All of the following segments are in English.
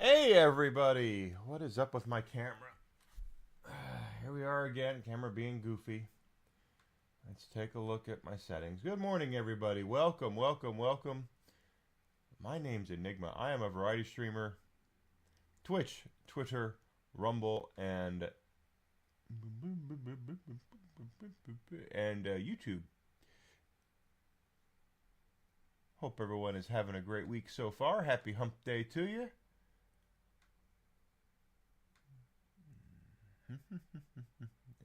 Hey everybody, what is up with my camera? Here we are again, camera being goofy. Let's take a look at my settings. Good morning everybody, welcome, welcome, welcome. My name's Enigma. I am a variety streamer. Twitch, Twitter, Rumble, and YouTube. Hope everyone is having a great week so far. Happy Hump Day to you.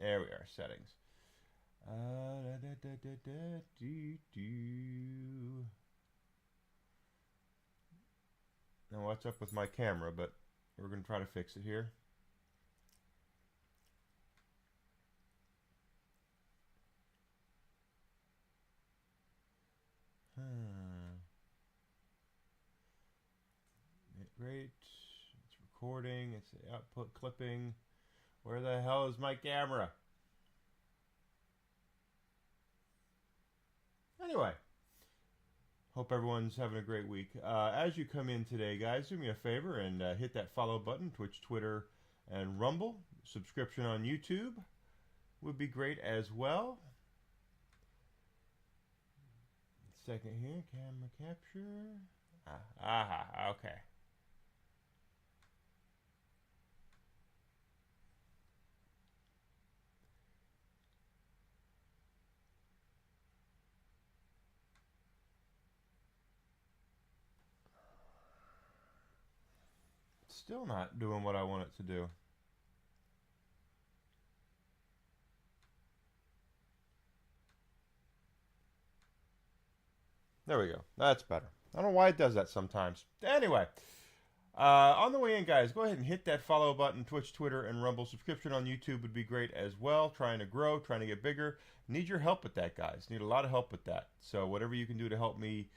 There we are, settings. Now what's up with my camera, but we're going to try to fix it here. Great. It's recording. It's output clipping. Where the hell is my camera? Anyway, hope everyone's having a great week. As you come in today, guys, do me a favor and hit that follow button, Twitch, Twitter, and Rumble. Subscription on YouTube would be great as well. Second here, camera capture. Okay. Still not doing what I want it to do. There we go. That's better. I don't know why it does that sometimes. Anyway, on the way in, guys, go ahead and hit that follow button. Twitch, Twitter, and Rumble. Subscription on YouTube would be great as well. Trying to grow, trying to get bigger. Need your help with that, guys. Need a lot of help with that. So whatever you can do to help me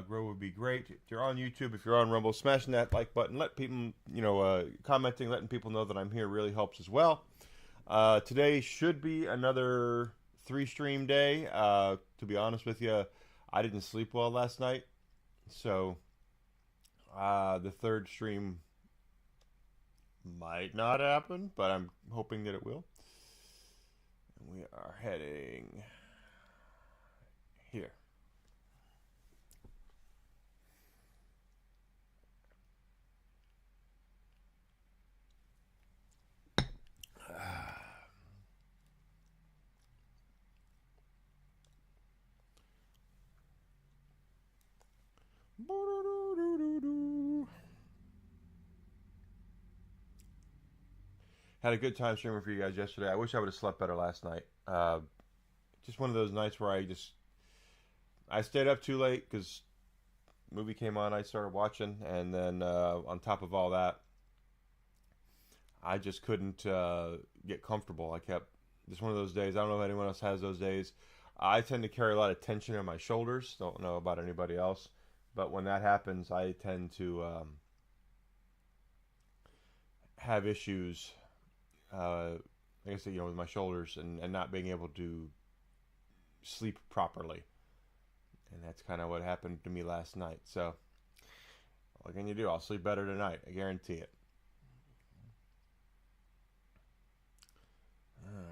grow would be great. If you're on YouTube, if you're on Rumble, smashing that like button. Let people, commenting, letting people know that I'm here really helps as well. Today should be another 3-stream day. To be honest with you, I didn't sleep well last night, so the third stream might not happen, but I'm hoping that it will. And we are heading here. Had a good time streaming for you guys yesterday. I wish I would have slept better last night. Just one of those nights where I stayed up too late because movie came on. I started watching, and then on top of all that, I just couldn't get comfortable. Just one of those days. I don't know if anyone else has those days. I tend to carry a lot of tension in my shoulders. Don't know about anybody else, but when that happens, I tend to have issues. Like I said, with my shoulders and not being able to sleep properly. And that's kind of what happened to me last night. So, what can you do? I'll sleep better tonight. I guarantee it.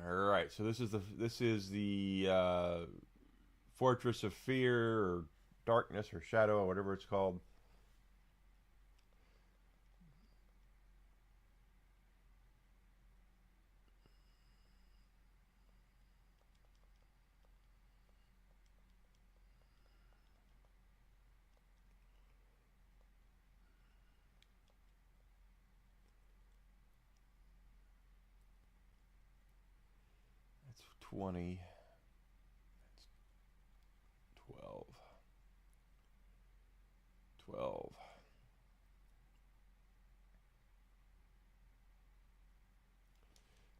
All right. So this is the Fortress of Fear or Darkness or Shadow or whatever it's called. 20. 12. 12.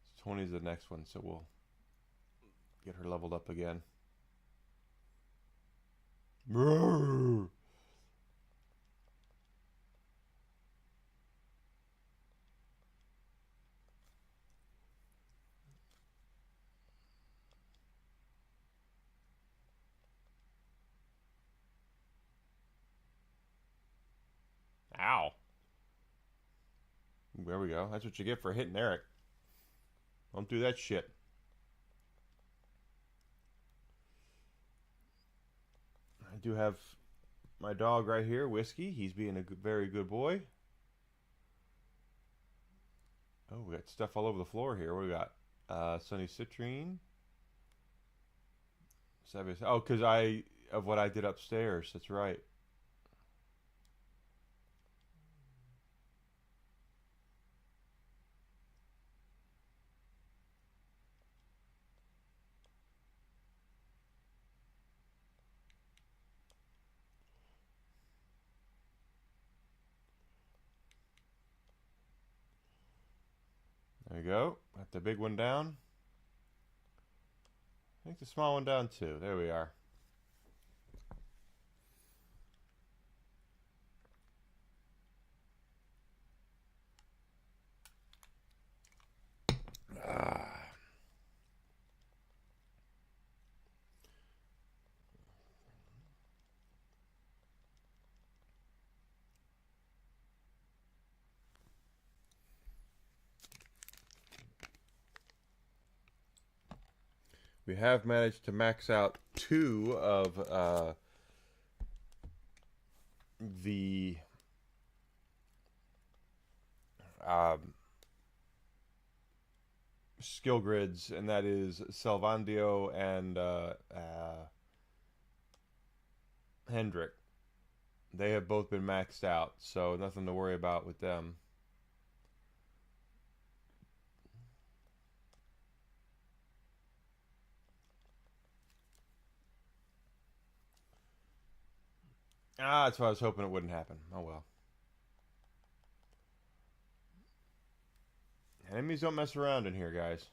So 20 is the next one, so we'll get her leveled up again. Roar! Ow. There we go. That's what you get for hitting Eric. Don't do that shit. I do have my dog right here, Whiskey. He's being a very good boy. Oh, we got stuff all over the floor here. What do we got? Sunny Citrine. Oh, because of what I did upstairs. That's right. There you go. Got the big one down. I think the small one down too. There we are. We have managed to max out 2 of the skill grids, and that is Salvandio and Hendrick. They have both been maxed out, so nothing to worry about with them. That's why I was hoping it wouldn't happen. Oh well. Enemies don't mess around in here, guys.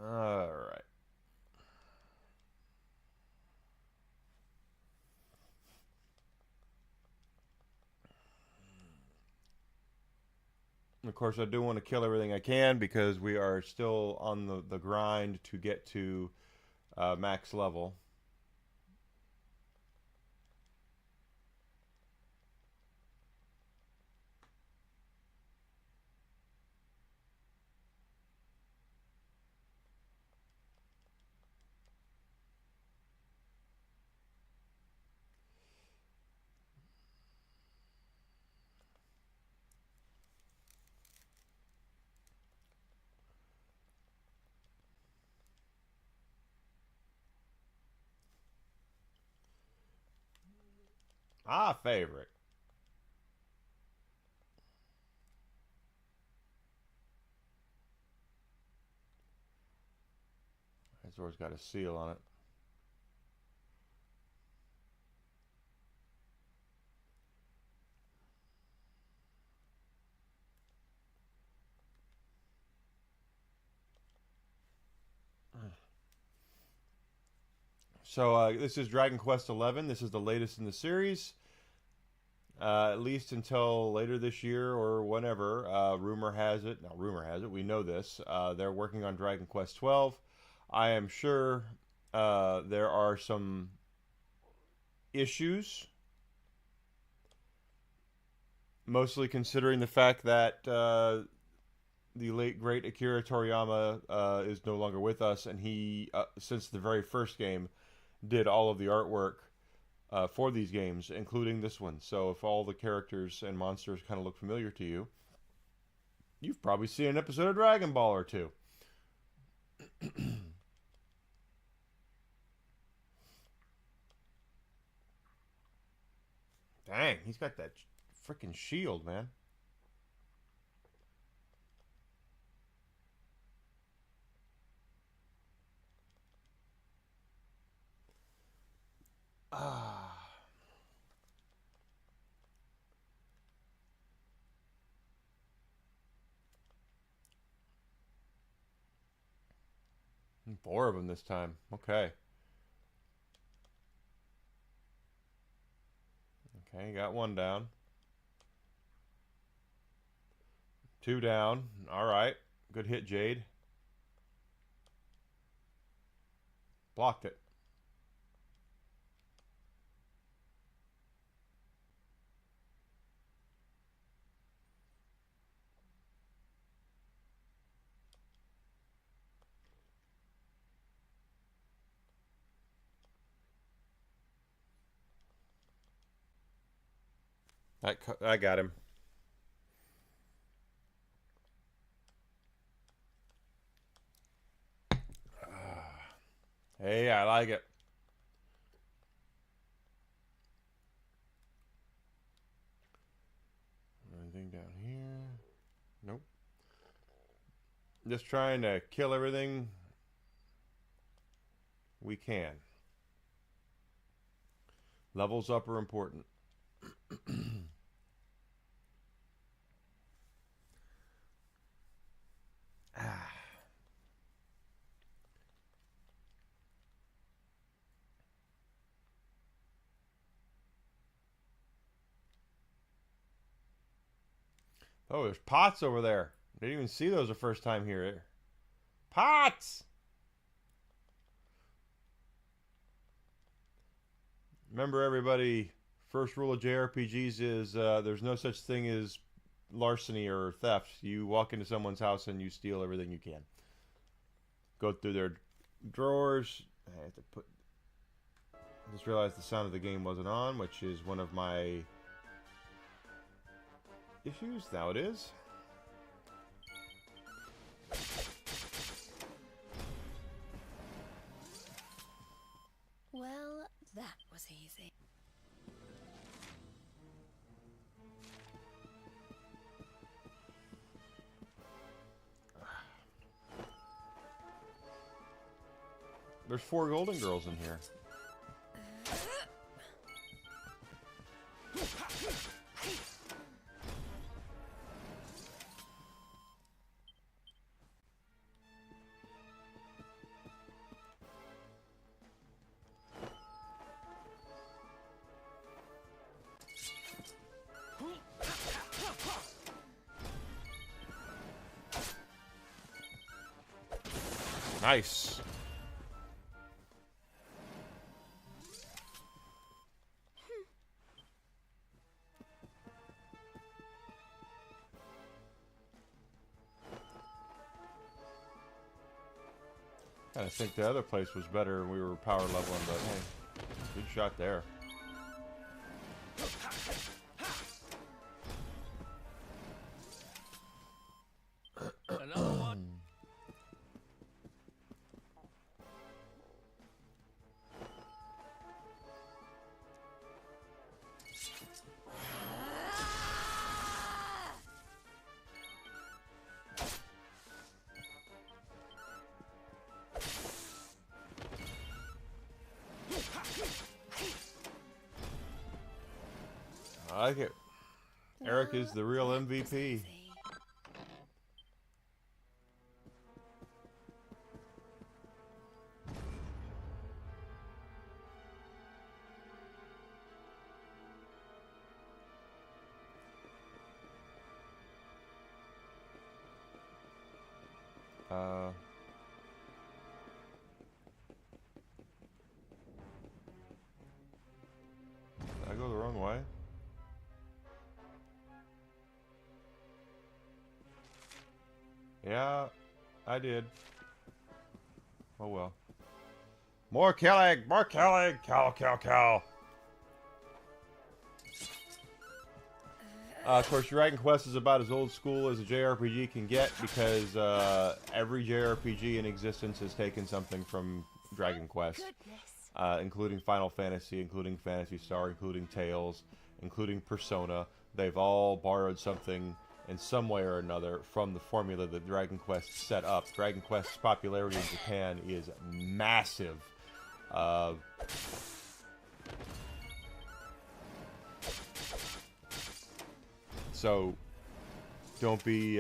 All right. Of course, I do want to kill everything I can because we are still on the grind to get to max level. Favorite. That's always got a seal on it. So this is Dragon Quest XI. This is the latest in the series. At least until later this year or whenever. Rumor has it. Now, rumor has it. We know this. They're working on Dragon Quest XII. I am sure there are some issues. Mostly considering the fact that the late great Akira Toriyama is no longer with us, and he, since the very first game, did all of the artwork for these games, including this one. So if all the characters and monsters kind of look familiar to you, you've probably seen an episode of Dragon Ball or two. Dang, he's got that freaking shield, man. Ah. Four of them this time. Okay. Okay, got one down. Two down. All right. Good hit, Jade. Blocked it. I got him. Hey, I like it. Anything down here? Nope. Just trying to kill everything we can. Levels up are important. Oh, there's pots over there. Didn't even see those the first time here. Pots! Remember, everybody, first rule of JRPGs is there's no such thing as larceny or theft. You walk into someone's house and you steal everything you can. Go through their drawers. I have to put... I just realized the sound of the game wasn't on, which is one of my issues. Now it is. Well, that was easy. There's 4 golden girls in here. Nice. I think the other place was better and we were power leveling, but hey, good shot there. Another one. I like it. Eric is the real MVP. Did I go the wrong way? Yeah, I did. Oh well. More killing! More killing! Cow, cow, cow! Of course, Dragon Quest is about as old school as a JRPG can get because every JRPG in existence has taken something from Dragon Quest, including Final Fantasy, including Phantasy Star, including Tales, including Persona. They've all borrowed something in some way or another from the formula that Dragon Quest set up. Dragon Quest's popularity in Japan is massive. So don't be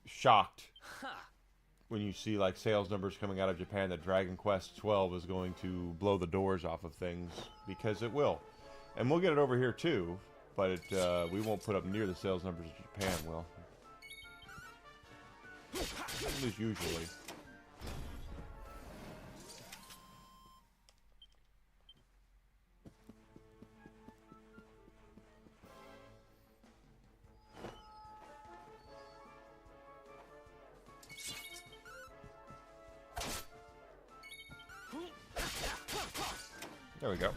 shocked when you see like sales numbers coming out of Japan that Dragon Quest 12 is going to blow the doors off of things, because it will. And we'll get it over here too, but we won't put up near the sales numbers Japan will. At least usually. There we go.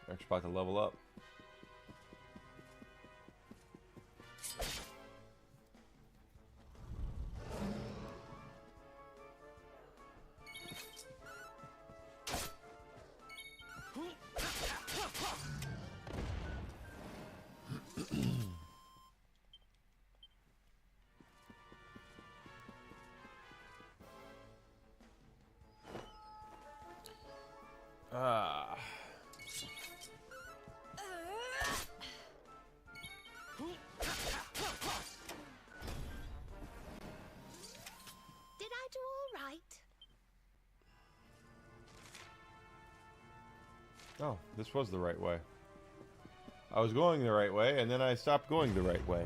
Next spot to level up. Did I do all right? Oh, this was the right way. I was going the right way, and then I stopped going the right way.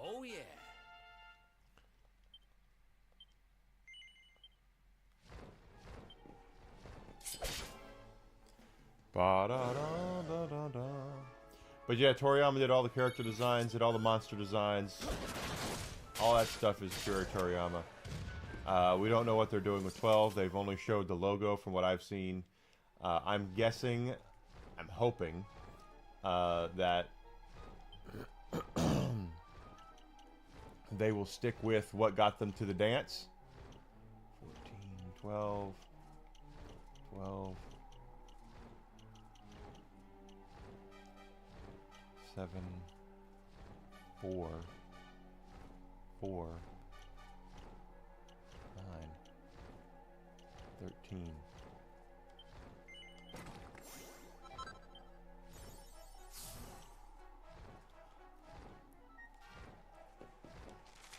Oh, yeah. Ba-da-da-da-da-da. But yeah, Toriyama did all the character designs, did all the monster designs. All that stuff is pure Toriyama. We don't know what they're doing with 12. They've only showed the logo from what I've seen. I'm guessing, I'm hoping, that they will stick with what got them to the dance. 14, 12, 12, 7, 4, 4, 9, 13.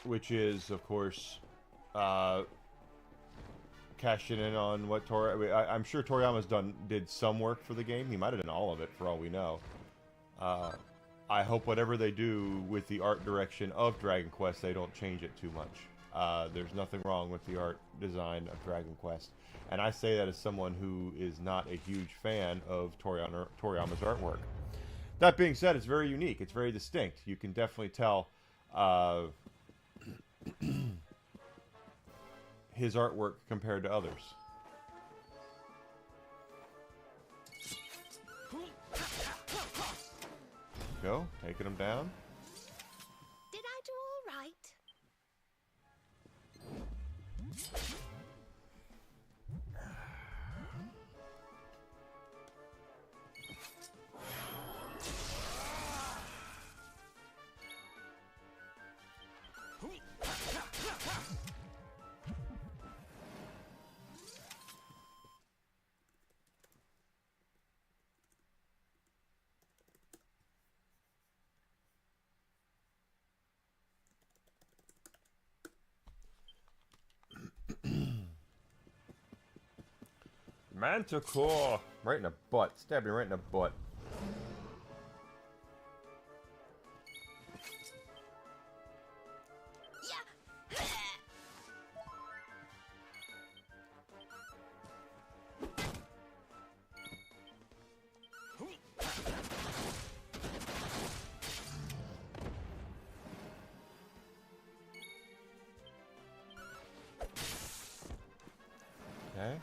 Which is, of course, cashing in on what I'm sure Toriyama's did some work for the game. He might have done all of it, for all we know. I hope whatever they do with the art direction of Dragon Quest, they don't change it too much. There's nothing wrong with the art design of Dragon Quest. And I say that as someone who is not a huge fan of Toriyama's artwork. That being said, it's very unique. It's very distinct. You can definitely tell his artwork compared to others. Go, taking him down. Did I do all right? Manticore! Right in the butt. Stab you right in the butt. Okay.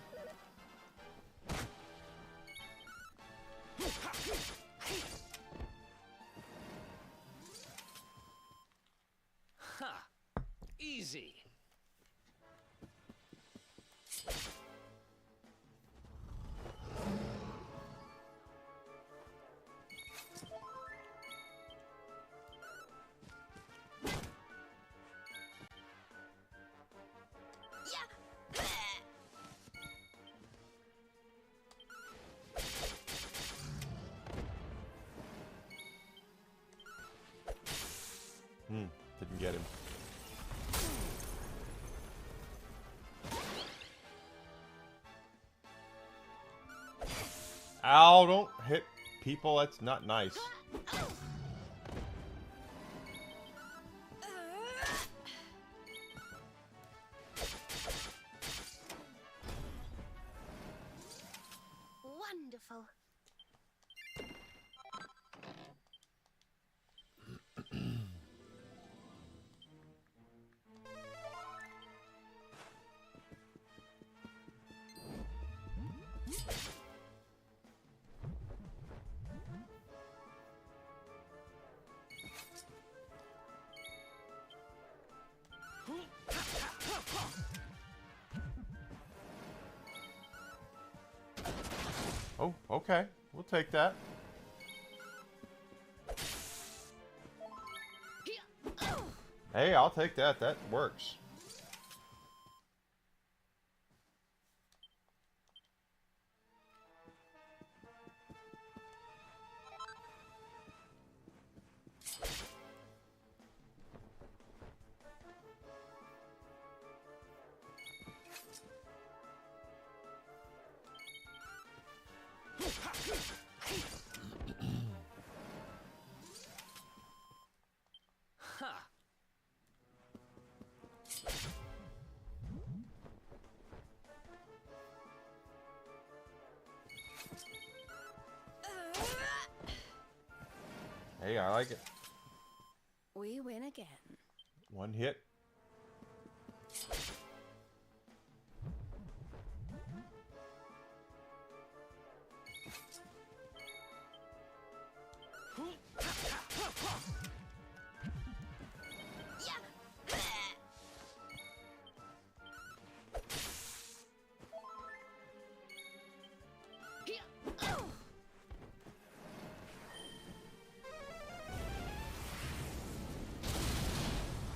Ha! Easy. Didn't get him. Ow, don't hit people. That's not nice. Wonderful. Oh, okay. We'll take that. Hey, I'll take that. That works. Ha! Hey, I like it. We win again. One hit.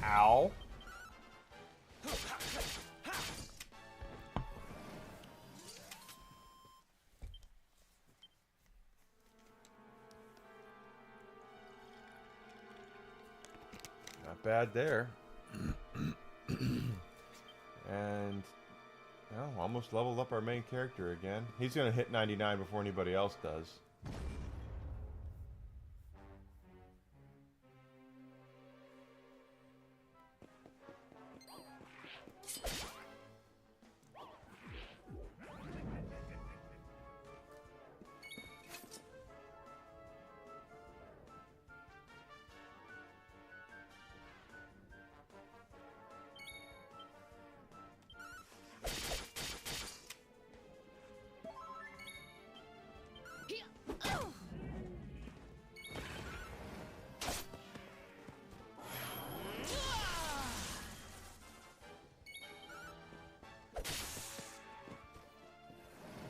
Ow. Not bad there. And well, almost leveled up our main character again. He's going to hit 99 before anybody else does.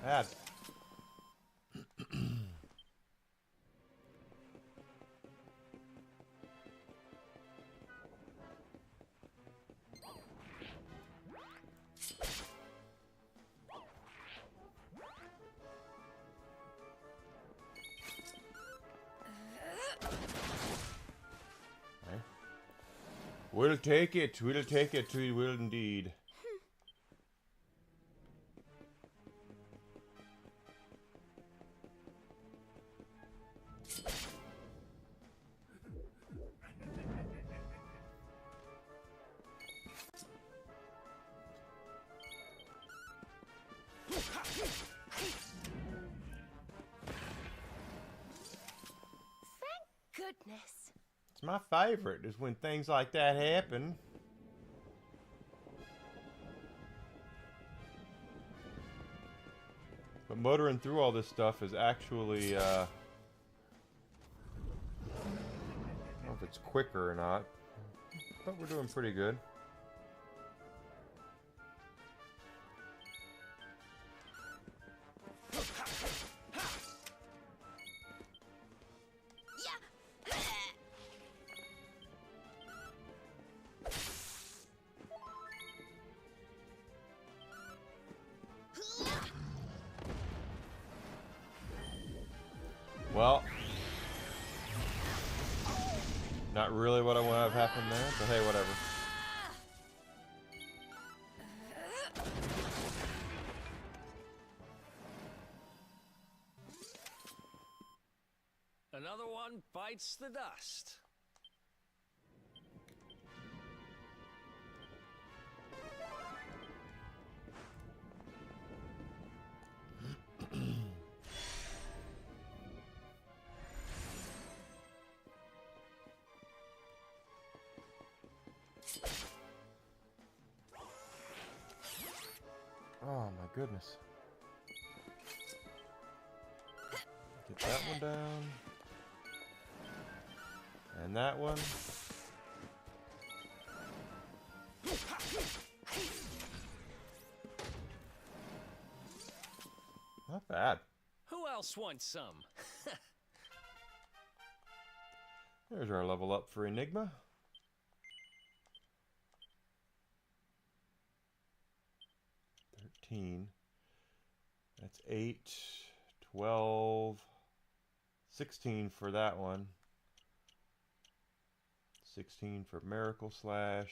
Bad. We'll take it. We'll take it. We will indeed. goodness. It's my favorite, is when things like that happen. But motoring through all this stuff is actually, I don't know if it's quicker or not, but we're doing pretty good. Well, not really what I want to have happen there, but hey, whatever. Another one bites the dust. Oh my goodness. Get that one down. And that one. Not bad. Who else wants some? There's our level up for Enigma. 13. That's 8, 12, 16 for that one. 16 for Miracle Slash.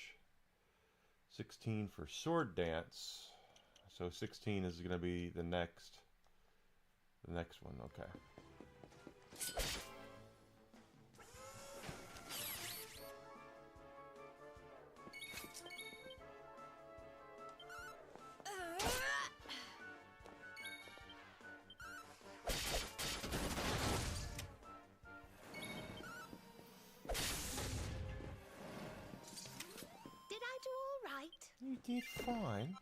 16 for Sword Dance. So 16 is going to be the next one. Okay. You did fine.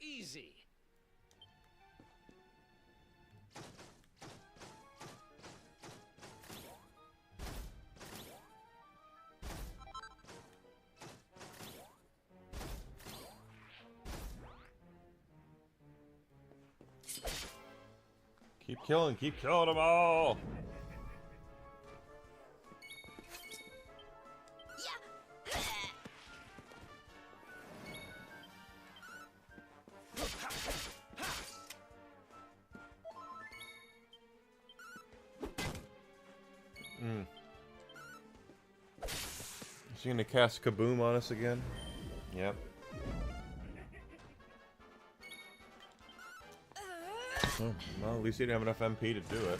Easy. Keep killing them all. Is she gonna cast Kaboom on us again? Yep. Oh, well, at least he didn't have enough MP to do it.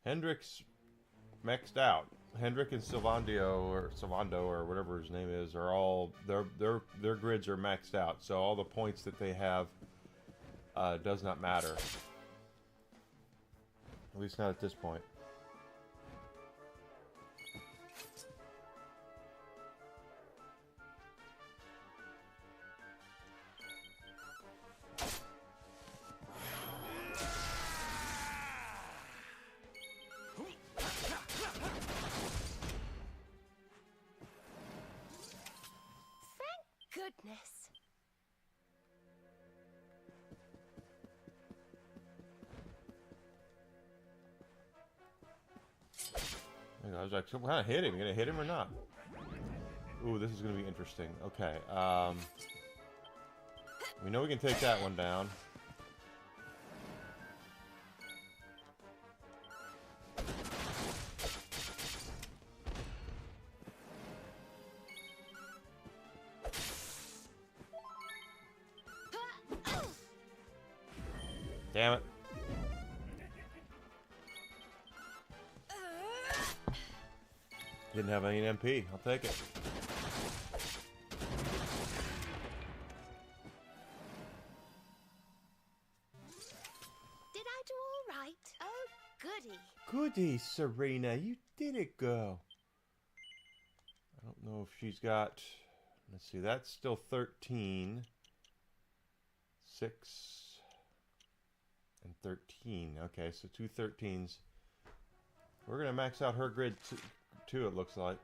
Hendrick's maxed out. Hendrick and Silvando or whatever his name is are all their grids are maxed out. So all the points that they have does not matter. At least not at this point. Goodness. I was like, so kind of hit him. You gonna hit him or not? Ooh, this is gonna be interesting. Okay. We know we can take that one down. Damn it. Didn't have any MP. I'll take it. Did I do all right? Oh, goody. Goody, Serena. You did it, girl. I don't know if she's got... Let's see. That's still 13. 6 and 13. Okay, so 2 13s. We're going to max out her grid too, it looks like.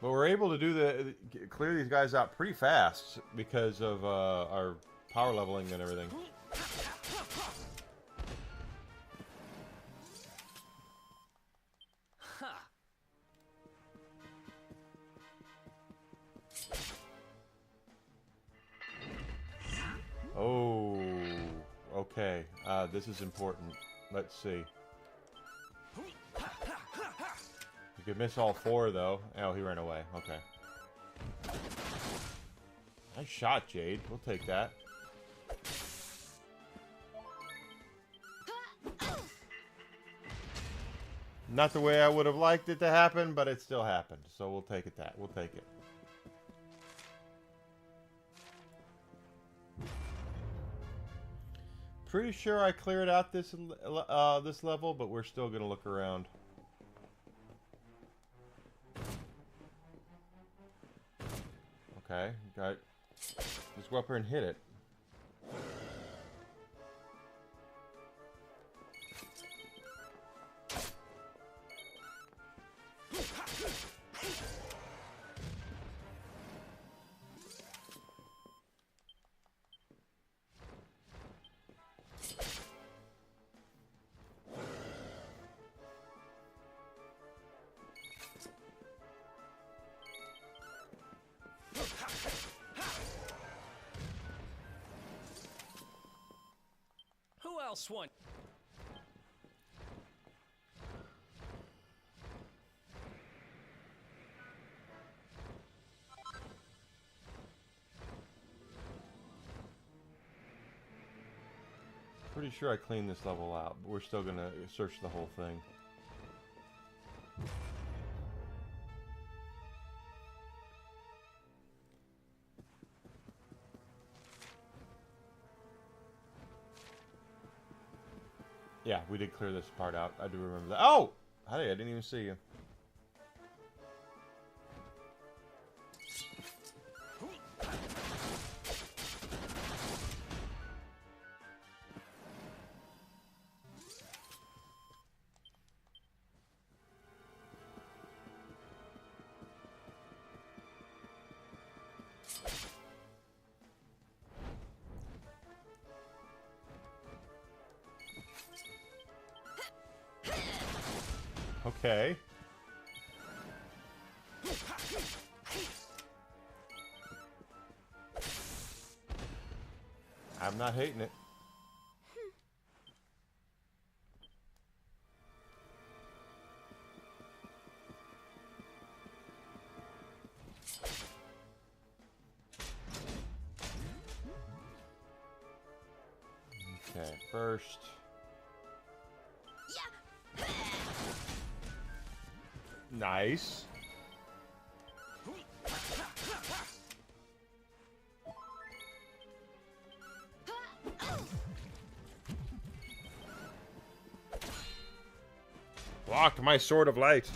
But we're able to do clear these guys out pretty fast because of our power leveling and everything. Oh, okay. This is important. Let's see. You could miss all 4, though. Oh, he ran away. Okay. Nice shot, Jade. We'll take that. Not the way I would have liked it to happen, but it still happened. So we'll take it that. We'll take it. Pretty sure I cleared out this level, but we're still gonna look around. Okay, got. Just go up here and hit it. Who else wants? Pretty sure I cleaned this level out, but we're still gonna search the whole thing. Yeah, we did clear this part out. I do remember that. Oh! Hey, I didn't even see you. Okay. I'm not hating it. Okay, first. Nice. Blocked my sword of light.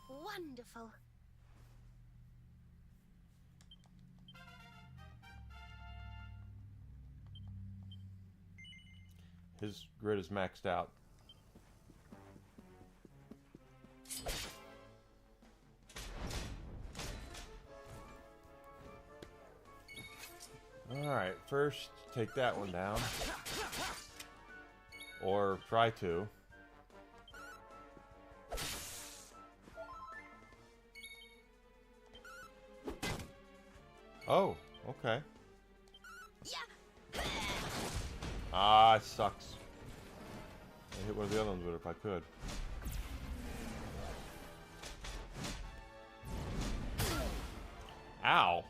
Wonderful. His grid is maxed out. Alright, first take that one down. Or try to. Oh, okay. Ah, it sucks. I hit one of the other ones with it if I could. Ow.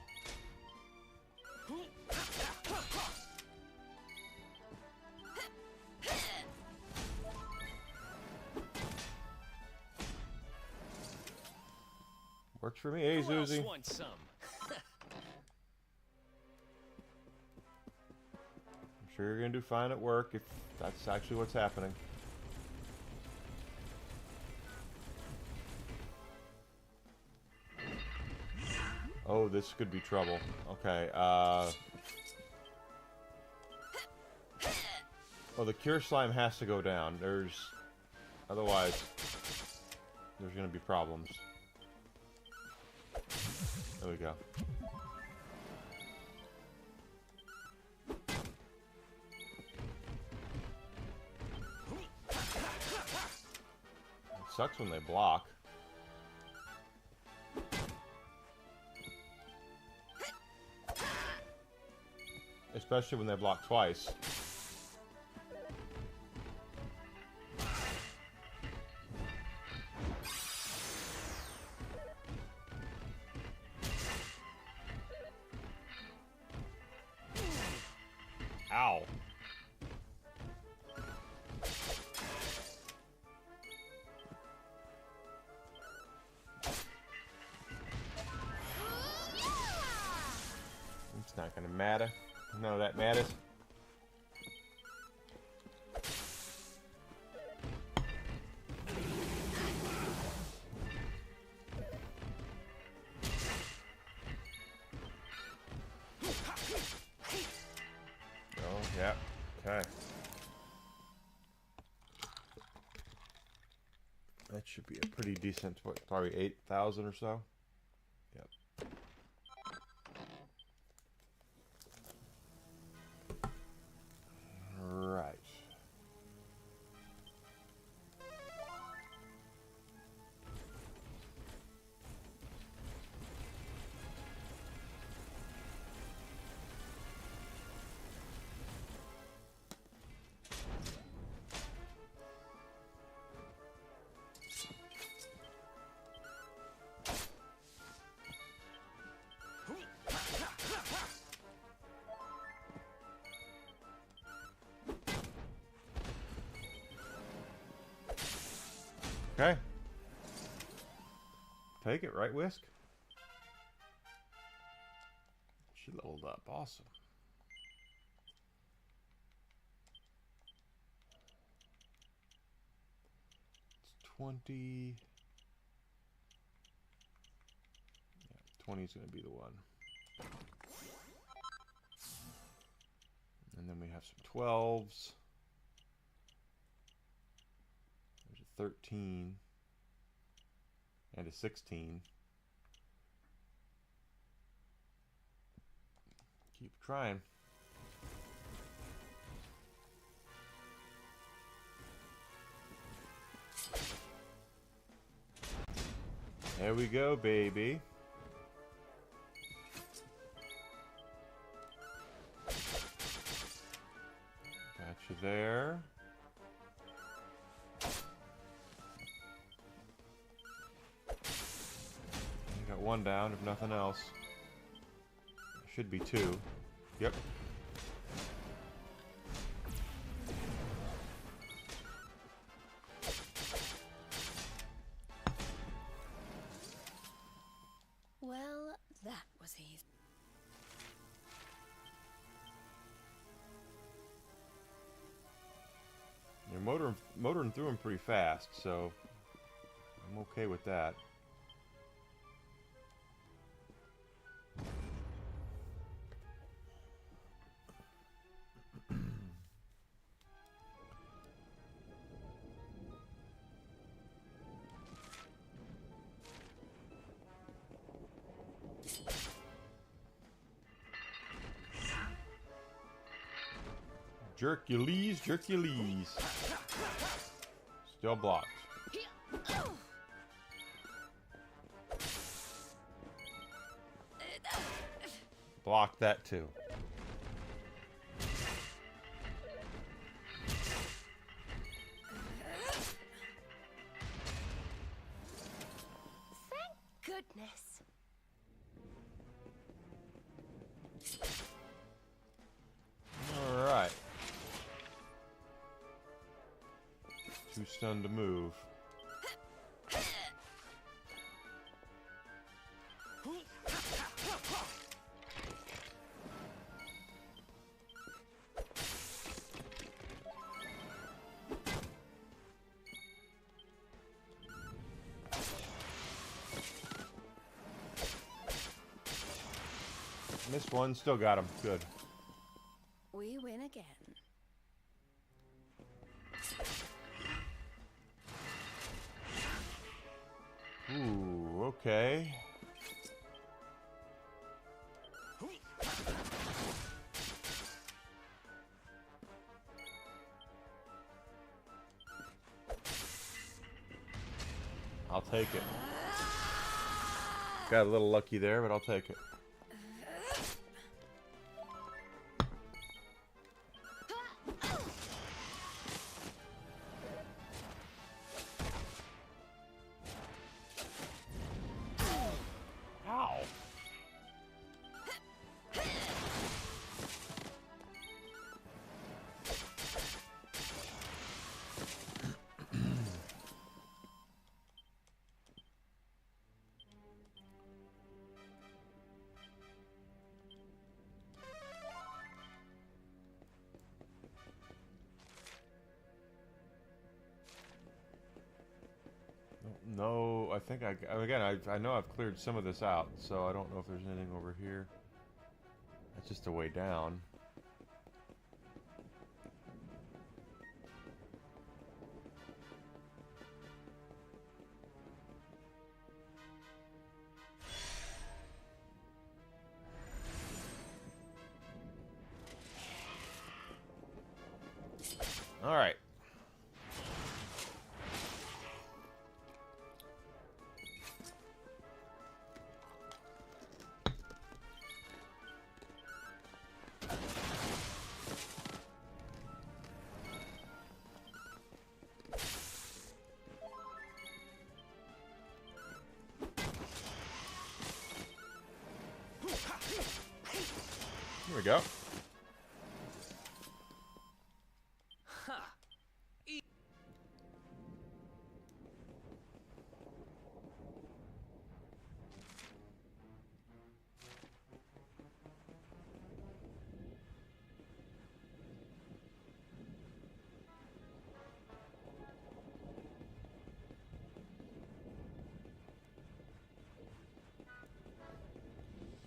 Works for me. Hey, Who else Susie. wants some? I'm sure you're going to do fine at work if that's actually what's happening. Oh, this could be trouble. Okay, oh, the cure slime has to go down. Otherwise, there's going to be problems. There we go. It sucks when they block. Especially when they block twice. Ow. It's not gonna matter. None of that matters. Oh, yeah. Okay. That should be a pretty decent, what, probably 8,000 or so. Yep. Right. Okay. Take it, right, Whisk? She leveled up. Awesome. It's 20. Yeah, 20 is going to be the one. And then we have some 12s. There's a 13 and a 16. Keep trying. There we go, baby. Got you there. Got one down, if nothing else. Should be two. Yep. Well, that was easy. You're motoring through them pretty fast, so I'm okay with that. Jerkules, Jerkules. Still blocked. Block that too. Too stunned to move. Missed one, still got him. Good. We win again. Ooh, okay. I'll take it. Got a little lucky there, but I'll take it. Ow. No, I think I know I've cleared some of this out, so I don't know if there's anything over here. That's just a way down. All right. Here we go. Ha!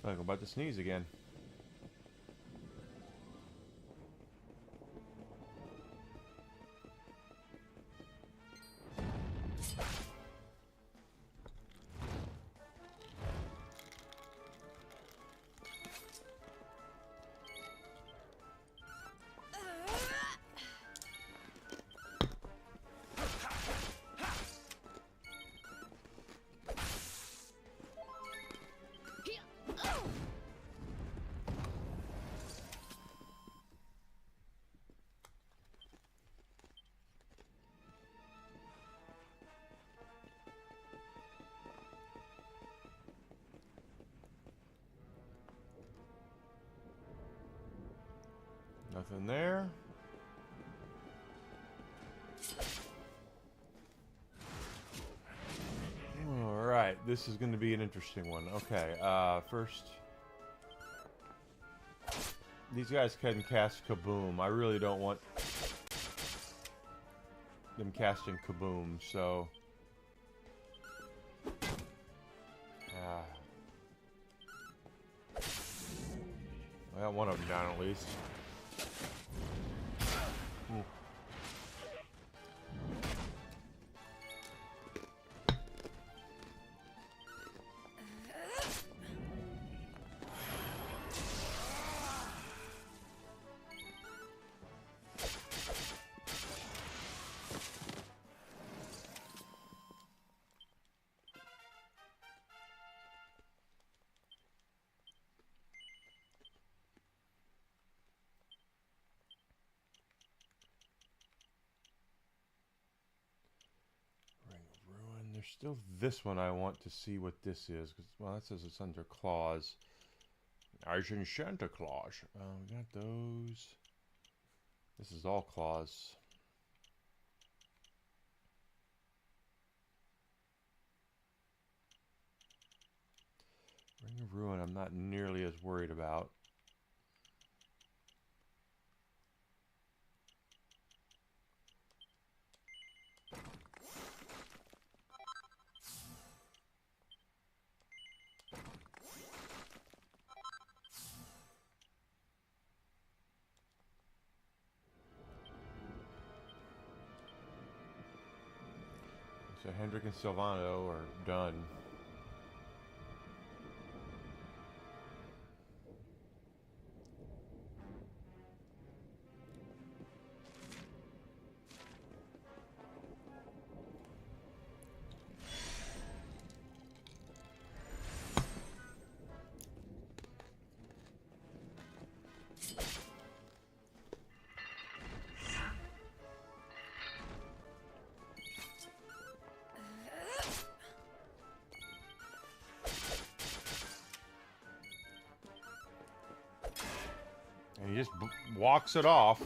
I'm about to sneeze again. Nothing there. All right, this is going to be an interesting one. Okay, first, these guys can cast Kaboom. I really don't want them casting Kaboom, so I got one of them down at least. Ooh. There's still this one I want to see what this is. Cause, well, that says it's under claws. Argent Santa Claus. We got those. This is all claws. Ring of Ruin I'm not nearly as worried about. So Hendrik and Silvano are done. And he just walks it off.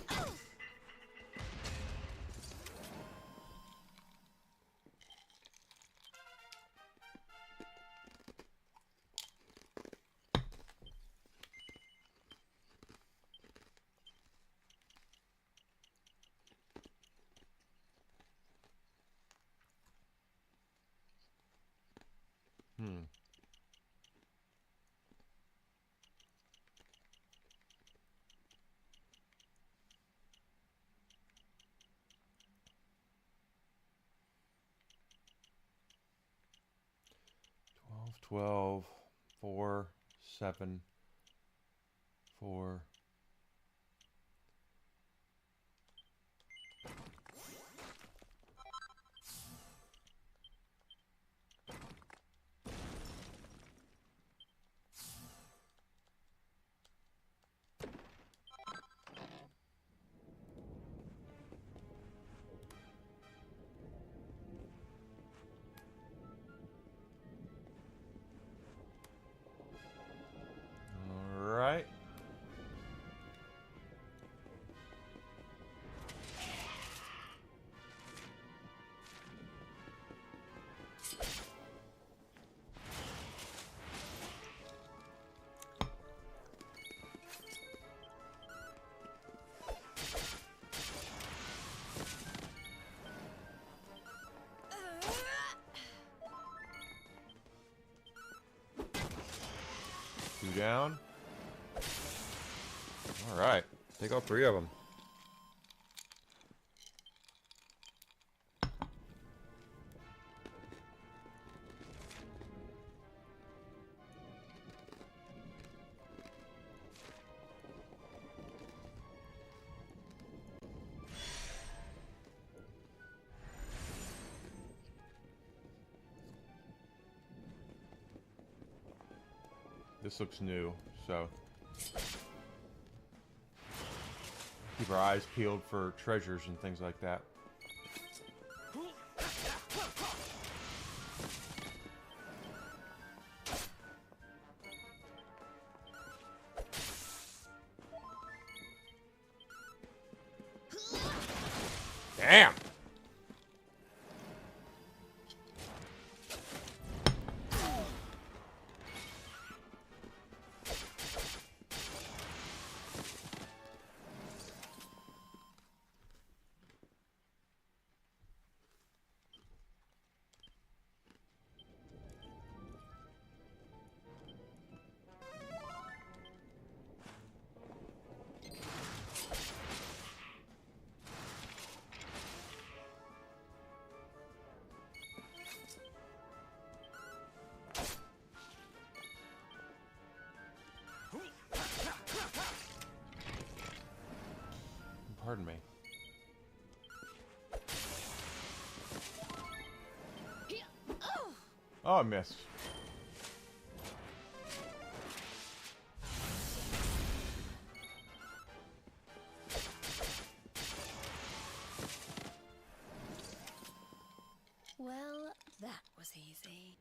Hmm. Twelve, 4, 7, 4. All right. Two down. All right. Take all 3 of them. This looks new, so keep our eyes peeled for treasures and things like that. Damn! Pardon me. Oh, I missed. Well, that was easy.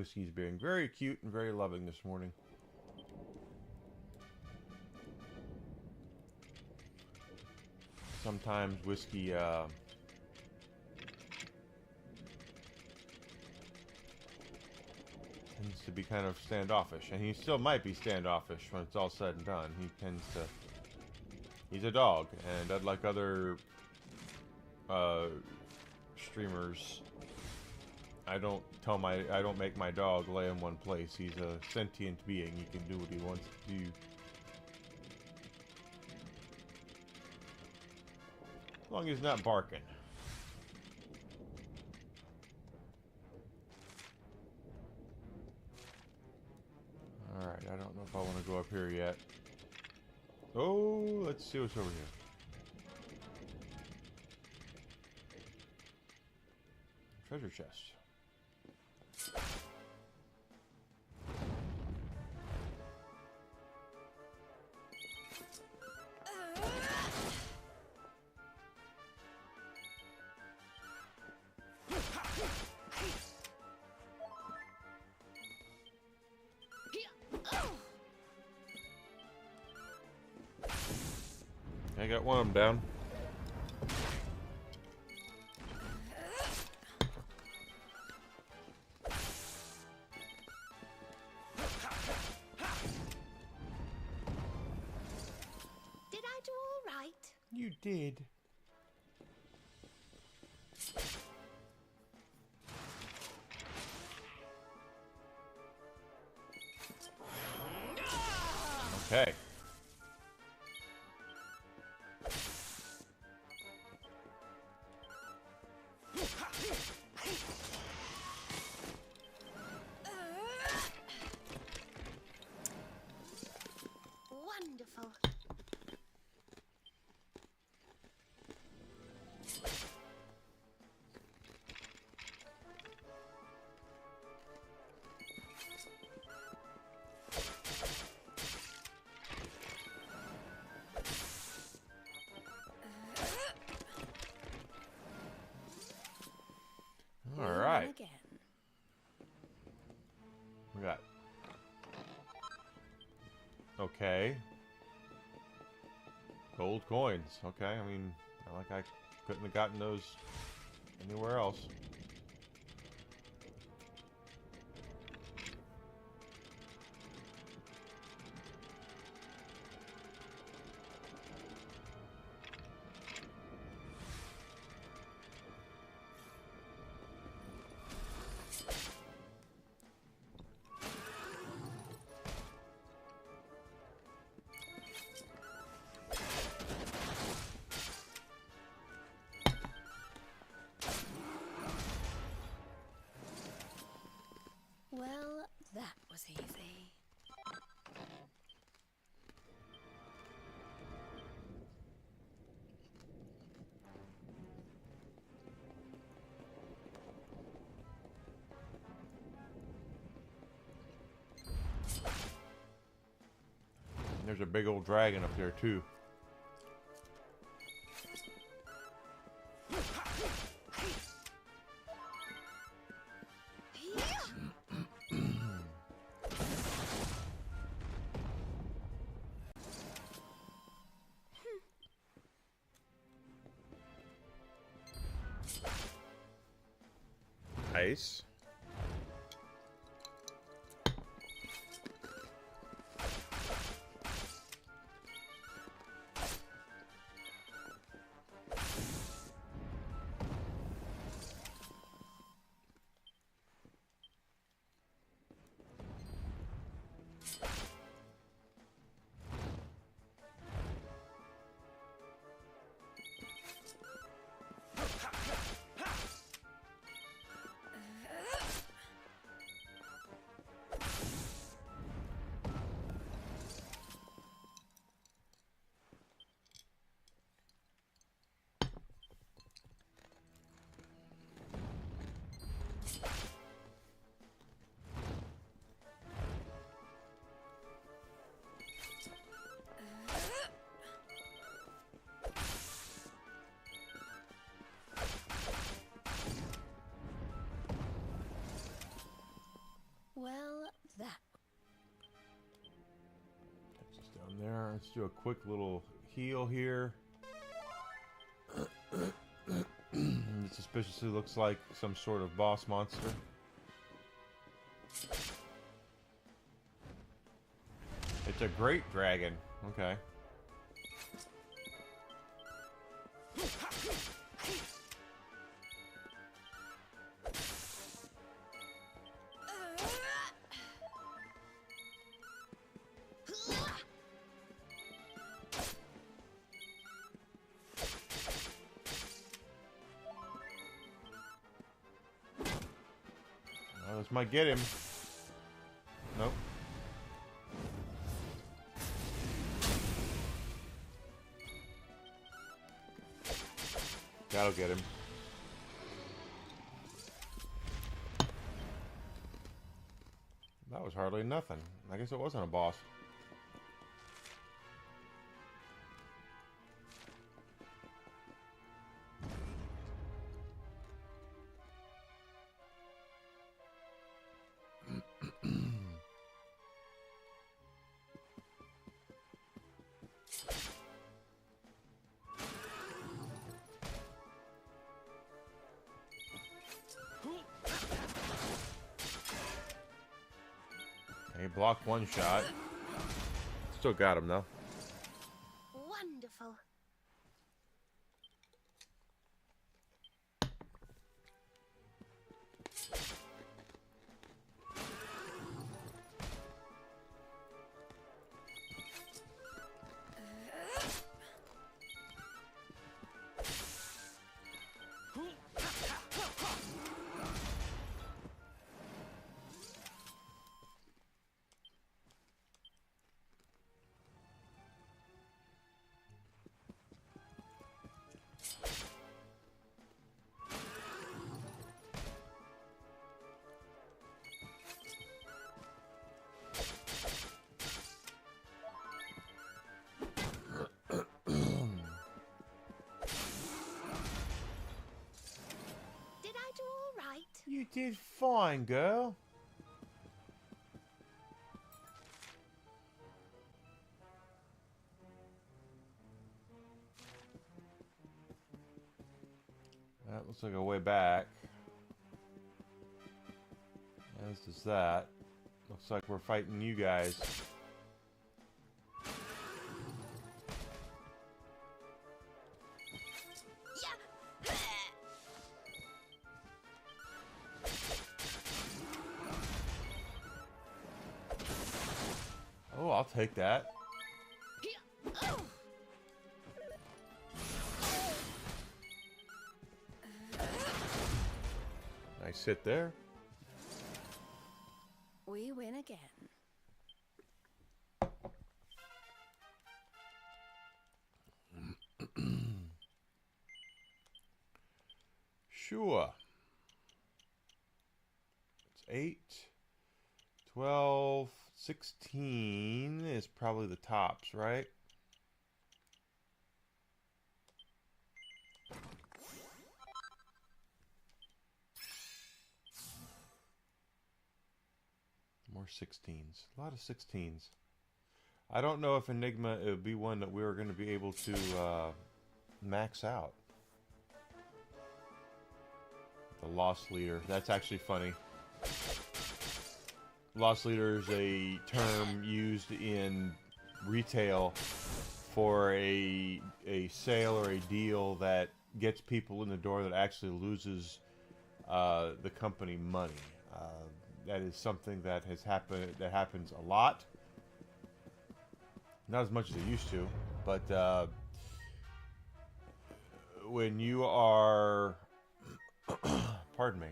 Whiskey's being very cute and very loving this morning. Sometimes Whiskey tends to be kind of standoffish, and he still might be standoffish when it's all said and done. He tends to... He's a dog, and unlike other streamers, I don't make my dog lay in one place. He's a sentient being. He can do what he wants to do. As long as he's not barking. Alright, I don't know if I want to go up here yet. Oh, let's see what's over here. Treasure chest. I got one of them down. Did I do all right? You did. Okay. Wonderful. All right. Again. We got. Okay. Gold coins. Okay, I mean, not like I couldn't have gotten those anywhere else. Well, that was easy. There's a big old dragon up there too. Nice. Let's do a quick little heal here. It suspiciously looks like some sort of boss monster. It's a great dragon. Okay. Well, this might get him. Nope. That'll get him. That was hardly nothing. I guess it wasn't a boss. He blocked one shot. Still got him though. Wonderful. You did fine, girl. That looks like a way back. As does that. Looks like we're fighting you guys. Oh, I'll take that. Nice hit there. We win again. Sure. It's 8, 12, 16 is probably the tops, right? More 16s. A lot of 16s. I don't know if Enigma it would be one that we were going to be able to max out. The Lost Leader. That's actually funny. Lost Leader is a term used in retail for a sale or a deal that gets people in the door that actually loses the company money. That is something that has happened. That happens a lot. Not as much as it used to, but when you are, pardon me,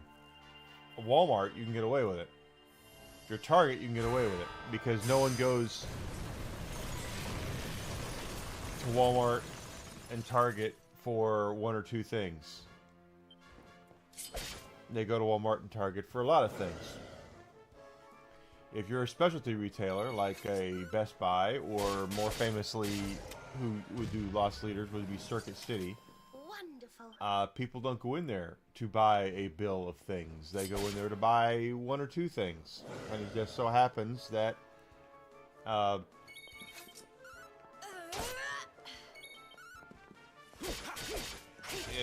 a Walmart, you can get away with it. If you're Target, you can get away with it because no one goes to Walmart and Target for one or two things. They go to Walmart and Target for a lot of things. If you're a specialty retailer like a Best Buy, or more famously, who would do Lost Leaders, would be Circuit City. Wonderful. People don't go in there to buy a bill of things. They go in there to buy one or two things. And it just so happens that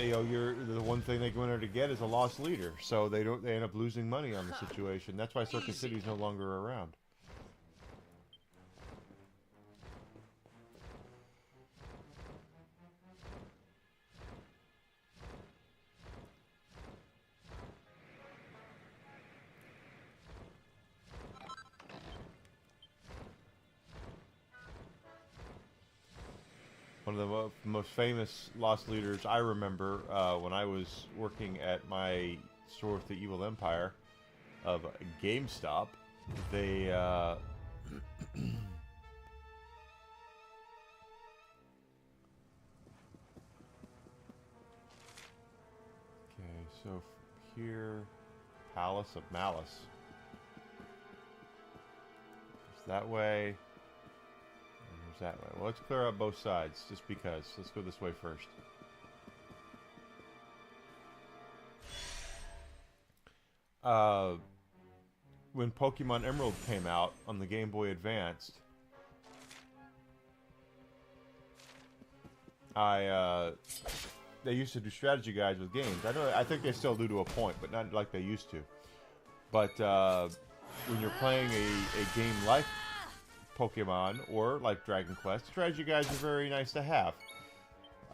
you're the one thing they go in there to get is a lost leader, so they end up losing money on the situation. That's why Circus City is no longer around. One of the most famous lost leaders I remember when I was working at my store with the Evil Empire of GameStop. They okay, so here, Palace of Malice. It's that way. That way. Well, let's clear up both sides, just because. Let's go this way first. When Pokemon Emerald came out on the Game Boy Advanced, they used to do strategy guides with games. I think they still do to a point, but not like they used to. But when you're playing a game like Pokemon or like Dragon Quest, strategy guides are very nice to have.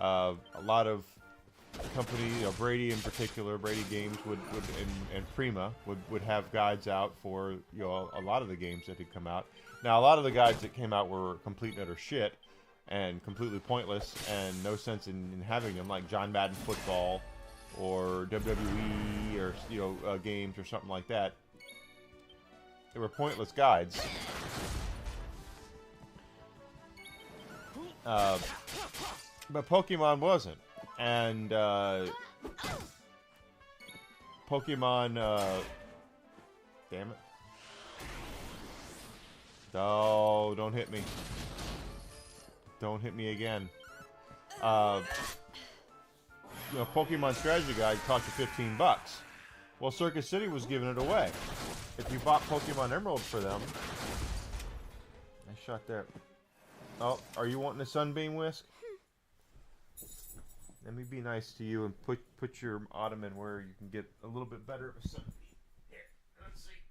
A lot of company, Brady in particular, Brady Games and Prima would have guides out for a lot of the games that had come out. Now a lot of the guides that came out were complete and utter shit and completely pointless and no sense in having them, like John Madden Football or WWE or games or something like that. They were pointless guides. But Pokemon wasn't, and Pokemon, damn it! Oh, don't hit me! Don't hit me again! Pokemon Strategy Guide cost you $15. Well, Circus City was giving it away. If you bought Pokemon Emerald for them, nice shot there. Oh, are you wanting a Sunbeam Whisk? Let me be nice to you and put your ottoman where you can get a little bit better of a sunbeam. Here, let's see.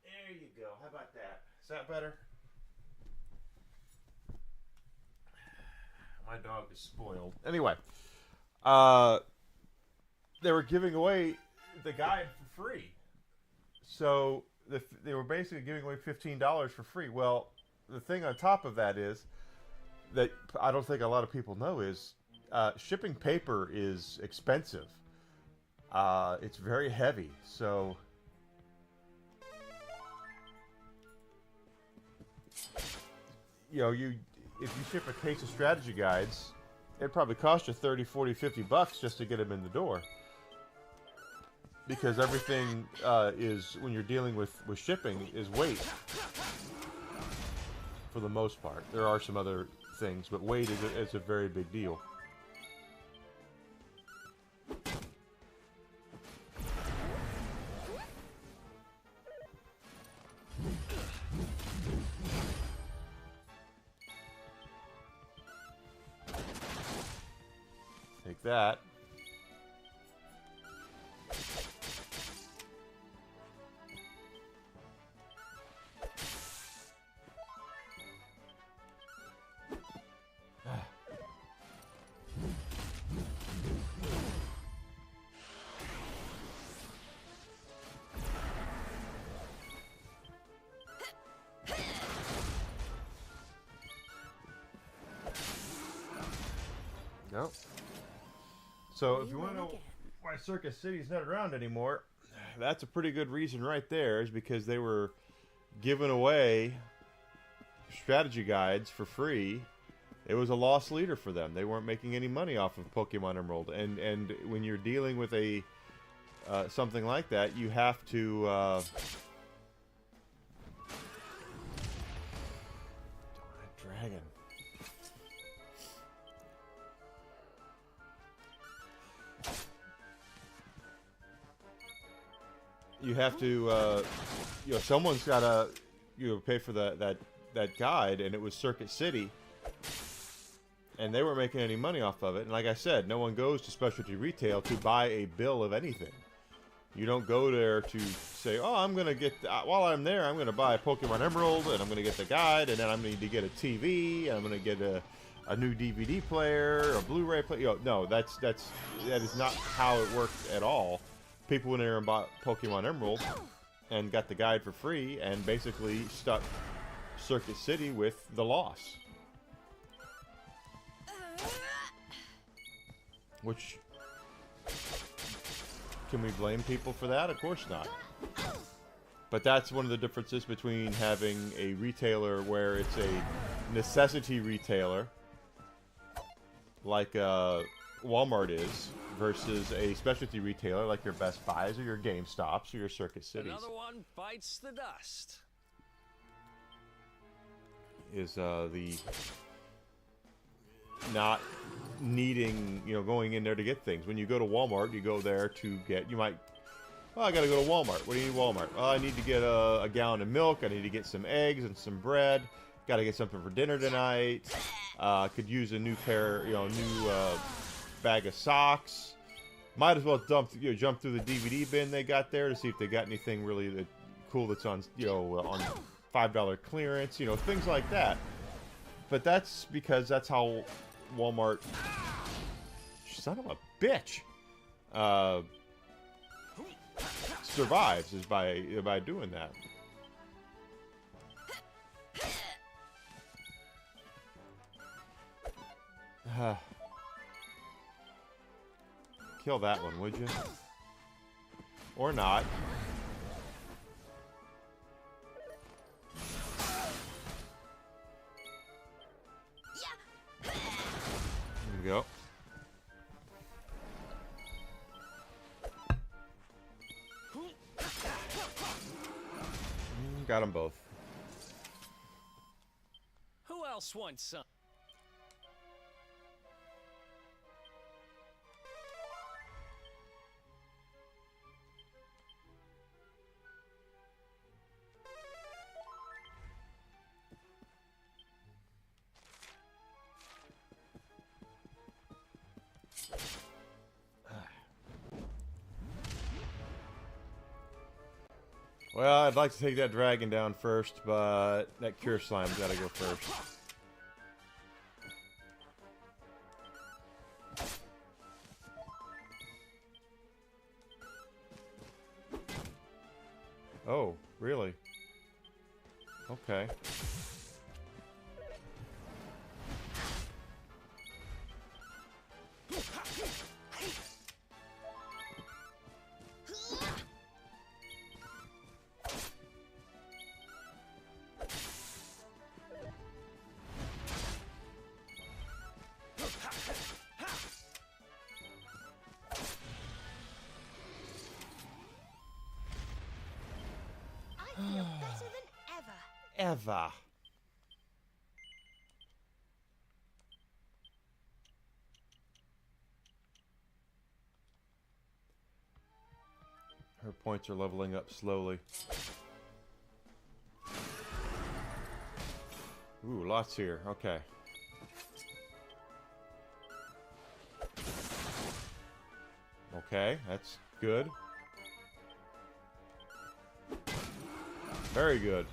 There you go. How about that? Is that better? My dog is spoiled. Anyway, they were giving away the guide for free. So they were basically giving away $15 for free. Well, the thing on top of that is that I don't think a lot of people know is shipping paper is expensive. It's very heavy, so if you ship a case of strategy guides, it probably cost you $30, $40, $50 just to get them in the door. Because everything is, when you're dealing with shipping, is weight. For the most part. There are some other things, but weight is a very big deal. Take that. Nope. So if you want to know why Circus City's not around anymore, that's a pretty good reason right there, is because they were giving away strategy guides for free. It was a lost leader for them. They weren't making any money off of Pokemon Emerald. And when you're dealing with a something like that, you have to dragon. You have to, someone's got to, pay for that guide, and it was Circuit City. And they weren't making any money off of it. And like I said, no one goes to specialty retail to buy a bill of anything. You don't go there to say, oh, I'm going to get, while I'm there, I'm going to buy a Pokemon Emerald, and I'm going to get the guide, and then I'm going to need to get a TV, and I'm going to get a new DVD player, a Blu-ray player. You know, no, that is not how it works at all. People went in there and bought Pokemon Emerald and got the guide for free, and basically stuck Circuit City with the loss. Which, can we blame people for that? Of course not. But that's one of the differences between having a retailer where it's a necessity retailer, like Walmart is, versus a specialty retailer like your Best Buys or your GameStops or your Circuit Cities. Another one bites the dust. Is the not needing, you know, going in there to get things. When you go to Walmart, you go there to get, you might, well, I gotta go to Walmart. What do you need Walmart? Well, I need to get a gallon of milk, I need to get some eggs and some bread, gotta get something for dinner tonight, could use a new pair, you know, new bag of socks. Might as well jump through the DVD bin they got there to see if they got anything really cool that's on, you know, on $5 clearance, you know, things like that. But that's because that's how Walmart, son of a bitch, survives, is by doing that. Kill that one, would you? Or not. There we go. Got them both. Who else wants some? Well, I'd like to take that dragon down first, but that cure slime's gotta go first. Oh, really? Okay. I feel better than ever. Ever. Her points are leveling up slowly. Ooh, lots here. Okay. Okay, that's good. Very good.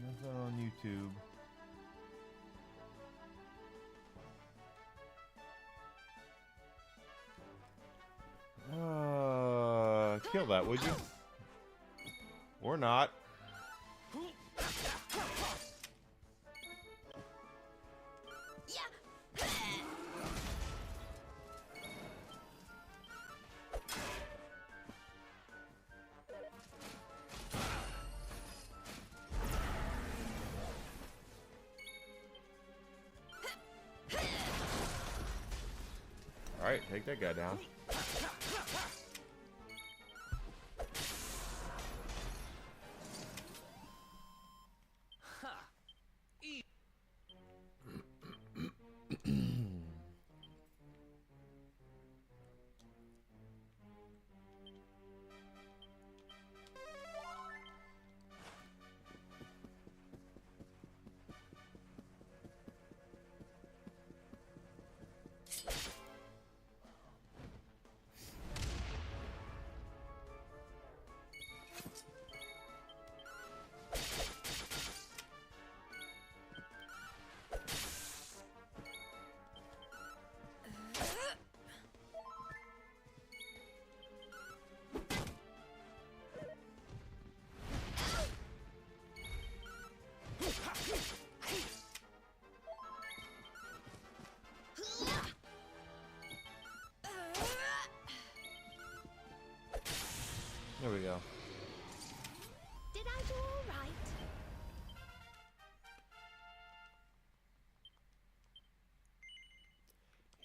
Nothing on YouTube. Kill that, would you? Or not. Alright, take that guy down.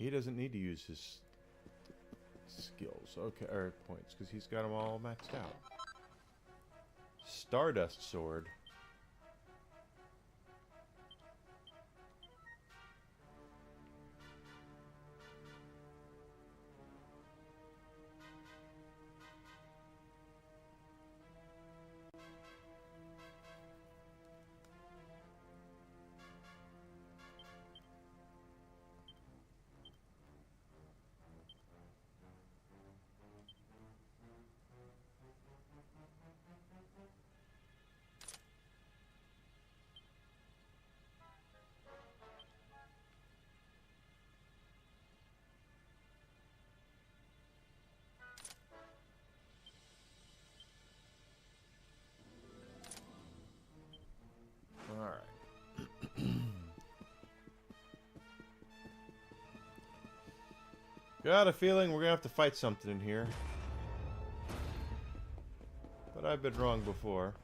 He doesn't need to use his skills, okay, or points, because he's got them all maxed out. Stardust Sword. Got a feeling we're gonna have to fight something in here. But I've been wrong before.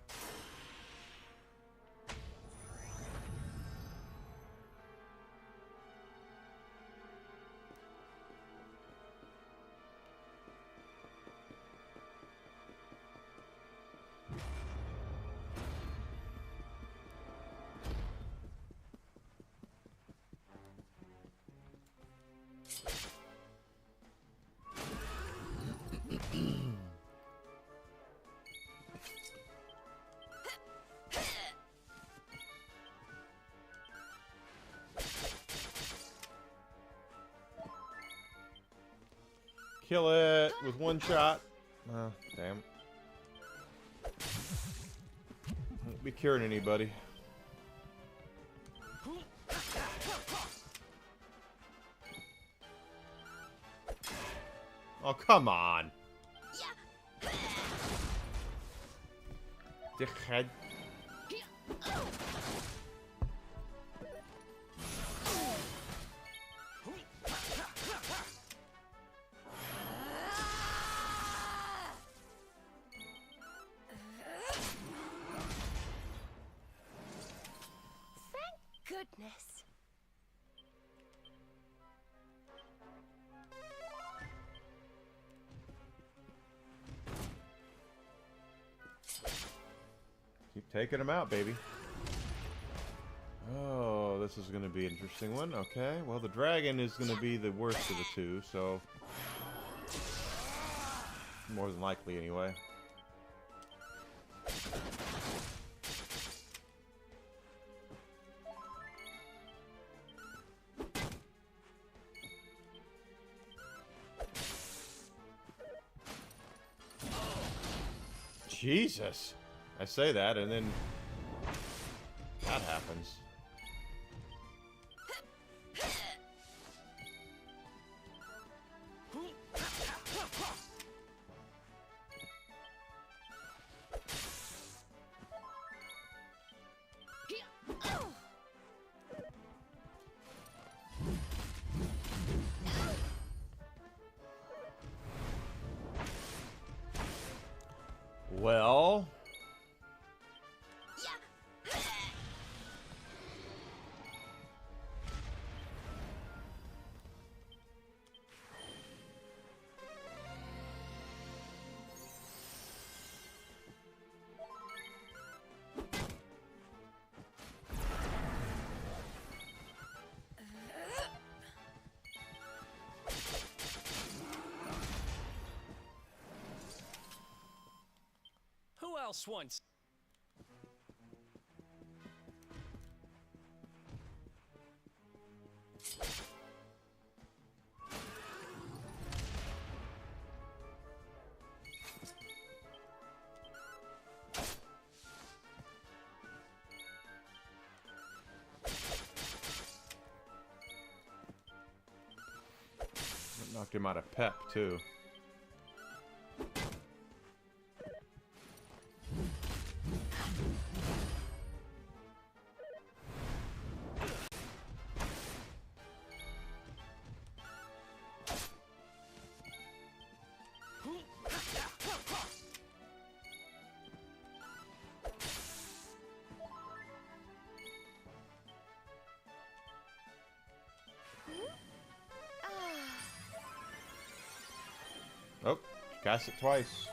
Kill it with one shot. Oh, damn. Won't be curing anybody. Oh, come on. Dickhead. Goodness. Keep taking them out, baby. Oh, this is going to be an interesting one. Okay, well, the dragon is going to be the worst of the two, so... more than likely, anyway. Jesus! I say that, and then that happens. Well... Who else wants? knocked him out of pep, too. Oh, cast it twice.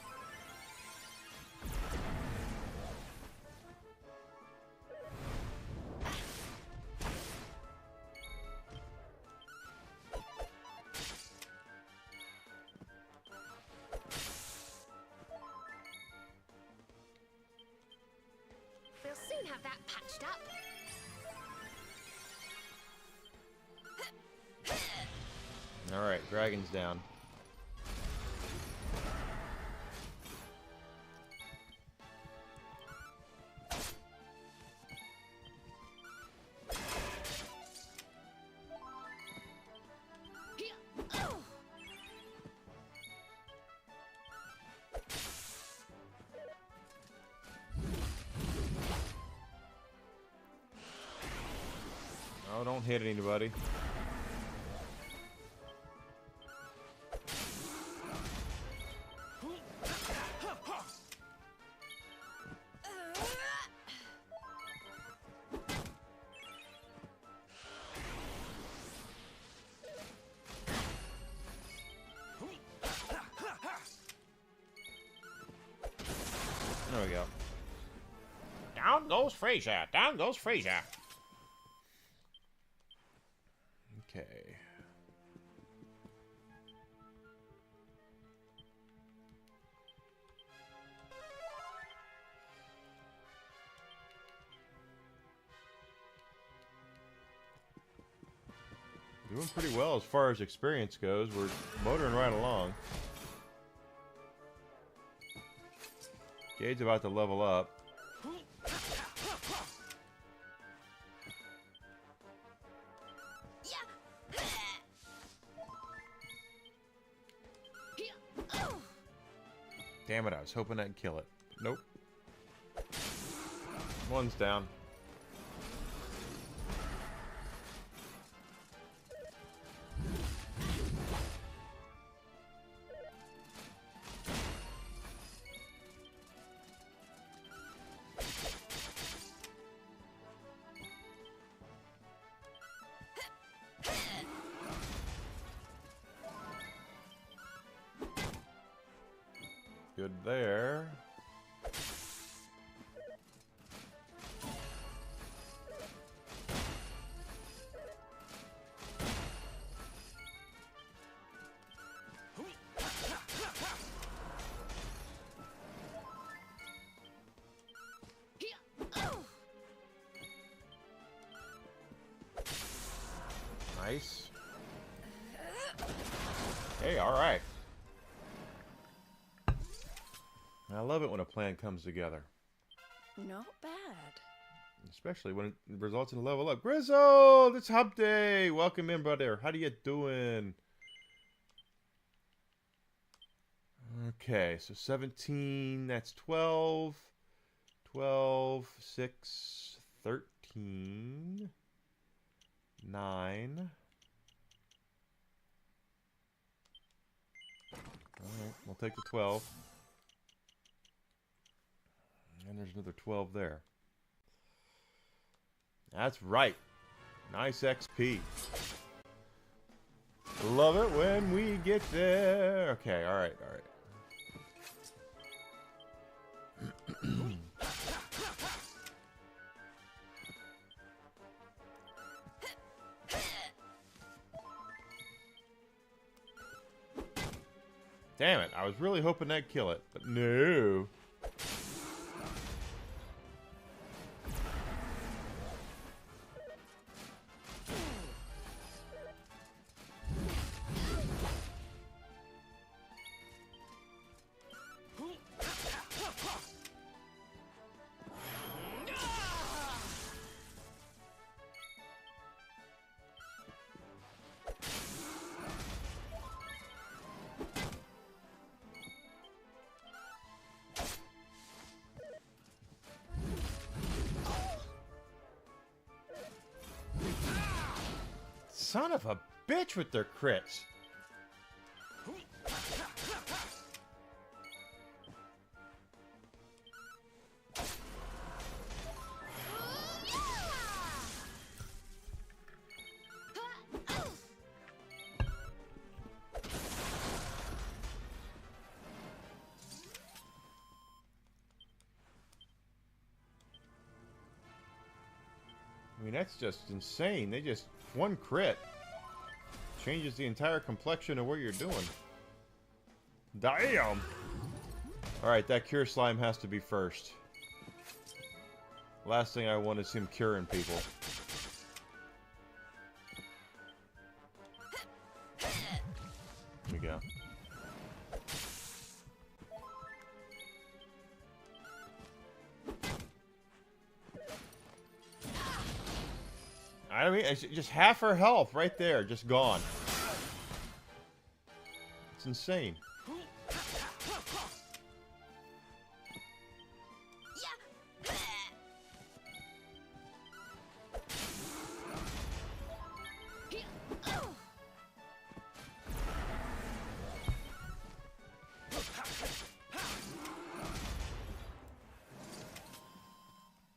We'll soon have that patched up. Alright, dragon's down. Oh. Oh, don't hit anybody. There we go. Down goes Fraser. Down goes Fraser. Okay. Doing pretty well as far as experience goes. We're motoring right along. Gade's about to level up. Damn it, I was hoping I'd kill it. Nope. One's down. Good there. Nice. Hey, all right. I love it when a plan comes together. Not bad. Especially when it results in a level up. Grizzled! It's Hump Day! Welcome in, brother. How do you doing? Okay, so 17, that's 12. 12, 6, 13, 9. Alright, we'll take the 12. And there's another 12 there. That's right. Nice XP. Love it when we get there. Okay, alright, alright. Damn it, I was really hoping that'd kill it, but no. Son of a bitch with their crits. I mean, that's just insane. They just... One crit changes the entire complexion of what you're doing. Damn! Alright, that cure slime has to be first. Last thing I want is him curing people. Here we go. I mean, it's just half her health right there, just gone. It's insane.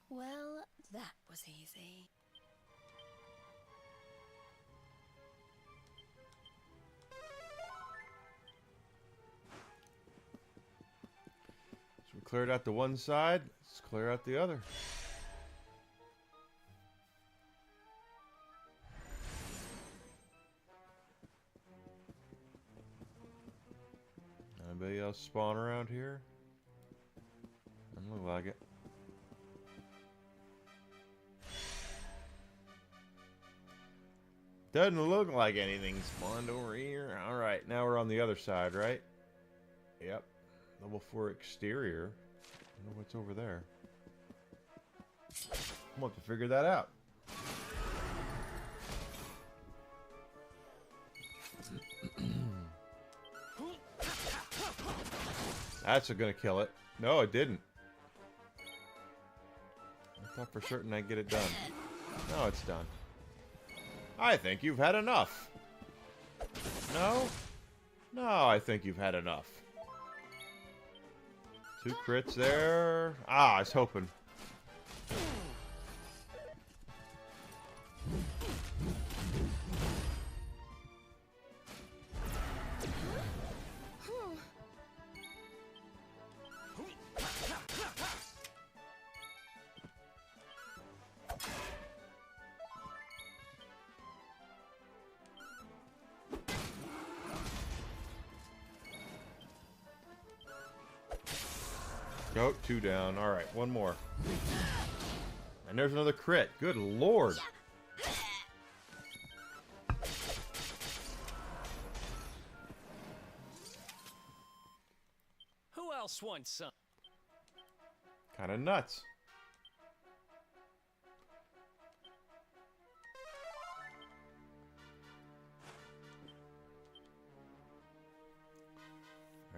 Well, that was easy. So we cleared out the one side, let's clear out the other. Anybody else spawn around here? Doesn't look like it. Doesn't look like anything spawned over here. Alright, now we're on the other side, right? Yep. Level 4 exterior. I wonder what's over there. We'll have to figure that out. That's gonna kill it. No, it didn't. I thought for certain I'd get it done. No, it's done. I think you've had enough. No? No, I think you've had enough. 2 crits there. Ah, I was hoping. Go, 2 down. Alright, 1 more. And there's another crit. Good lord. Who else wants some? Kinda nuts.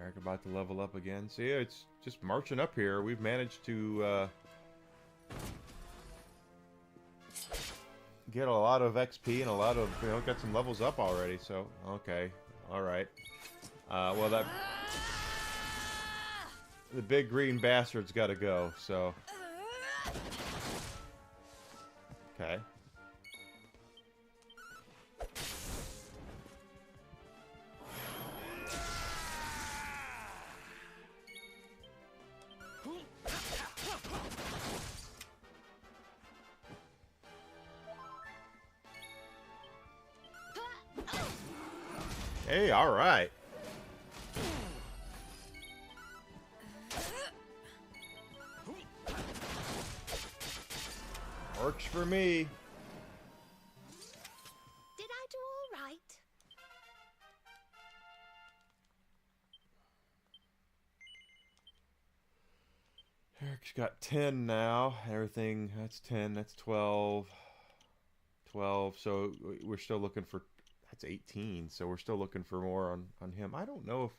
Eric about to level up again. See, it's just marching up here. We've managed to get a lot of XP and a lot of, got some levels up already. So, okay. Alright. Well, that... The big green bastard's gotta go, so... Okay. Hey, alright. Works for me. Did I do all right? Eric's got 10 now. Everything, that's 10, that's 12. 12, so we're still looking for... That's 18, so we're still looking for more on him. I don't know if...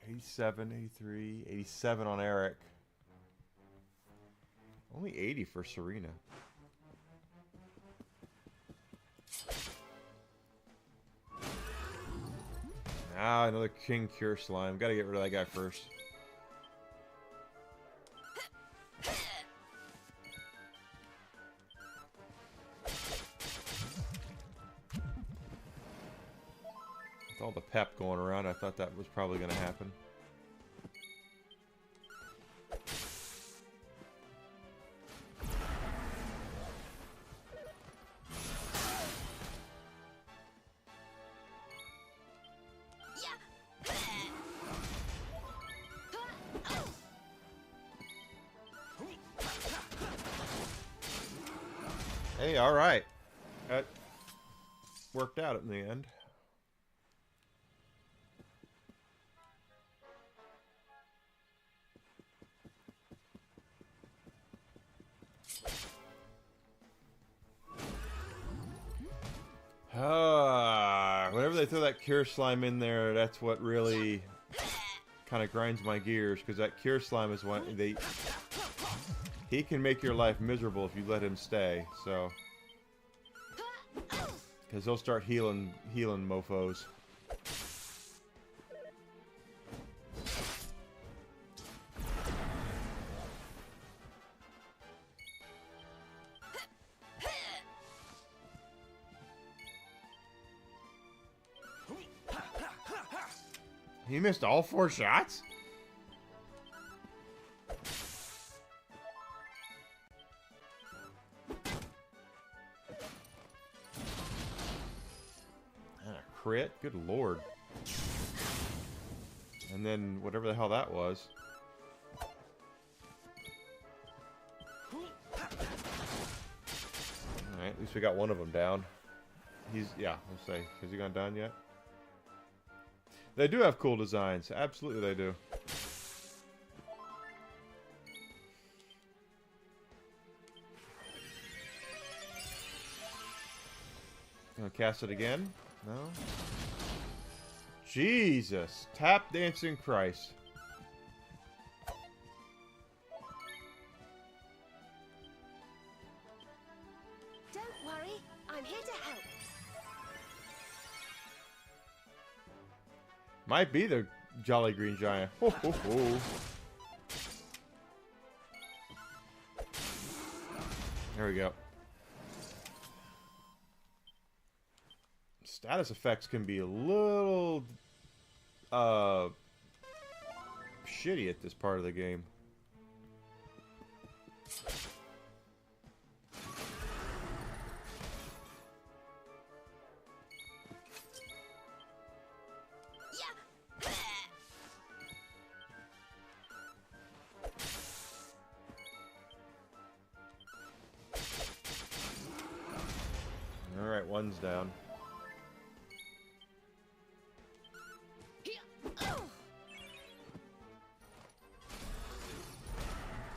87, 83, 87 on Eric. Only 80 for Serena. Ah, another King Cure Slime. Gotta get rid of that guy first. With all the pep going around, I thought that was probably going to happen. Hey, all right. That worked out in the end. Whenever they throw that cure slime in there, that's what really kind of grinds my gears, because that cure slime is one he can make your life miserable if you let him stay. So, because he'll start healing mofos. He missed all 4 shots? And a crit? Good lord. And then whatever the hell that was. Alright, at least we got one of them down. Yeah, let's say. Has he gone down yet? They do have cool designs. Absolutely they do. Gonna cast it again? No? Jesus! Tap dancing Christ. Don't worry, I'm here to help. Might be the Jolly Green Giant. Ho, ho, ho. There we go. Status effects can be a little shitty at this part of the game. Alright, one's down.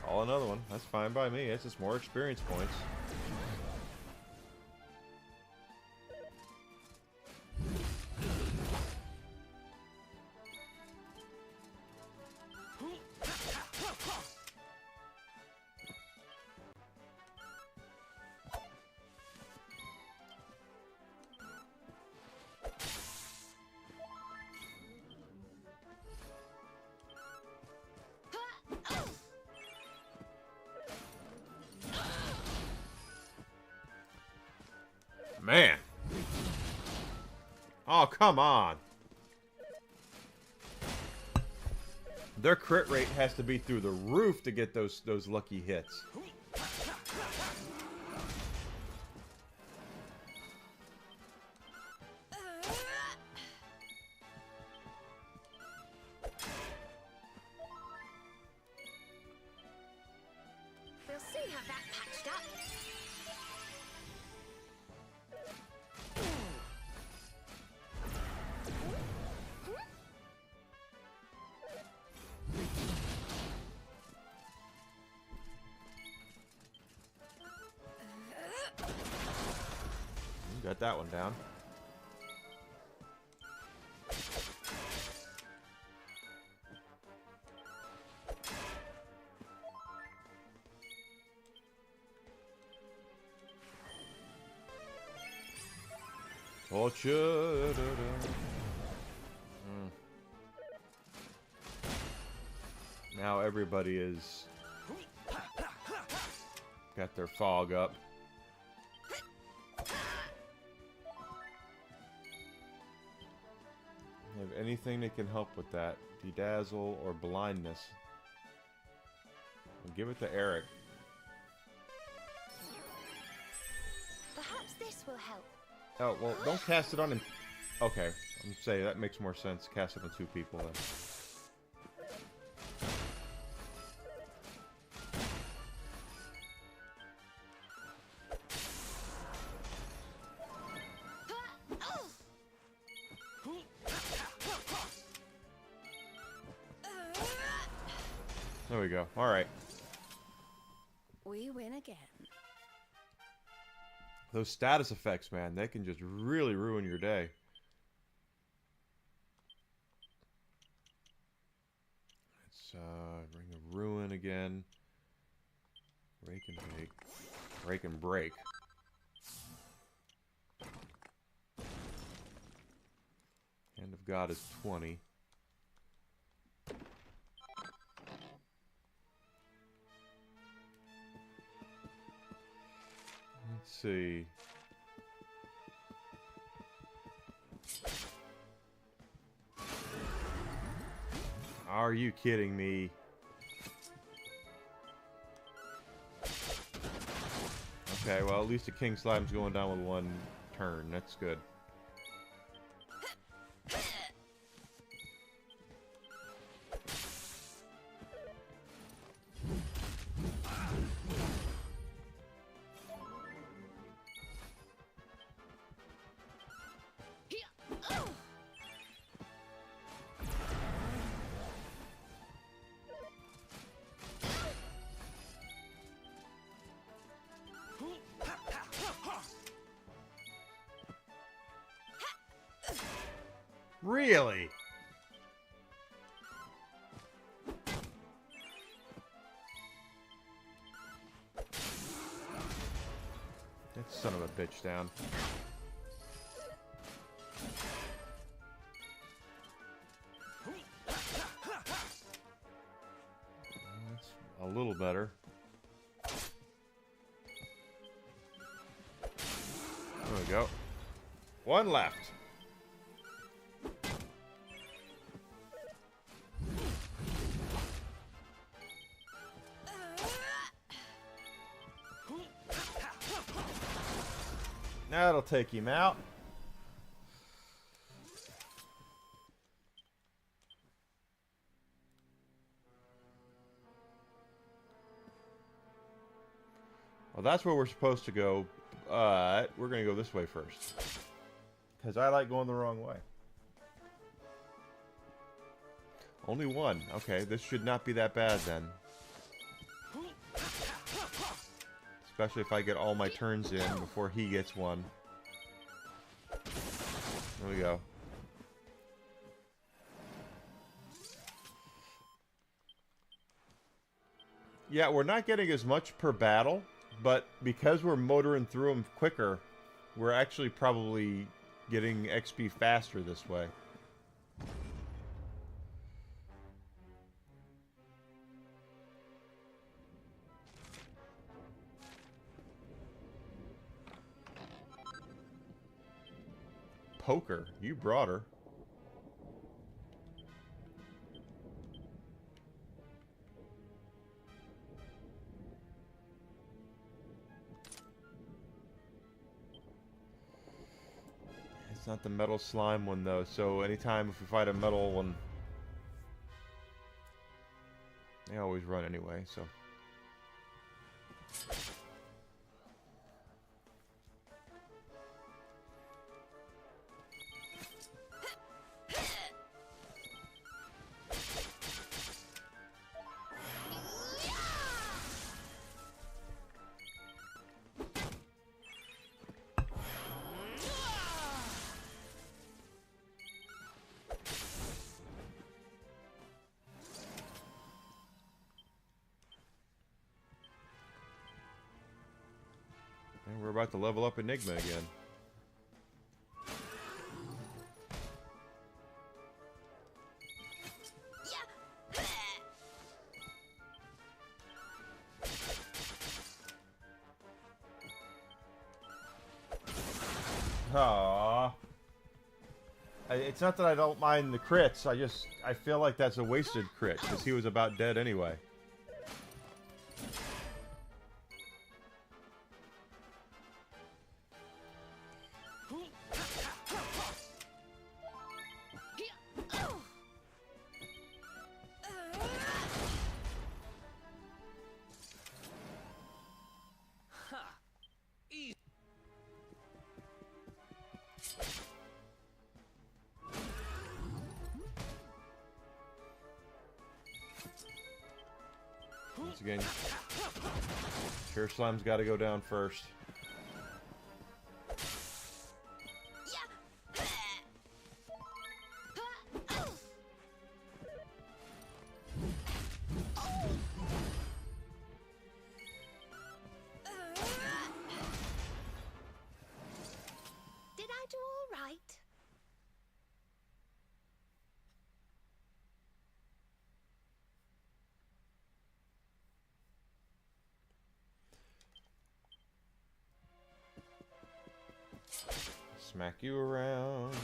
Call another one. That's fine by me. It's just more experience points. Man. Oh, come on. Their crit rate has to be through the roof to get those lucky hits. We'll soon have that patched up. Got that one down. Torture. Now everybody is got their fog up. Have anything that can help with that? Bedazzle or blindness? I'll give it to Eric. Perhaps this will help. Oh, well, don't cast it on him. Okay, I'm saying that makes more sense. Cast it on 2 people then. There we go. All right. We win again. Those status effects, man, they can just really ruin your day. Let's bring the ruin again. Rake and bake. Rake and break. Hand of God is 20. Let's see. Are you kidding me? Okay, well, at least the King Slime's going down with one turn. That's good. Really? That son of a bitch down. That's a little better. There we go. One left. That'll take him out. Well, that's where we're supposed to go, but we're going to go this way first. Because I like going the wrong way. Only one. Okay, this should not be that bad then. Especially if I get all my turns in before he gets one. There we go. Yeah, we're not getting as much per battle, but because we're motoring through them quicker, we're actually probably getting XP faster this way. Poker, you brought her. It's not the metal slime one though, so anytime if we fight a metal one, they always run anyway, so. And we're about to level up Enigma again. Aww. It's not that I don't mind the crits, I feel like that's a wasted crit, because he was about dead anyway. Once again, Sure Slime's got to go down first. Did I do all right? Smack you around.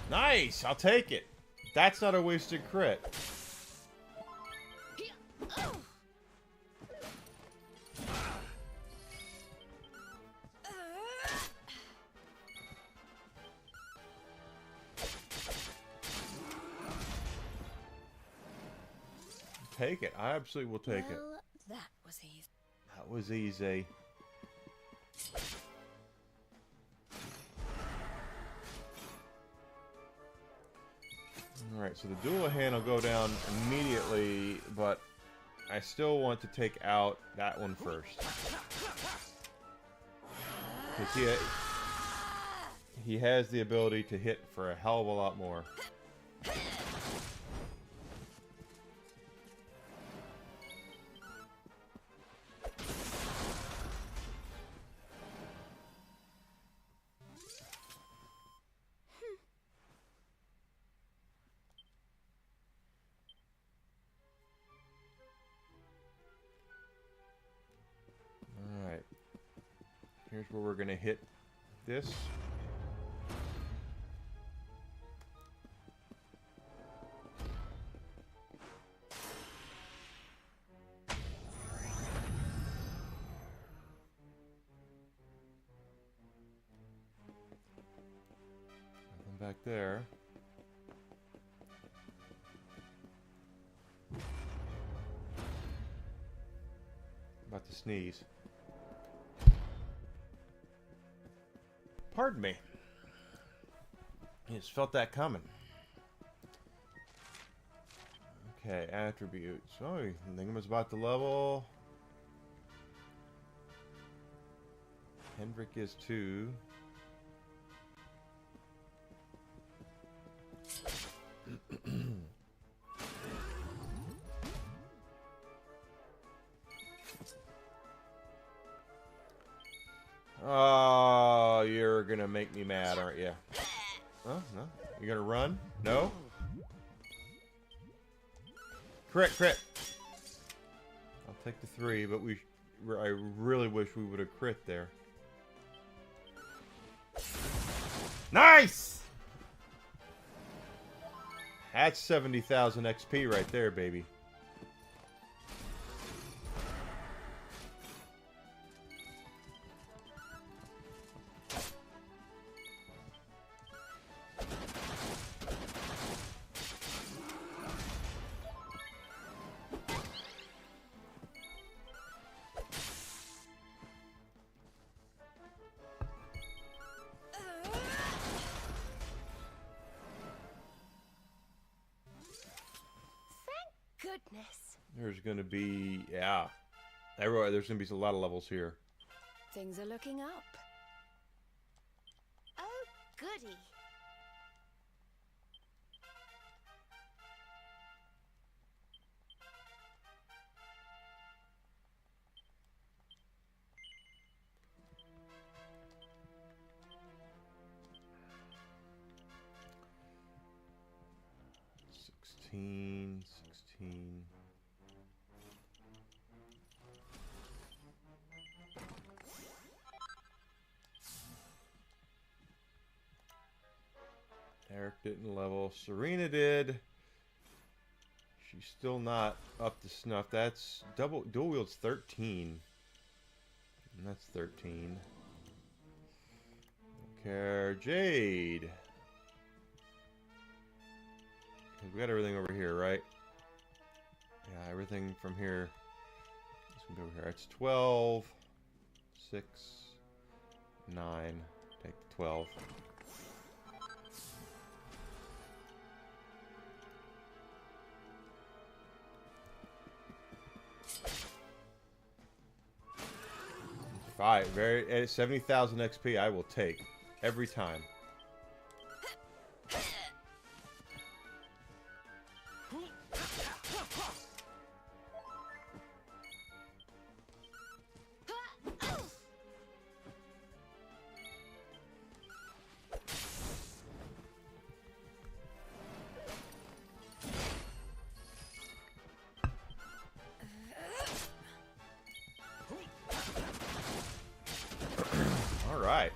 Nice! I'll take it. That's not a wasted crit. Take it. I absolutely will take it. Well, that was easy. That was easy. Alright, so the dual hand will go down immediately, but I still want to take out that one first. Because he has the ability to hit for a hell of a lot more. Alright. Here's where we're going to hit this. Nothing back there. About to sneeze. Pardon me. I just felt that coming. Okay, attributes. Oh, Enigma's about to level. Hendrick is too. Oh, you're gonna make me mad, aren't you? Oh, no. You gonna run? No? Crit, crit! I'll take the 3, but I really wish we would have crit there. Nice! That's 70,000 XP right there, baby. Goodness. There's gonna be, yeah. Everywhere, there's gonna be a lot of levels here. Things are looking up. Oh, goody. Sixteen. Eric didn't level. Serena did. She's still not up to snuff. That's dual wield's 13. And that's 13. Okay, Jade. We got everything over here, right? Yeah, everything from here is Go over here. It's 12, 6, 9. Take the 12. Alright, very 70,000 XP I will take every time. Alright.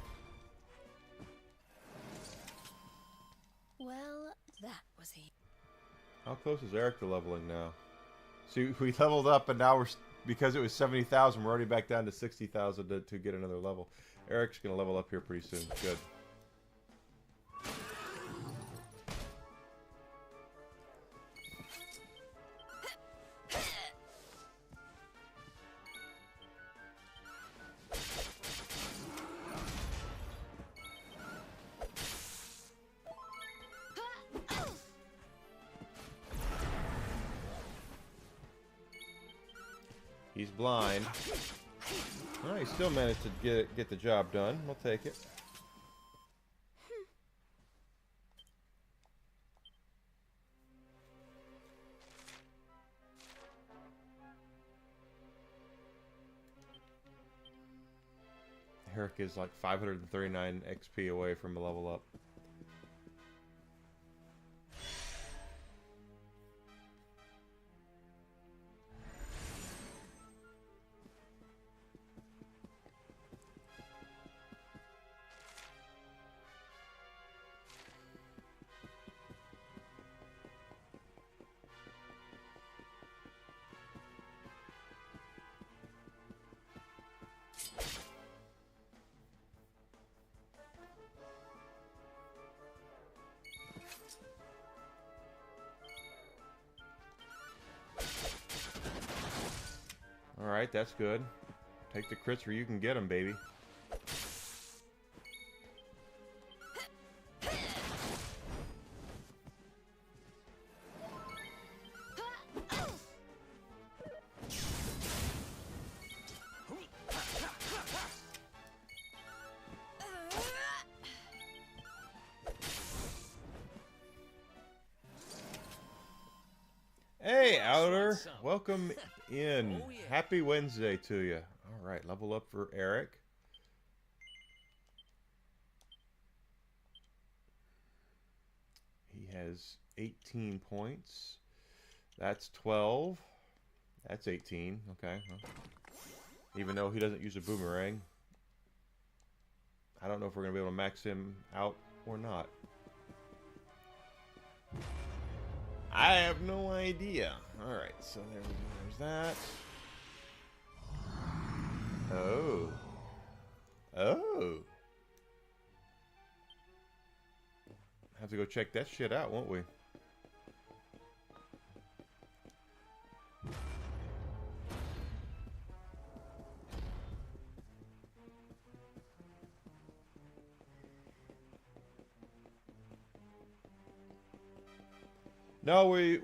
Well, that was easy. How close is Eric to leveling now? See, we leveled up, and now because it was 70,000, we're already back down to 60,000 to get another level. Eric's gonna level up here pretty soon. Good. He's blind. Oh, he still managed to get the job done. We'll take it. Herrick is like 539 XP away from a level up. Alright, that's good. Take the crits where you can get them, baby. Hey, Outer! Welcome in. Oh, yeah. Happy Wednesday to you. Alright, level up for Eric. He has 18 points. That's 12. That's 18. Okay. Well, even though he doesn't use a boomerang. I don't know if we're going to be able to max him out or not. I have no idea. Alright, so there we go. There's that. Oh. Oh. Have to go check that shit out, won't we? No, we've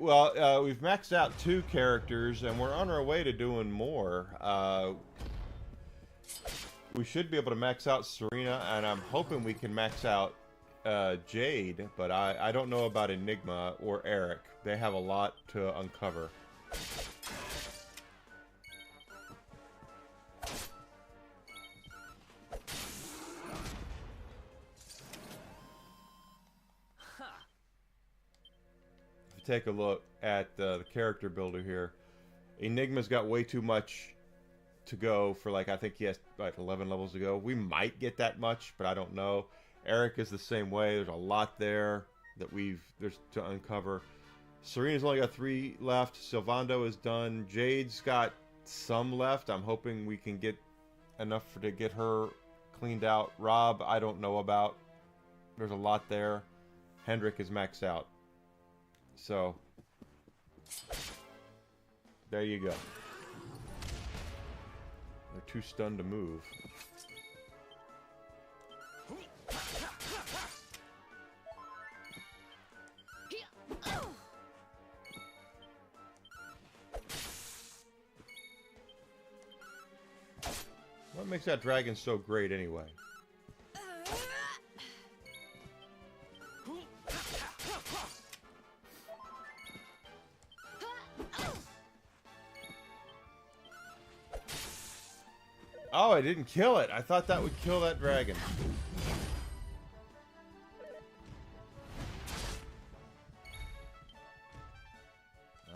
maxed out 2 characters, and we're on our way to doing more. We should be able to max out Serena, and I'm hoping we can max out Jade, but I don't know about Enigma or Eric. They have a lot to uncover. Take a look at the character builder here. Enigma's got way too much to go for, like, I think he has like 11 levels to go. We might get that much, but I don't know. Eric is the same way. There's a lot there that there's to uncover. Serena's only got 3 left. Sylvando is done. Jade's got some left. I'm hoping we can get enough to get her cleaned out. Rob, I don't know about. There's a lot there. Hendrik is maxed out. So, there you go. too stunned to move. What makes that dragon so great anyway? Oh, I didn't kill it. I thought that would kill that dragon.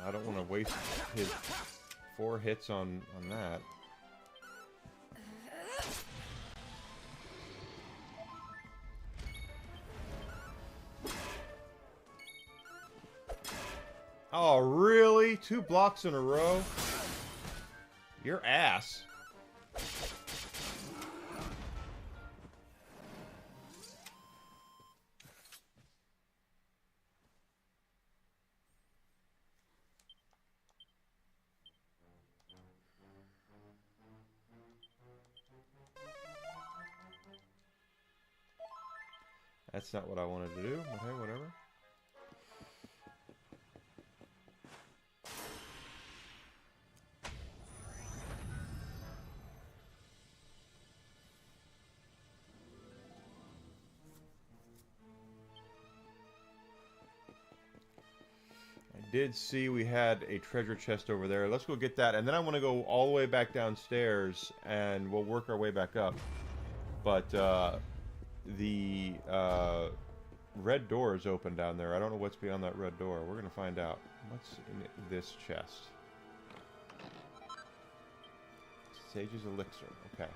I don't want to waste his 4 hits on that. Oh, really? 2 blocks in a row? Your ass. That's not what I wanted to do, but hey, whatever. I did see we had a treasure chest over there. Let's go get that, and then I want to go all the way back downstairs, and we'll work our way back up. But, the red door is open down there. I don't know what's beyond that red door. We're going to find out. What's in this chest? Sage's elixir. Okay.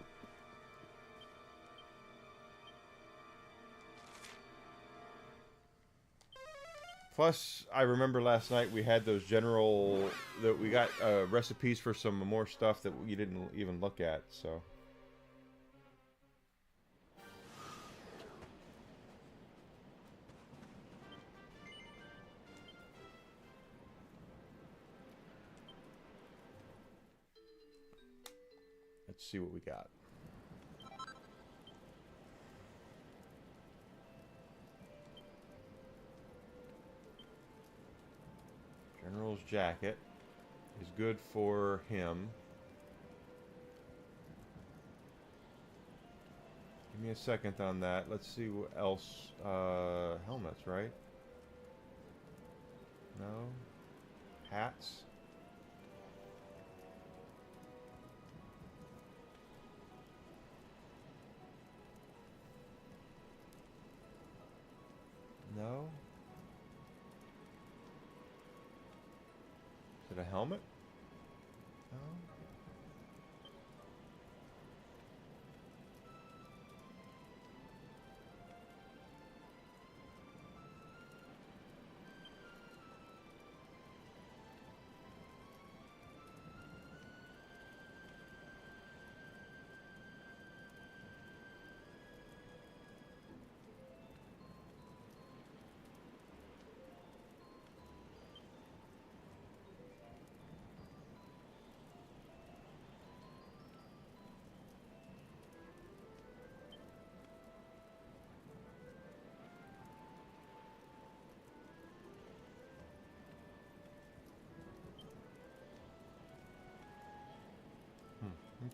Plus, I remember last night we had those general... that we got recipes for some more stuff that you didn't even look at, so... Let's see what we got. General's jacket is good for him. Give me a second on that. Let's see what else. Helmets, right? No. Hats. No. Is it a helmet? No.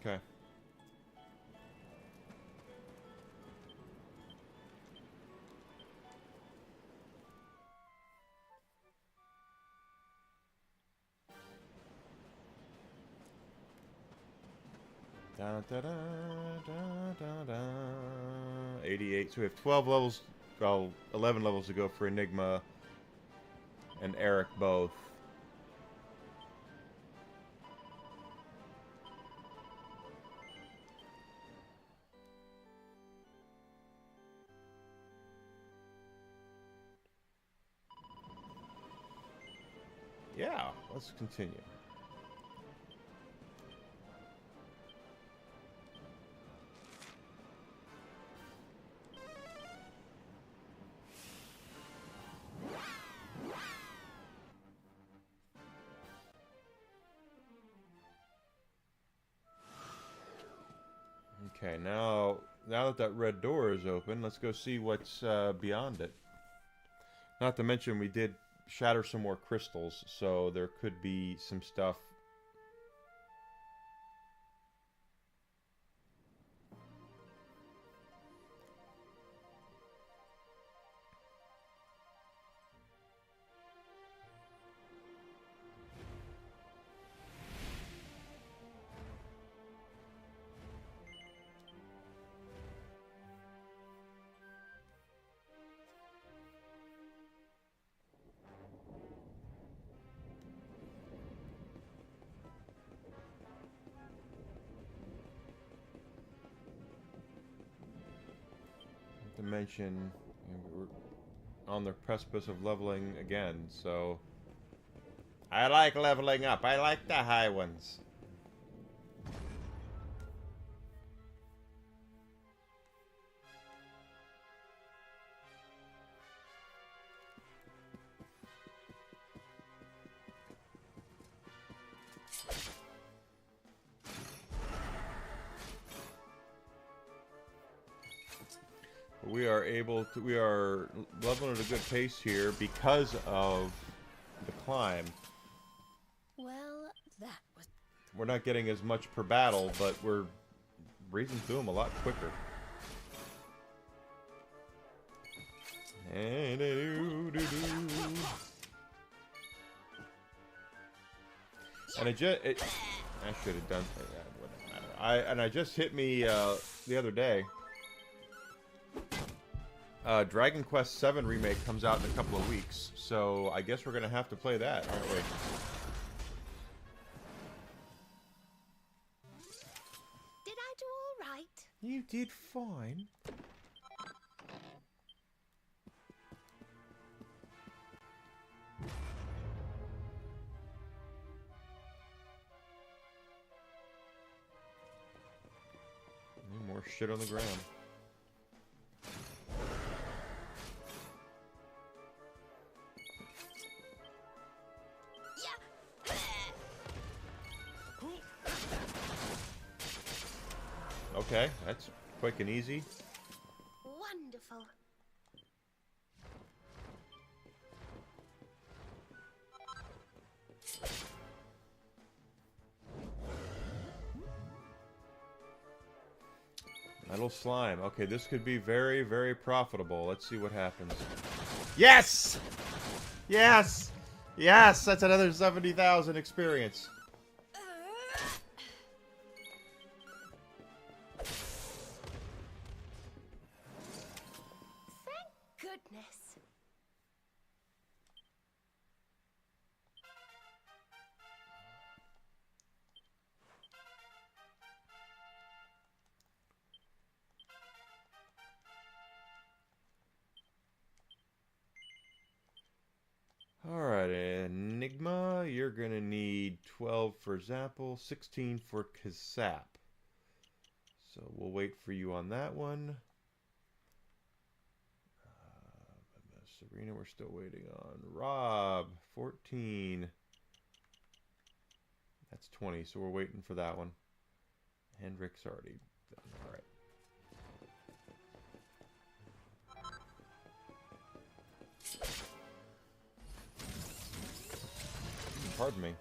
Okay. Da, da, da, da, da, da. 88. So we have 12 levels, well, 11 levels to go for Enigma and Eric both. Yeah, let's continue. Okay, now that that red door is open, let's go see what's beyond it. Not to mention we did shatter some more crystals, so there could be some stuff. To mention, we're on the precipice of leveling again, so I like leveling up. I like the high ones. We are leveling at a good pace here because of the climb. Well, that was... We're not getting as much per battle, but we're breezing through them a lot quicker. And I should have done. Wouldn't matter. I just hit me the other day. Dragon Quest VII remake comes out in a couple of weeks, so I guess we're gonna have to play that, aren't we? Did I do all right? You did fine. More shit on the ground. Okay, that's quick and easy. Wonderful. Metal slime. Okay, this could be very, very profitable. Let's see what happens. Yes! Yes! Yes! That's another 70,000 experience. Goodness. Alright, Enigma, you're gonna need 12 for Zapple, 16 for Kazap. So we'll wait for you on that one. Serena, we're still waiting on. Rob, 14. That's 20, so we're waiting for that one. Hendrick's already done. Alright. Pardon me.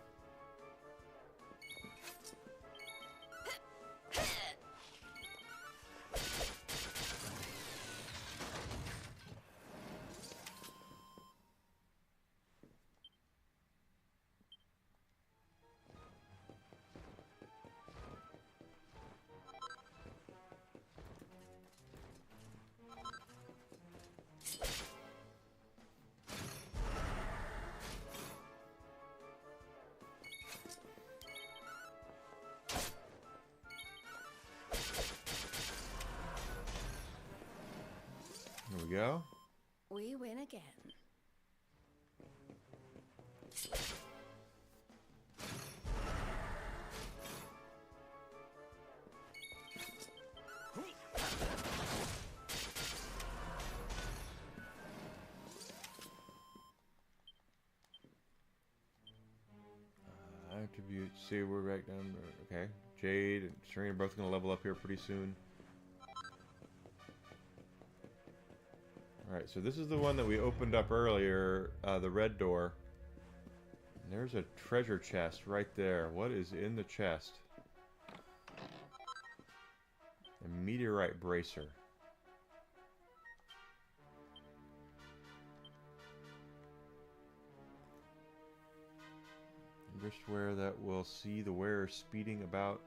Here we go. We win again. Attribute, see we're right down there. Okay. Jade and Serena are both going to level up here pretty soon. Alright, so this is the one that we opened up earlier, the red door. And there's a treasure chest right there. What is in the chest? A meteorite bracer. Wristwear that will see the wearer speeding about.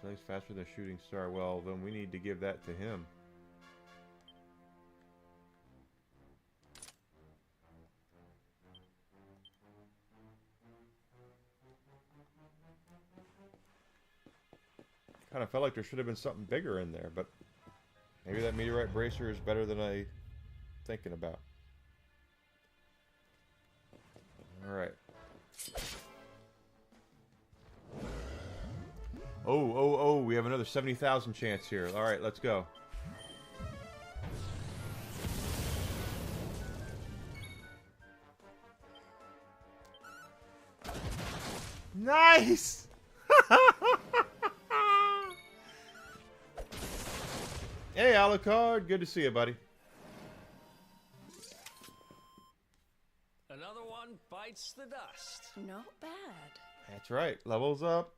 Flies faster than a shooting star. Well, then we need to give that to him. Kind of felt like there should have been something bigger in there, but maybe that meteorite bracer is better than I thinking about. All right. Oh, we have another 70,000 chance here. All right, let's go. Nice! Hey, Alucard. Good to see you, buddy. Another one bites the dust. Not bad. That's right. Levels up.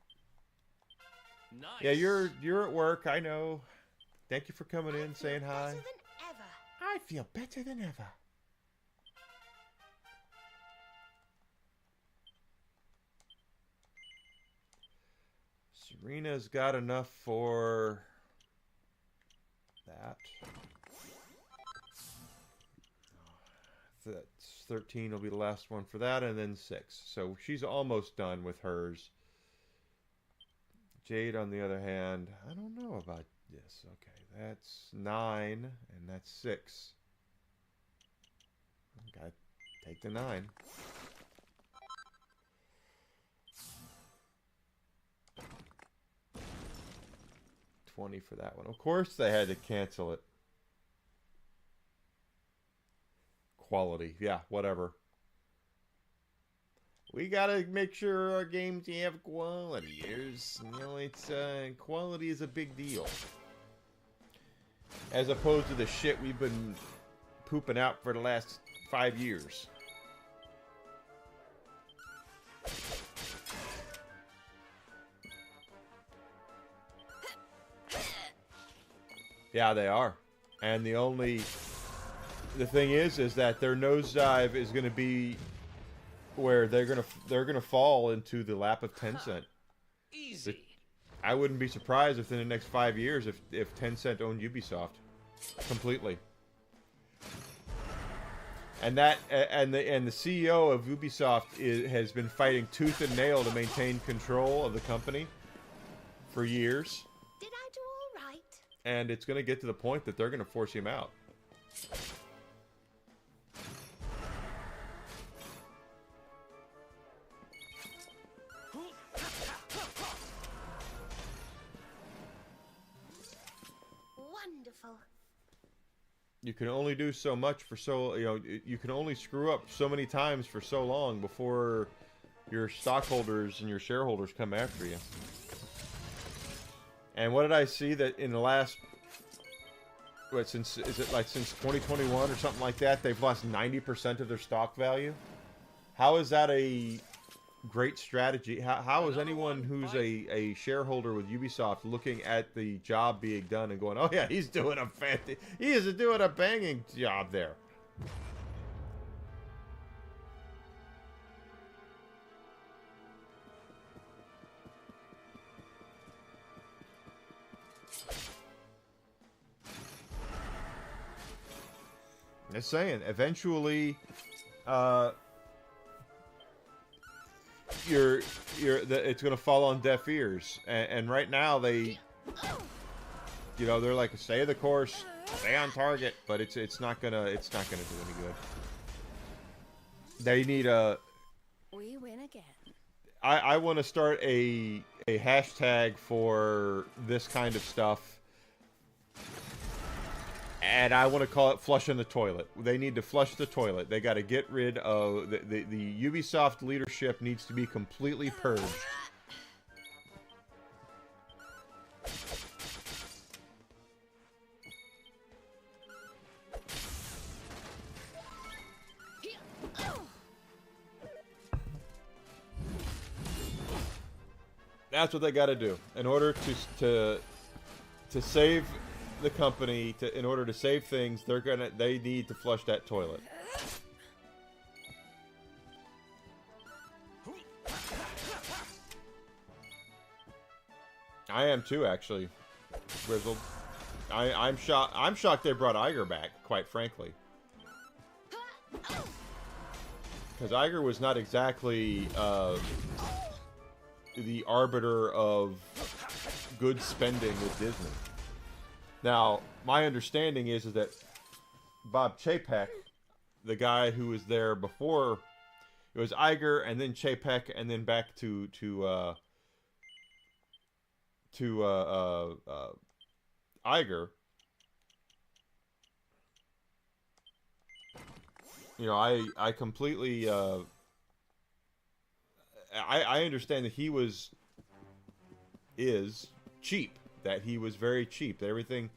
Nice. Yeah, you're at work. I know. Thank you for coming in, saying hi. Better than ever. I feel better than ever. Serena's got enough for that. That's 13 will be the last one for that, and then 6. So she's almost done with hers. Jade, on the other hand, I don't know about this. Okay, that's 9, and that's 6. Gotta take the 9. $20 for that one. Of course they had to cancel it. Quality. Yeah, whatever. We gotta make sure our games have quality. You know, it's quality is a big deal. As opposed to the shit we've been pooping out for the last 5 years. Yeah, they are. And the thing is that their nosedive is going to be where they're going to fall into the lap of Tencent. Easy. I wouldn't be surprised if in the next 5 years if Tencent owned Ubisoft completely. And the CEO of Ubisoft has been fighting tooth and nail to maintain control of the company for years. Did I do all right? And it's going to get to the point that they're going to force him out. Wonderful. You can only do so much for you can only screw up so many times for so long before your stockholders and your shareholders come after you. And what did I see that in the last since 2021 or something like that, they've lost 90% of their stock value? How is that a great strategy? How is anyone who's a shareholder with Ubisoft looking at the job being done and going, oh yeah, he is doing a banging job there? Just saying, eventually, it's going to fall on deaf ears, and right now they're like, stay the course, stay on target, but it's not gonna do any good. They need We win again. I want to start a hashtag for this kind of stuff. And I want to call it flushing the toilet. They need to flush the toilet. They got to get rid of... The Ubisoft leadership needs to be completely purged. That's what they got to do in order to save the company. In order to save things, they need to flush that toilet. I am too, actually, Grizzled. I'm shocked. I'm shocked they brought Iger back, quite frankly, because Iger was not exactly the arbiter of good spending with Disney. Now, my understanding is that Bob Chapek, the guy who was there before, it was Iger and then Chapek and then back to Iger. You know, I completely I understand that he is cheap. That he was very cheap. That everything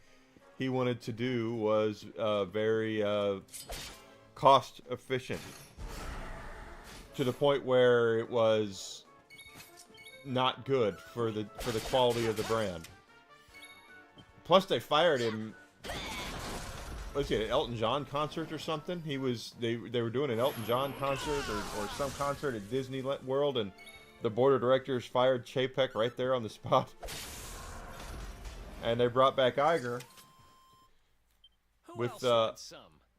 he wanted to do was very cost efficient, to the point where it was not good for the quality of the brand. Plus, they fired him. Let's see, an Elton John concert or something. They were doing an Elton John concert or some concert at Disney World, and the board of directors fired Chapek right there on the spot. And they brought back Iger with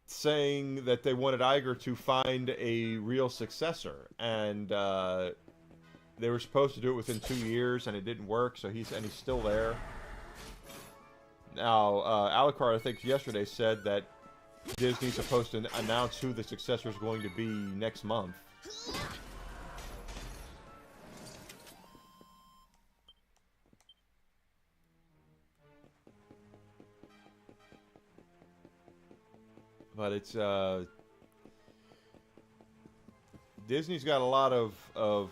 saying that they wanted Iger to find a real successor, and they were supposed to do it within 2 years, and it didn't work. So he's still there. Now, Alucard, I think yesterday, said that Disney's supposed to announce who the successor is going to be next month. But it's Disney's got a lot of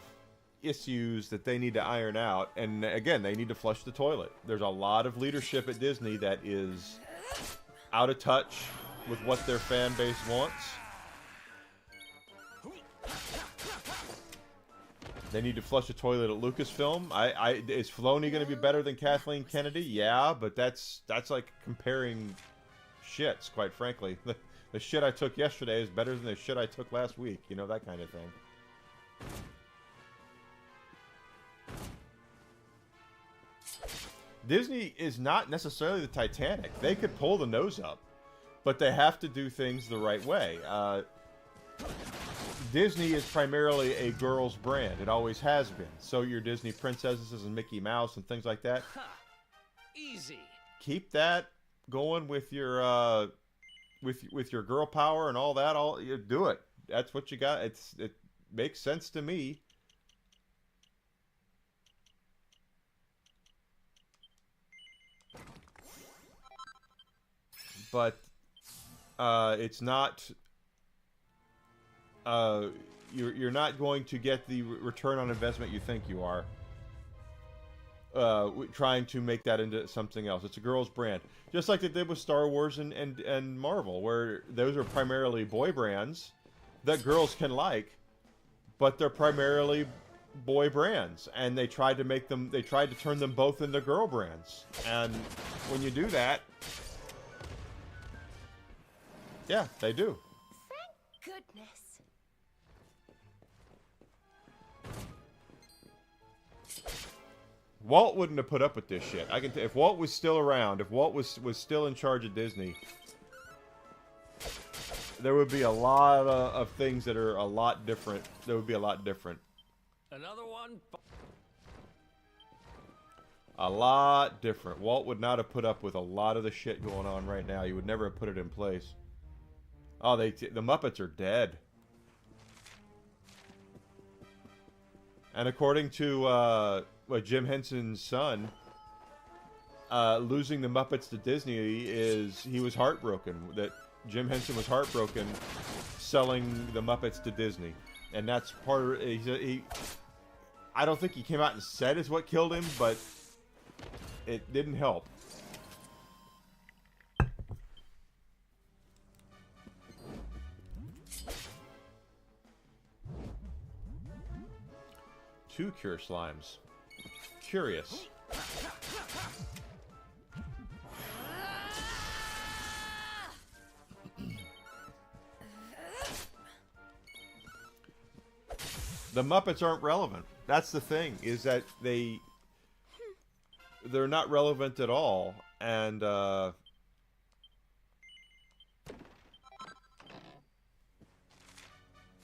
issues that they need to iron out, and again, they need to flush the toilet. There's a lot of leadership at Disney that is out of touch with what their fan base wants. They need to flush the toilet at Lucasfilm. Is Filoni going to be better than Kathleen Kennedy? Yeah, but that's like comparing shits, quite frankly. The shit I took yesterday is better than the shit I took last week. You know, that kind of thing. Disney is not necessarily the Titanic. They could pull the nose up, but they have to do things the right way. Disney is primarily a girls' brand. It always has been. So your Disney princesses and Mickey Mouse and things like that. Easy. Keep that going with your with your girl power and all that. You do it. That's what you got. It makes sense to me. But it's not. You're not going to get the return on investment you think you are. Trying to make that into something else. It's a girls' brand, just like they did with Star Wars and Marvel, where those are primarily boy brands that girls can like, but they're primarily boy brands, and they tried to turn them both into girl brands. And when you do that, yeah, they do. Thank goodness. Walt wouldn't have put up with this shit. I can if Walt was still around, if Walt was still in charge of Disney, there would be a lot of things that are a lot different. There would be a lot different. Another one. A lot different. Walt would not have put up with a lot of the shit going on right now. He would never have put it in place. Oh, the Muppets are dead. And according to Jim Henson's son, losing the Muppets to Disney he was heartbroken. That Jim Henson was heartbroken selling the Muppets to Disney, and that's part of he. I don't think he came out and said it's what killed him, but it didn't help. Two cure slimes. curious. The Muppets aren't relevant. That's the thing, is that they're not relevant at all. And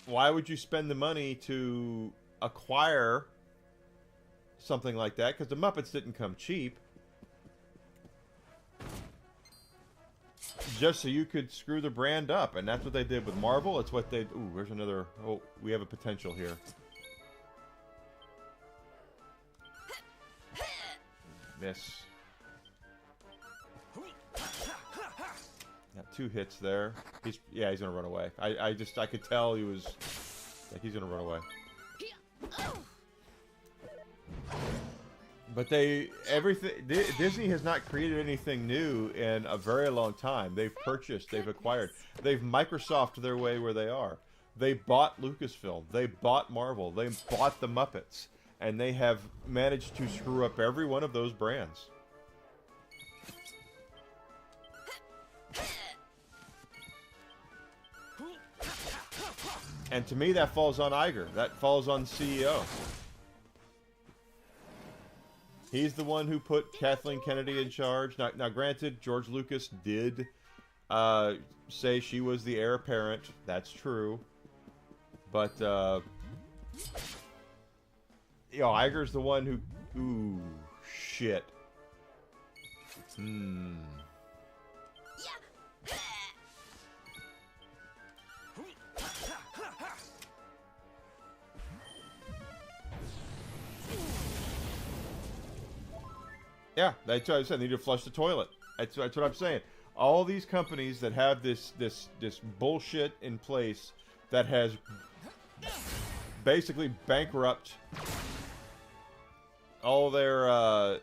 why would you spend the money to acquire something like that? Because the Muppets didn't come cheap. Just so you could screw the brand up. And that's what they did with Marvel. It's what they... Ooh, there's another... Oh, we have a potential here. Miss. Got 2 hits there. He's gonna run away. I could tell he was like he's gonna run away. But Disney has not created anything new in a very long time. They've purchased, they've acquired, they've Microsoft their way where they are. They bought Lucasfilm, they bought Marvel, they bought the Muppets, and they have managed to screw up every one of those brands. And to me, that falls on Iger. That falls on CEO. He's the one who put Kathleen Kennedy in charge. Now granted, George Lucas did say she was the heir apparent. That's true. But, Iger's the one who... Ooh, shit. Yeah, that's what I said. They need to flush the toilet. That's what I'm saying. All these companies that have this bullshit in place that has basically bankrupt all their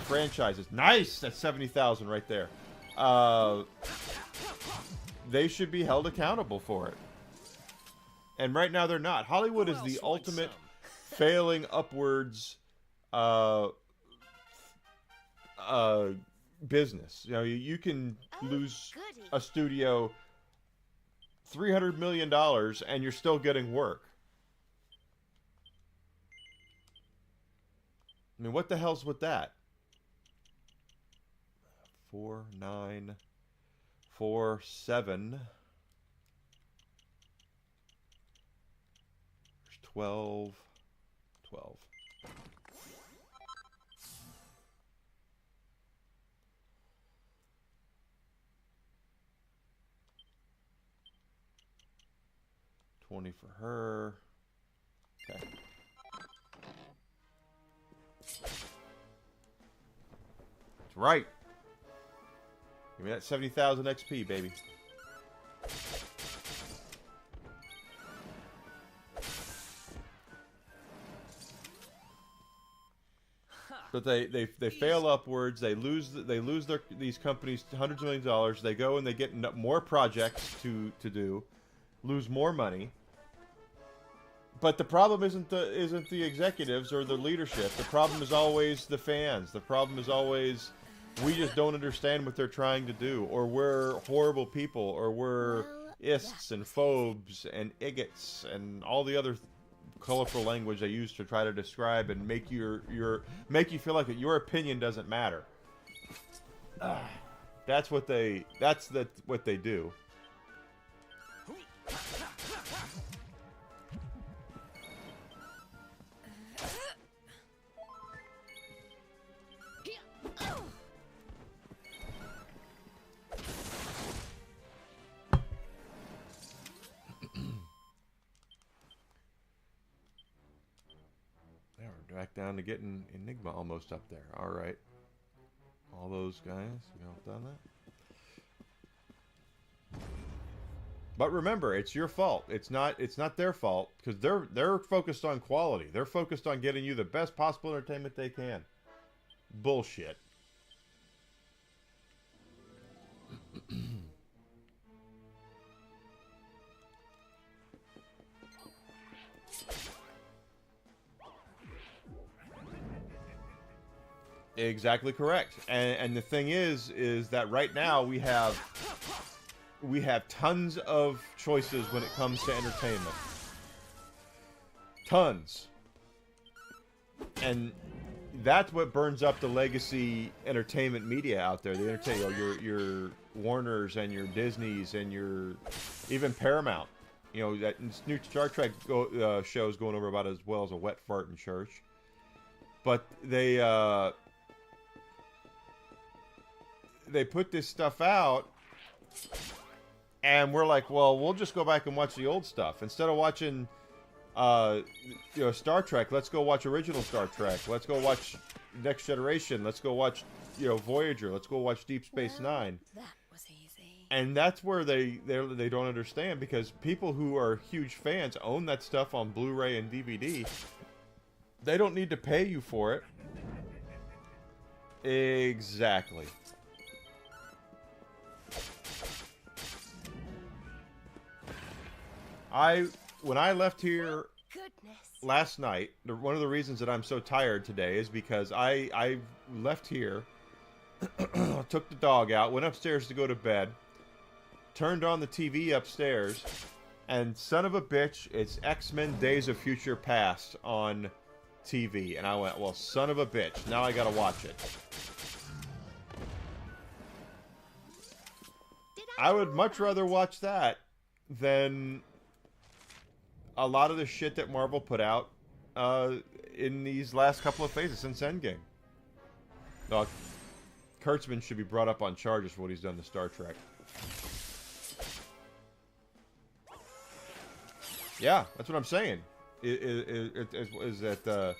franchises. Nice, that's 70,000 right there. They should be held accountable for it. And right now they're not. Hollywood is the ultimate failing upwards business. You know, you can lose a studio $300 million and you're still getting work. I mean, what the hell's with that? 4, 9, 4, 7. 12. 12. $20 for her. Okay. That's right. Give me that 70,000 XP, baby. But they fail upwards. They lose these companies hundreds of millions of dollars. They go and they get more projects to do, lose more money. But the problem isn't the executives or the leadership. The problem is always the fans. The problem is always we just don't understand what they're trying to do, or we're horrible people, or we're ists and phobes and igots and all the other colorful language they use to try to describe and make you feel like your opinion doesn't matter. That's what they do. Back down to getting Enigma almost up there. All right. All those guys, we all done that. But remember, it's your fault. It's not their fault, because they're focused on quality. They're focused on getting you the best possible entertainment they can. Bullshit. Exactly correct. And the thing is that right now we have tons of choices when it comes to entertainment. Tons. And that's what burns up the legacy entertainment media out there. The your Warners and your Disneys and your even Paramount. You know, that new Star Trek show's going over about as well as a wet fart in church. But they put this stuff out, and we're like, well, we'll just go back and watch the old stuff instead of watching, Star Trek. Let's go watch original Star Trek. Let's go watch Next Generation. Let's go watch, Voyager. Let's go watch Deep Space Nine. That was easy. And that's where they don't understand, because people who are huge fans own that stuff on Blu-ray and DVD. They don't need to pay you for it. Exactly. When I left here last night, one of the reasons that I'm so tired today is because I left here, took the dog out, went upstairs to go to bed, turned on the TV upstairs, and son of a bitch, it's X-Men Days of Future Past on TV. And I went, well, son of a bitch, now I gotta watch it. I would much rather watch that than a lot of the shit that Marvel put out in these last couple of phases since Endgame. Kurtzman should be brought up on charges for what he's done to Star Trek. Yeah, that's what I'm saying. Is that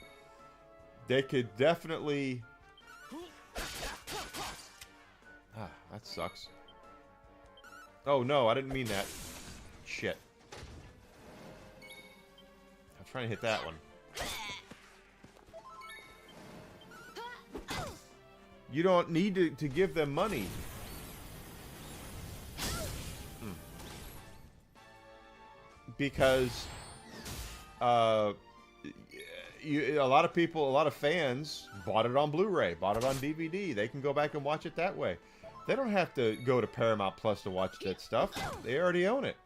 they could definitely... Ah, that sucks. Oh, no, I didn't mean that. Shit. I'm trying to hit that one. You don't need to give them money. Because a lot of people, a lot of fans bought it on Blu-ray, bought it on DVD. They can go back and watch it that way. They don't have to go to Paramount Plus to watch that stuff. They already own it.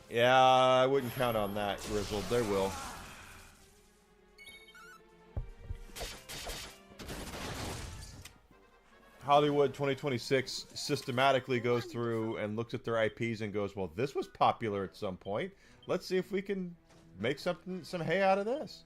Yeah, I wouldn't count on that, Grizzled. They will. Hollywood 2026 systematically goes through and looks at their IPs and goes, well, this was popular at some point. Let's see if we can make some hay out of this.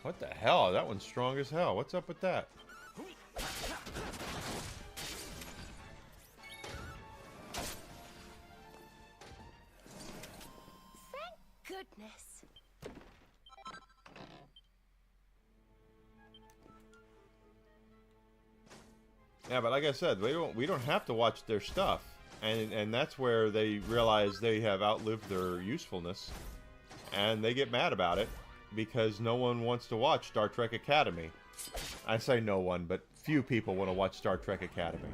What the hell? That one's strong as hell. What's up with that? Thank goodness. Yeah, but like I said, we don't have to watch their stuff. And that's where they realize they have outlived their usefulness. And they get mad about it. Because no one wants to watch Star Trek Academy. I say no one, but few people want to watch Star Trek Academy.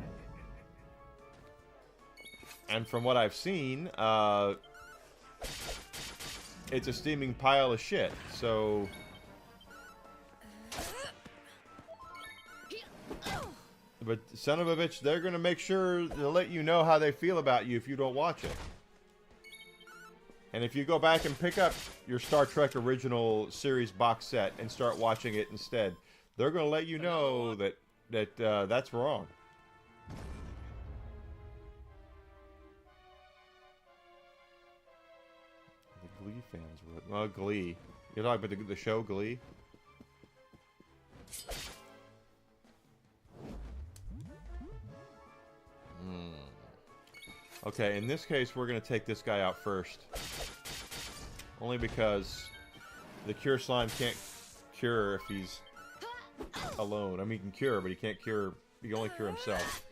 And from what I've seen, it's a steaming pile of shit. So... But son of a bitch, they're going to make sure to let you know how they feel about you if you don't watch it. And if you go back and pick up your Star Trek original series box set and start watching it instead, they're going to let you know that that's wrong. The Glee fans would. Well, Glee. You're talking about the show Glee? Okay, in this case, we're going to take this guy out first. Only because the Cure Slime can't cure if he's alone. I mean, he can cure, but he can't cure... He can only cure himself.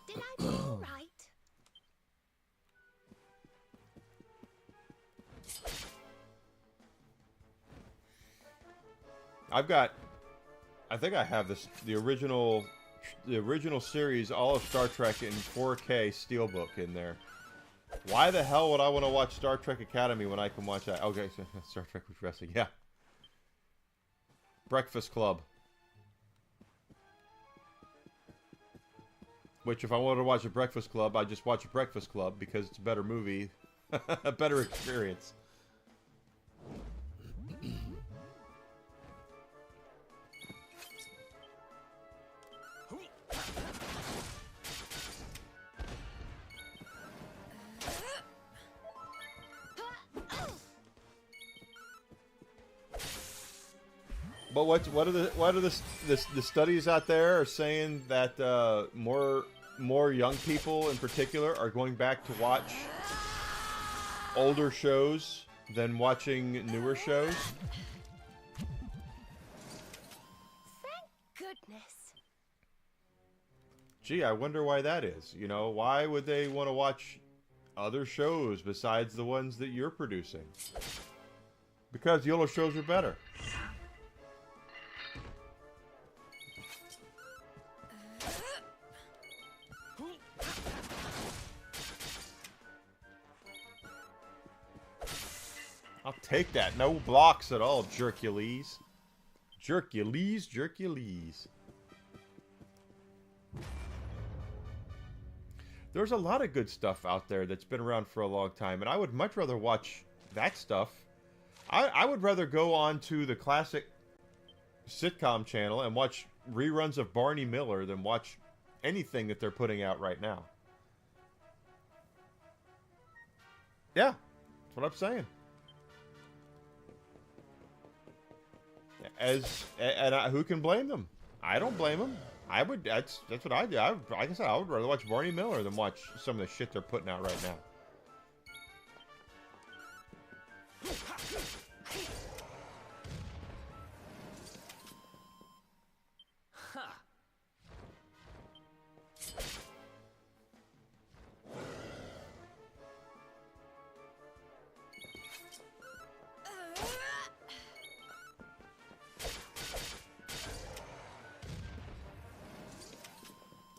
Did I do all right? I've got... I think I have this... The original series, all of Star Trek in 4K Steelbook in there. Why the hell would I want to watch Star Trek Academy when I can watch that? Okay, so Star Trek with wrestling, yeah. Breakfast Club. Which, if I wanted to watch a Breakfast Club, I'd just watch a Breakfast Club because it's a better movie. A better experience. But what are the studies out there are saying that more young people in particular are going back to watch older shows than watching newer shows? Thank goodness. Gee, I wonder why that is. You know, why would they want to watch other shows besides the ones that you're producing? Because the older shows are better. I'll take that. No blocks at all, Jerkules. Jerkules, Jerkules. There's a lot of good stuff out there that's been around for a long time, and I would much rather watch that stuff. I would rather go on to the classic sitcom channel and watch reruns of Barney Miller than watch anything that they're putting out right now. Yeah, that's what I'm saying. Who can blame them? I don't blame them. I would. That's what I do. Like I said, I would rather watch Barney Miller than watch some of the shit they're putting out right now.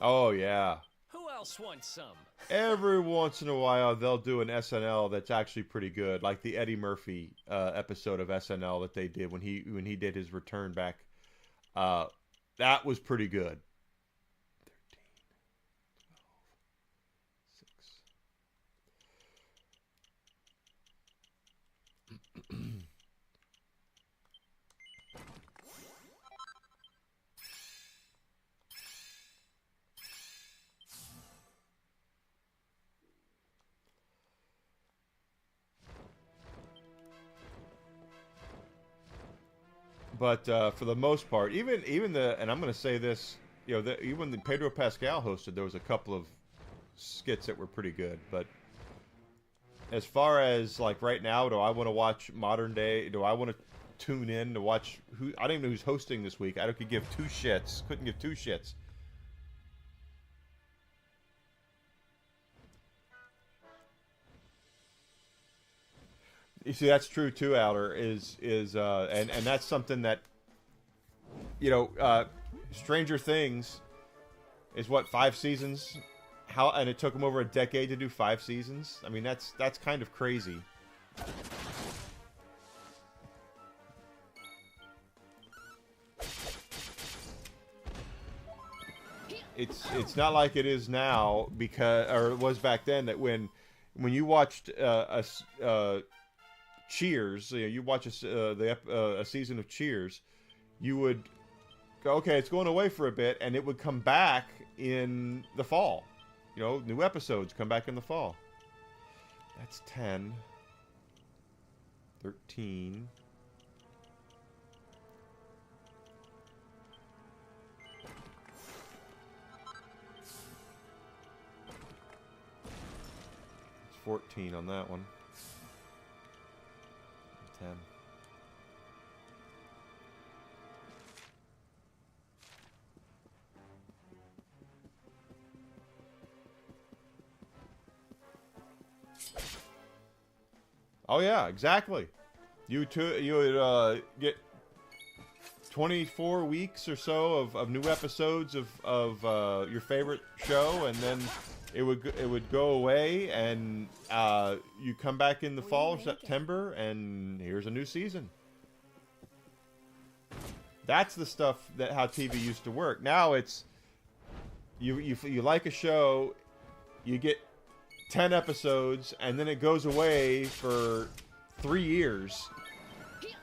Oh, yeah. Who else wants some? Every once in a while, they'll do an SNL that's actually pretty good, like the Eddie Murphy episode of SNL that they did when he did his return back. That was pretty good. 13, 12, 6. But for the most part, even the, and I'm going to say this, you know, even the Pedro Pascal hosted, there was a couple of skits that were pretty good. But as far as like right now, do I want to watch modern day? Do I want to tune in to watch who? I don't even know who's hosting this week. I could give two shits. Couldn't give two shits. You see, that's true too, Alder. And that's something that, you know, Stranger Things is what, 5 seasons? And it took them over a decade to do 5 seasons. I mean, that's kind of crazy. It's not like it is now or it was back then, that when you watched Cheers, you know, you watch a season of Cheers, you would okay, it's going away for a bit, and it would come back in the fall. You know, new episodes come back in the fall. That's 10. 13. It's 14 on that one. 10. Oh yeah, exactly. You would get 24 weeks or so of new episodes of your favorite show, and then it would go away, and you come back in the fall, September, and here's a new season. That's the stuff that how TV used to work. Now it's you like a show, you get 10 episodes, and then it goes away for 3 years.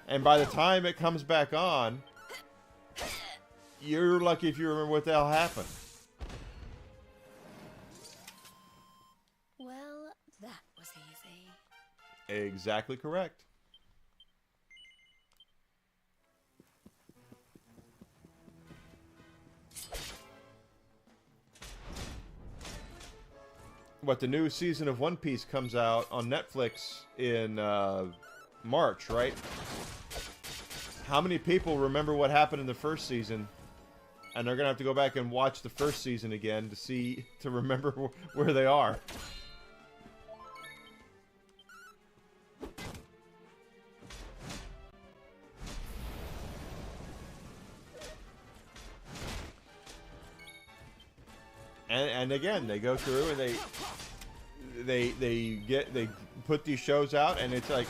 And by the time it comes back on, you're lucky if you remember what the hell happened. Well, that was easy. Exactly correct. What, the new season of One Piece comes out on Netflix in March, right? How many people remember what happened in the first season, and they're gonna have to go back and watch the first season again to remember where they are? And again, they go through and they put these shows out, and it's like,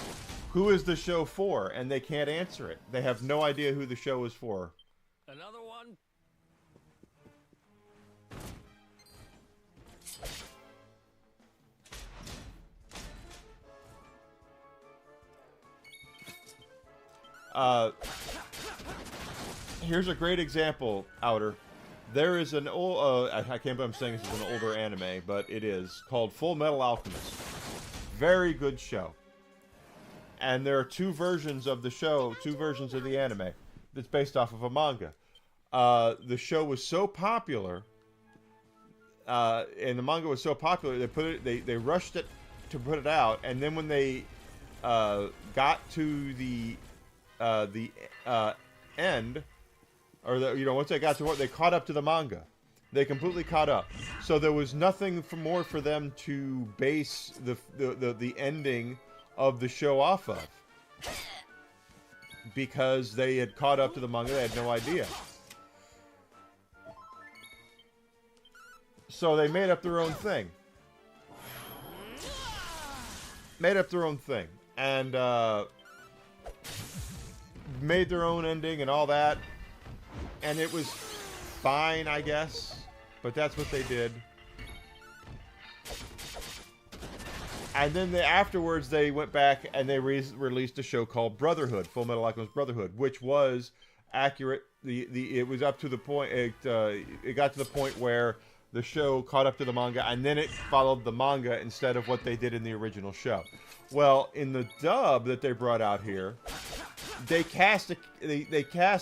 who is the show for? And they can't answer it. They have no idea who the show is for. Another one? Here's a great example, Outer. There is an old, I can't believe I'm saying this is an older anime, but it is, called Full Metal Alchemist. Very good show. And there are two versions of the show, two versions of the anime that's based off of a manga. The show was so popular, and the manga was so popular, they rushed it to put it out, and then when they got to the end, or once they got to what, they caught up to the manga. They completely caught up. So there was nothing more for them to base the ending of the show off of, because they had caught up to the manga. They had no idea. So they made up their own thing. And made their own ending and all that. And it was fine, I guess. But that's what they did. And then afterwards, they went back and they released a show called Brotherhood, Full Metal Alchemist Brotherhood, which was accurate. It was up to the point. It got to the point where the show caught up to the manga, and then it followed the manga instead of what they did in the original show. Well, in the dub that they brought out here, they cast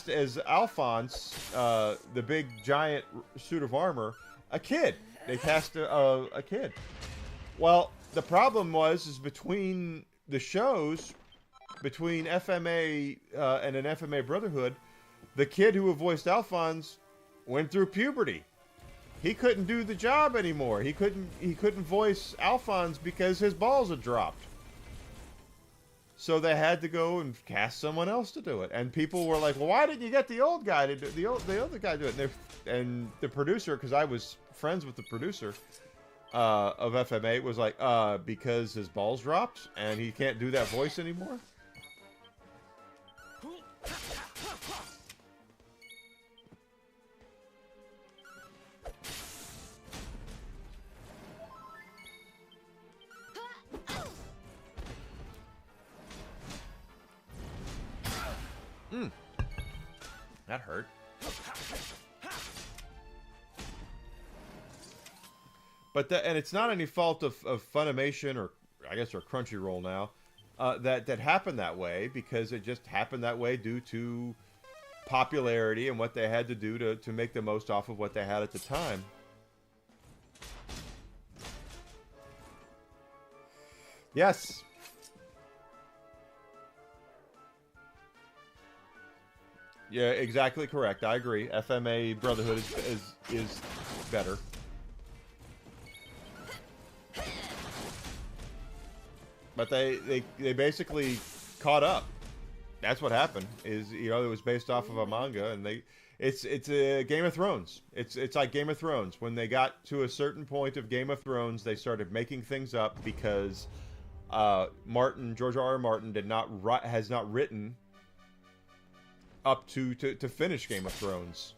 as Alphonse, the big giant suit of armor, a kid. They cast a kid. Well, the problem is between the shows, between FMA and an FMA Brotherhood, the kid who voiced Alphonse went through puberty. He couldn't do the job anymore. He couldn't voice Alphonse because his balls had dropped. So they had to go and cast someone else to do it. And people were like, "Well, why didn't you get the old guy to do the other guy to do it?" And the producer, because I was friends with the producer of FMA, was like, because his balls dropped and he can't do that voice anymore. That hurt. and it's not any fault of Funimation or I guess or Crunchyroll now that happened that way, because it just happened that way due to popularity and what they had to do to make the most off of what they had at the time. Yes. Yeah, exactly correct. I agree. FMA Brotherhood is better. But they basically caught up. That's what happened. Is, you know, it was based off of a manga, and it's a Game of Thrones. It's like Game of Thrones. When they got to a certain point of Game of Thrones, they started making things up because George R. R. Martin has not written up to finish Game of Thrones.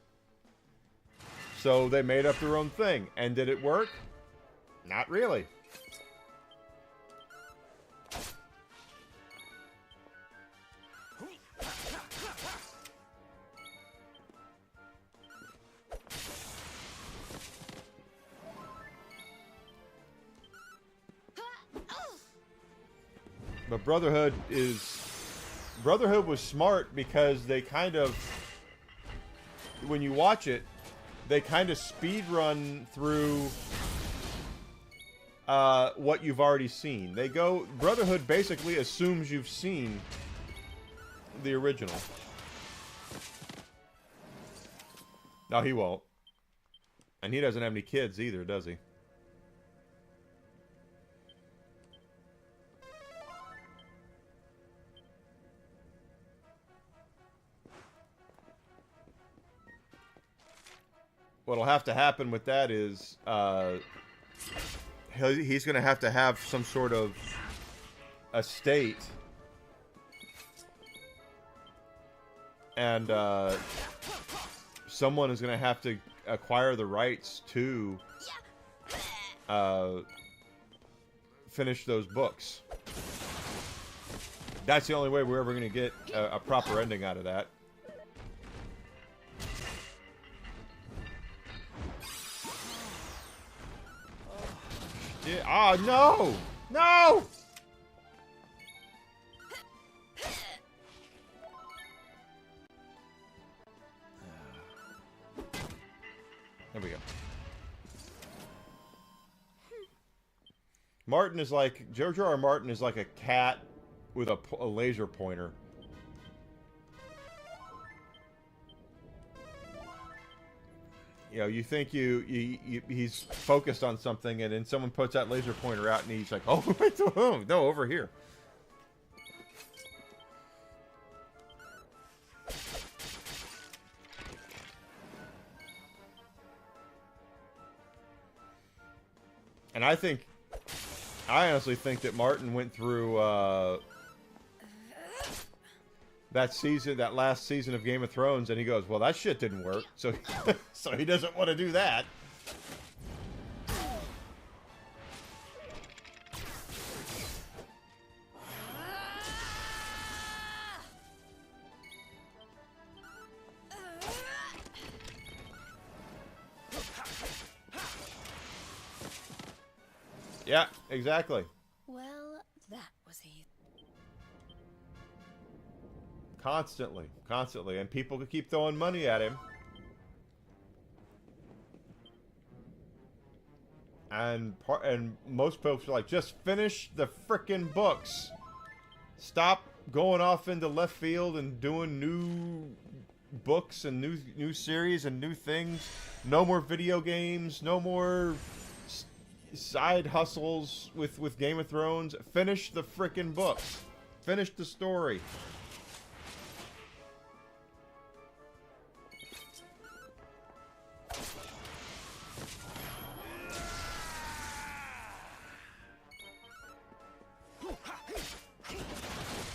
So they made up their own thing. And did it work? Not really. But Brotherhood was smart because they kind of, when you watch it, they kind of speed run through what you've already seen. Brotherhood basically assumes you've seen the original. No, he won't. And he doesn't have any kids either, does he? What'll have to happen with that is he's going to have some sort of estate, and someone is going to have to acquire the rights to finish those books. That's the only way we're ever going to get a proper ending out of that. Yeah. Oh, no! No! There we go. George R. R. Martin is like a cat with a laser pointer. You know, you think he's focused on something, and then someone puts that laser pointer out, and he's like, "Oh, no, over here." And I honestly think that Martin went through that last season of Game of Thrones, and he goes, well, that shit didn't work, so so he doesn't want to do that. Yeah, exactly. Well, that was easy. Constantly, and people could keep throwing money at him. And most folks are like, just finish the frickin' books. Stop going off into left field and doing new books and new series and new things. No more video games. No more side hustles with Game of Thrones. Finish the frickin' books. Finish the story.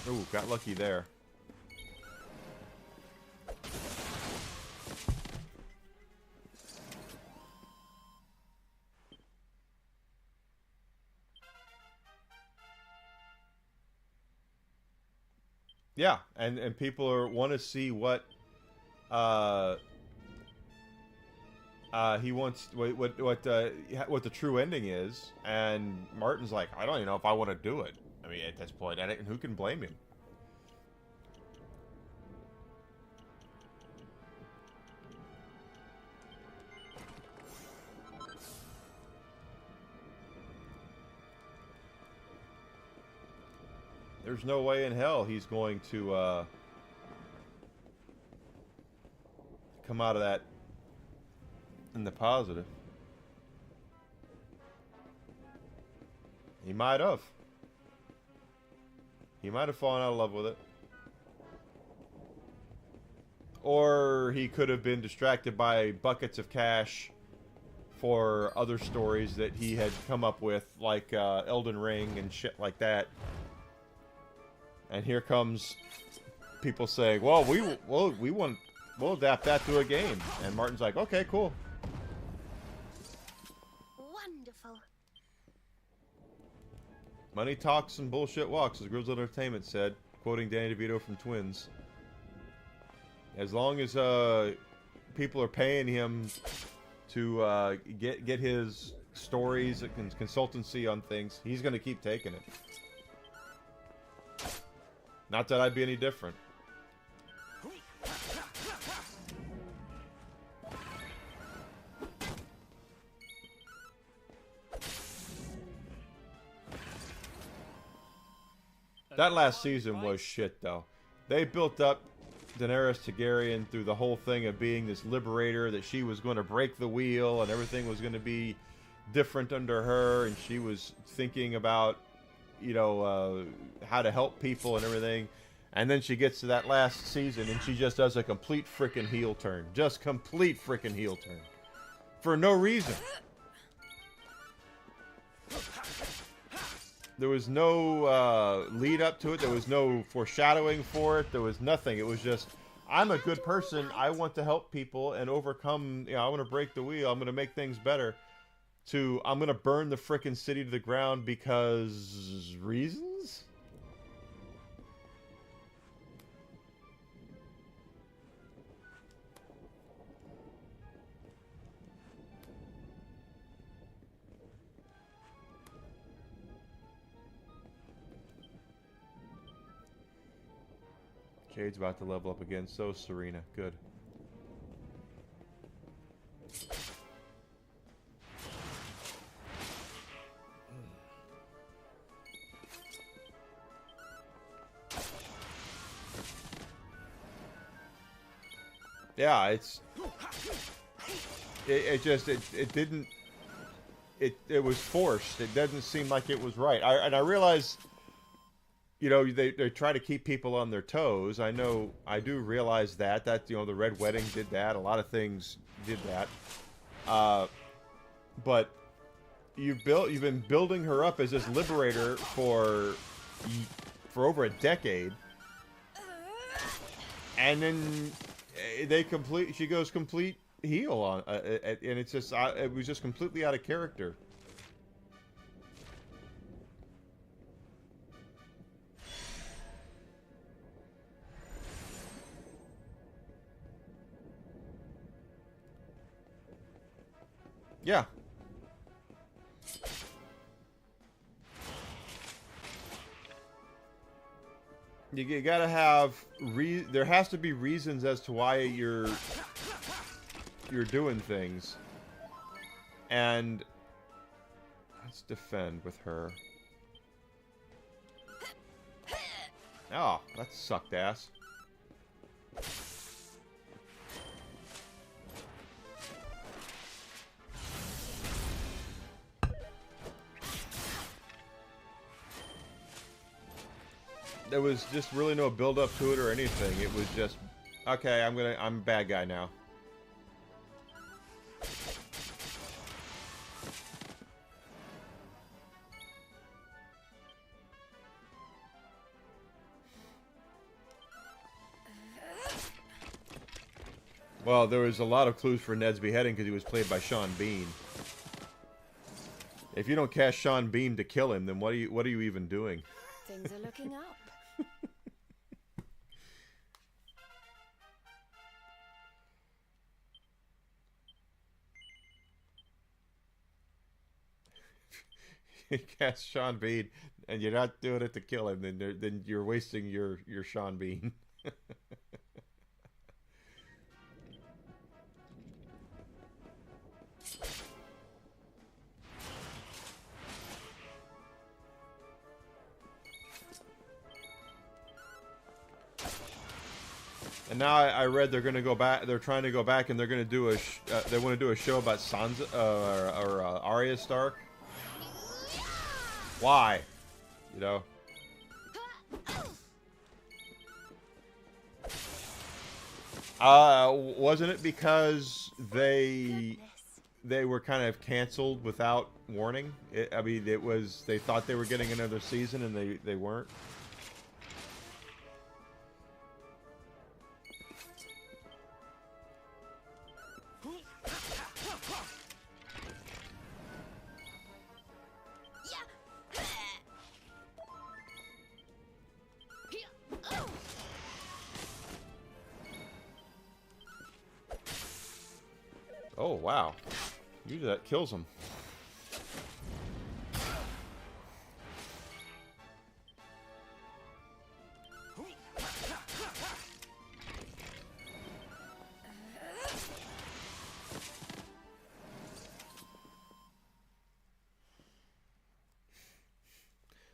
Ooh, got lucky there. Yeah, and people want to see what He wants what the true ending is, and Martin's like, I don't even know if I want to do it. I mean, at this point, and who can blame him? There's no way in hell he's going to come out of that in the positive. He might have. He might have fallen out of love with it. Or he could have been distracted by buckets of cash for other stories that he had come up with, like Elden Ring and shit like that. And here comes people saying, "Well, we'll adapt that to a game." And Martin's like, "Okay, cool." Wonderful. Money talks and bullshit walks, as Grizzled Entertainment said, quoting Danny DeVito from Twins. As long as people are paying him to get his stories and consultancy on things, he's going to keep taking it. Not that I'd be any different. That last season was shit, though. They built up Daenerys Targaryen through the whole thing of being this liberator, that she was going to break the wheel and everything was going to be different under her, and she was thinking about, you know, how to help people and everything. And then she gets to that last season and she just does a complete freaking heel turn. Just complete freaking heel turn. For no reason. There was no lead up to it. There was no foreshadowing for it. There was nothing. It was just, I'm a good person. I want to help people and overcome, you know, I want to break the wheel. I'm going to make things better. To, I'm going to burn the frickin' city to the ground because reasons? Jade's about to level up again. So is Serena. Good. Yeah, it didn't, it was forced. It doesn't seem like it was right. I realize, you know, they try to keep people on their toes. I do realize that, you know, the Red Wedding did that. A lot of things did that. But you've been building her up as this liberator for over a decade. And then she goes complete heel on, and it's just, it was just completely out of character. Yeah. You gotta have there has to be reasons as to why you're doing things. And let's defend with her. Oh, that sucked ass. There was just really no build up to it or anything. It was just, okay, I'm a bad guy now. Well, there was a lot of clues for Ned's beheading because he was played by Sean Bean. If you don't cast Sean Bean to kill him, then what are you even doing? Things are looking up. cast Sean Bean, and you're not doing it to kill him, then you're wasting your Sean Bean. And now I read they're going to go back. They're trying to go back, and they're going to do they want to do a show about Sansa or Arya Stark. Why? You know. Wasn't it because they were kind of canceled without warning? I mean, it was they thought they were getting another season, and they weren't. Oh, wow. Usually that kills him.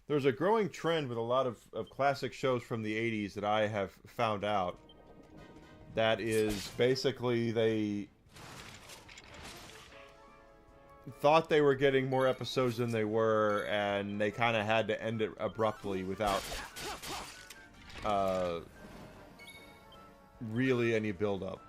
There's a growing trend with a lot of classic shows from the 80s that I have found out. That is basically they thought they were getting more episodes than they were, and they kind of had to end it abruptly without really any build-up.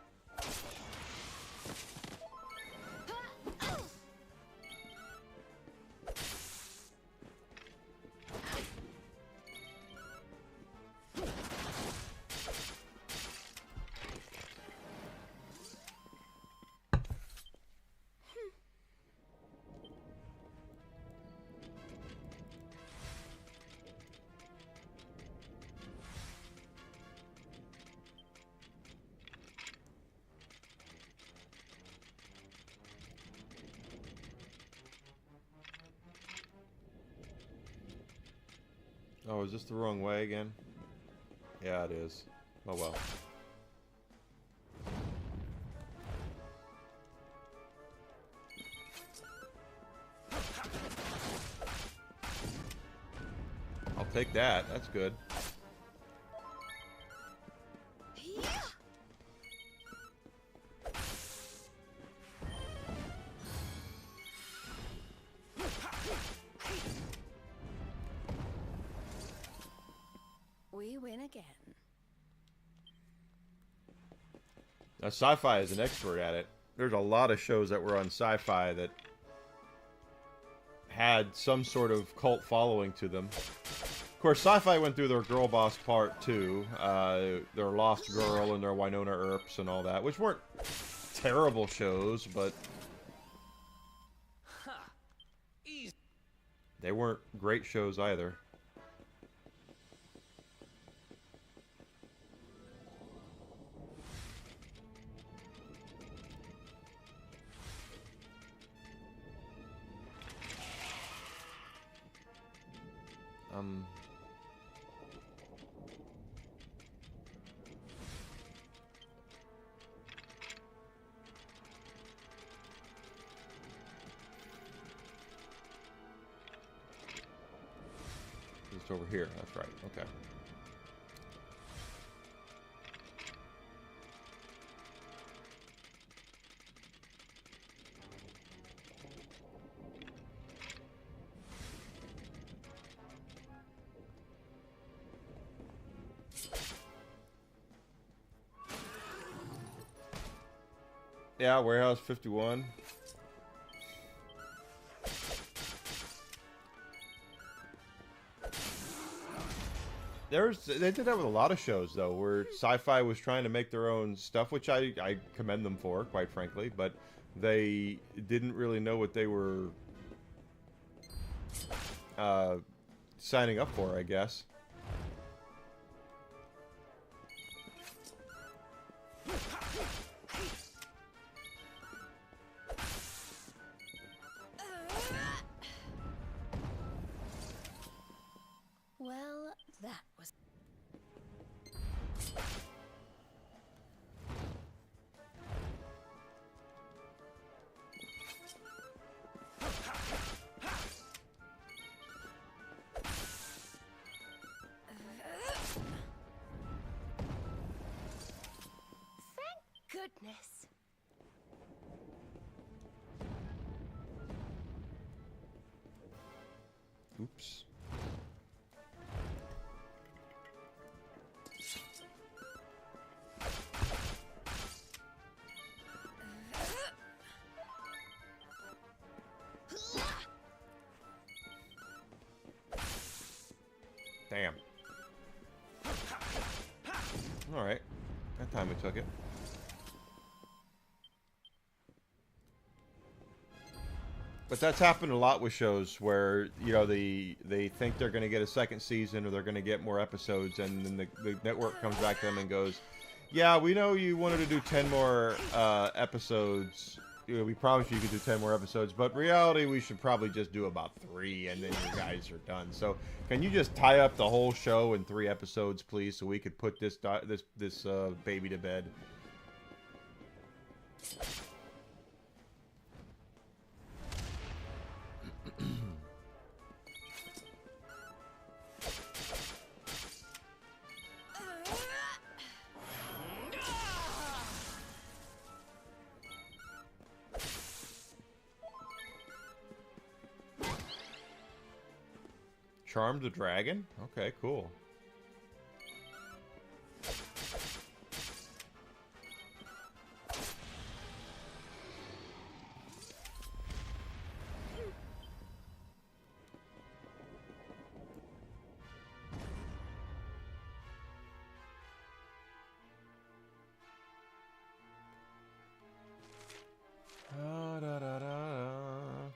Oh, is this the wrong way again? Yeah, it is. Oh well. I'll take that. That's good. We win again. Now, Sci-Fi is an expert at it. There's a lot of shows that were on Sci-Fi that had some sort of cult following to them. Of course, Sci-Fi went through their Girl Boss Part 2, their Lost Girl and their Winona Earps and all that, which weren't terrible shows, but they weren't great shows either. Just over here, that's right, okay. Yeah, Warehouse 51. They did that with a lot of shows, though, where Sci-Fi was trying to make their own stuff, which I commend them for, quite frankly, but they didn't really know what they were signing up for, I guess. Oops. Damn. Alright. That time we took it. But that's happened a lot with shows where, you know, they think they're going to get a second season or they're going to get more episodes, and then the network comes back to them and goes, yeah, we know you wanted to do 10 more episodes. You know, we promised you could do 10 more episodes, but in reality, we should probably just do about 3, and then you guys are done. So, can you just tie up the whole show in 3 episodes, please, so we could put this baby to bed? Charm the dragon? Okay, cool.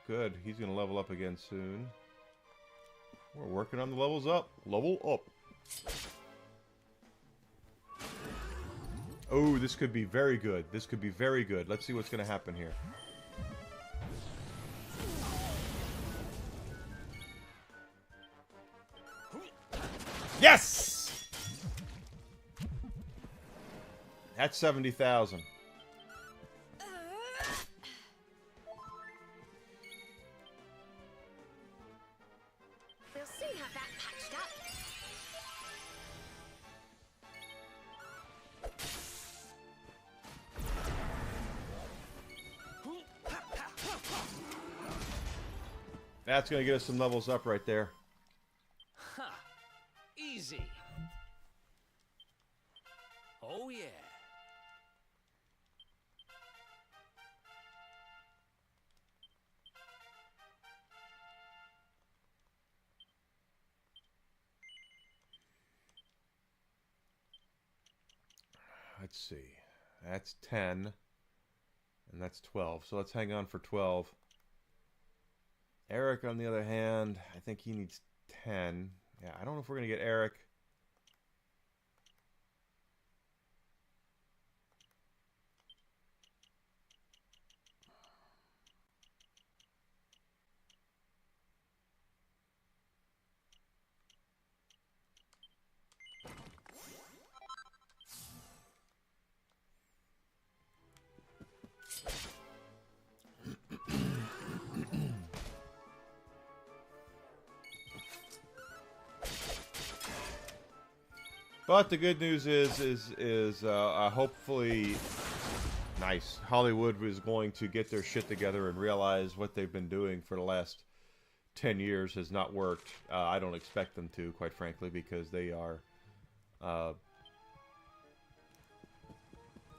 Good. He's going to level up again soon. We're working on the levels up. Level up. Oh, this could be very good. This could be very good. Let's see what's going to happen here. Yes! That's 70,000. We'll soon have that patched up. That's going to get us some levels up right there. Ha! Easy. Oh, yeah. Let's see. That's 10. And that's 12. So let's hang on for 12. Eric, on the other hand, I think he needs 10. Yeah, I don't know if we're going to get Eric. But the good news is hopefully, nice. Hollywood is going to get their shit together and realize what they've been doing for the last 10 years has not worked. I don't expect them to, quite frankly, because they are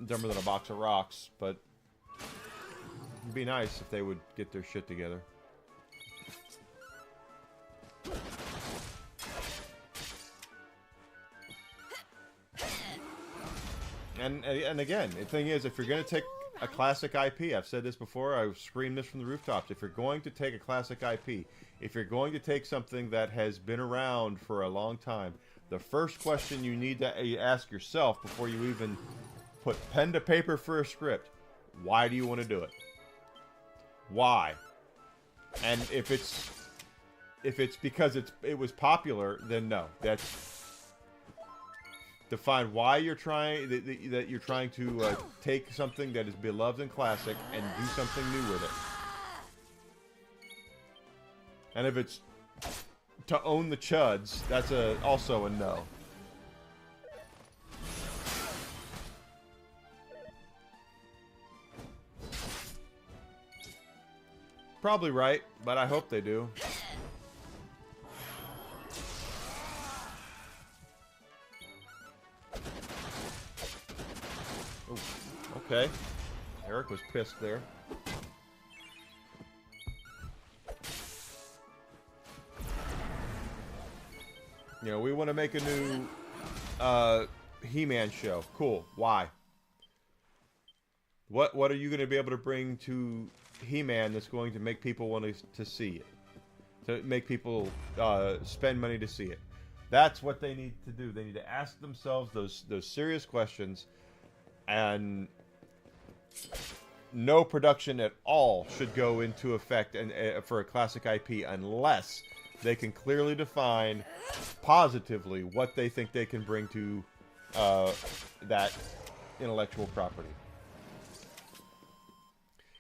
dumber than a box of rocks. But it'd be nice if they would get their shit together. And again, the thing is, if you're going to take a classic IP, I've said this before, I've screamed this from the rooftops, if you're going to take a classic IP, if you're going to take something that has been around for a long time, the first question you need to ask yourself before you even put pen to paper for a script, why do you want to do it? Why? And if it's because it was popular, then no. That's define why you're trying that you're trying to take something that is beloved and classic and do something new with it. And if it's to own the chuds, that's also a no. Probably right, but I hope they do. Okay. Eric was pissed there. You know, we want to make a new He-Man show. Cool. Why? What are you going to be able to bring to He-Man that's going to make people want to see it? To make people spend money to see it. That's what they need to do. They need to ask themselves those serious questions, and no production at all should go into effect for a classic IP unless they can clearly define positively what they think they can bring to that intellectual property.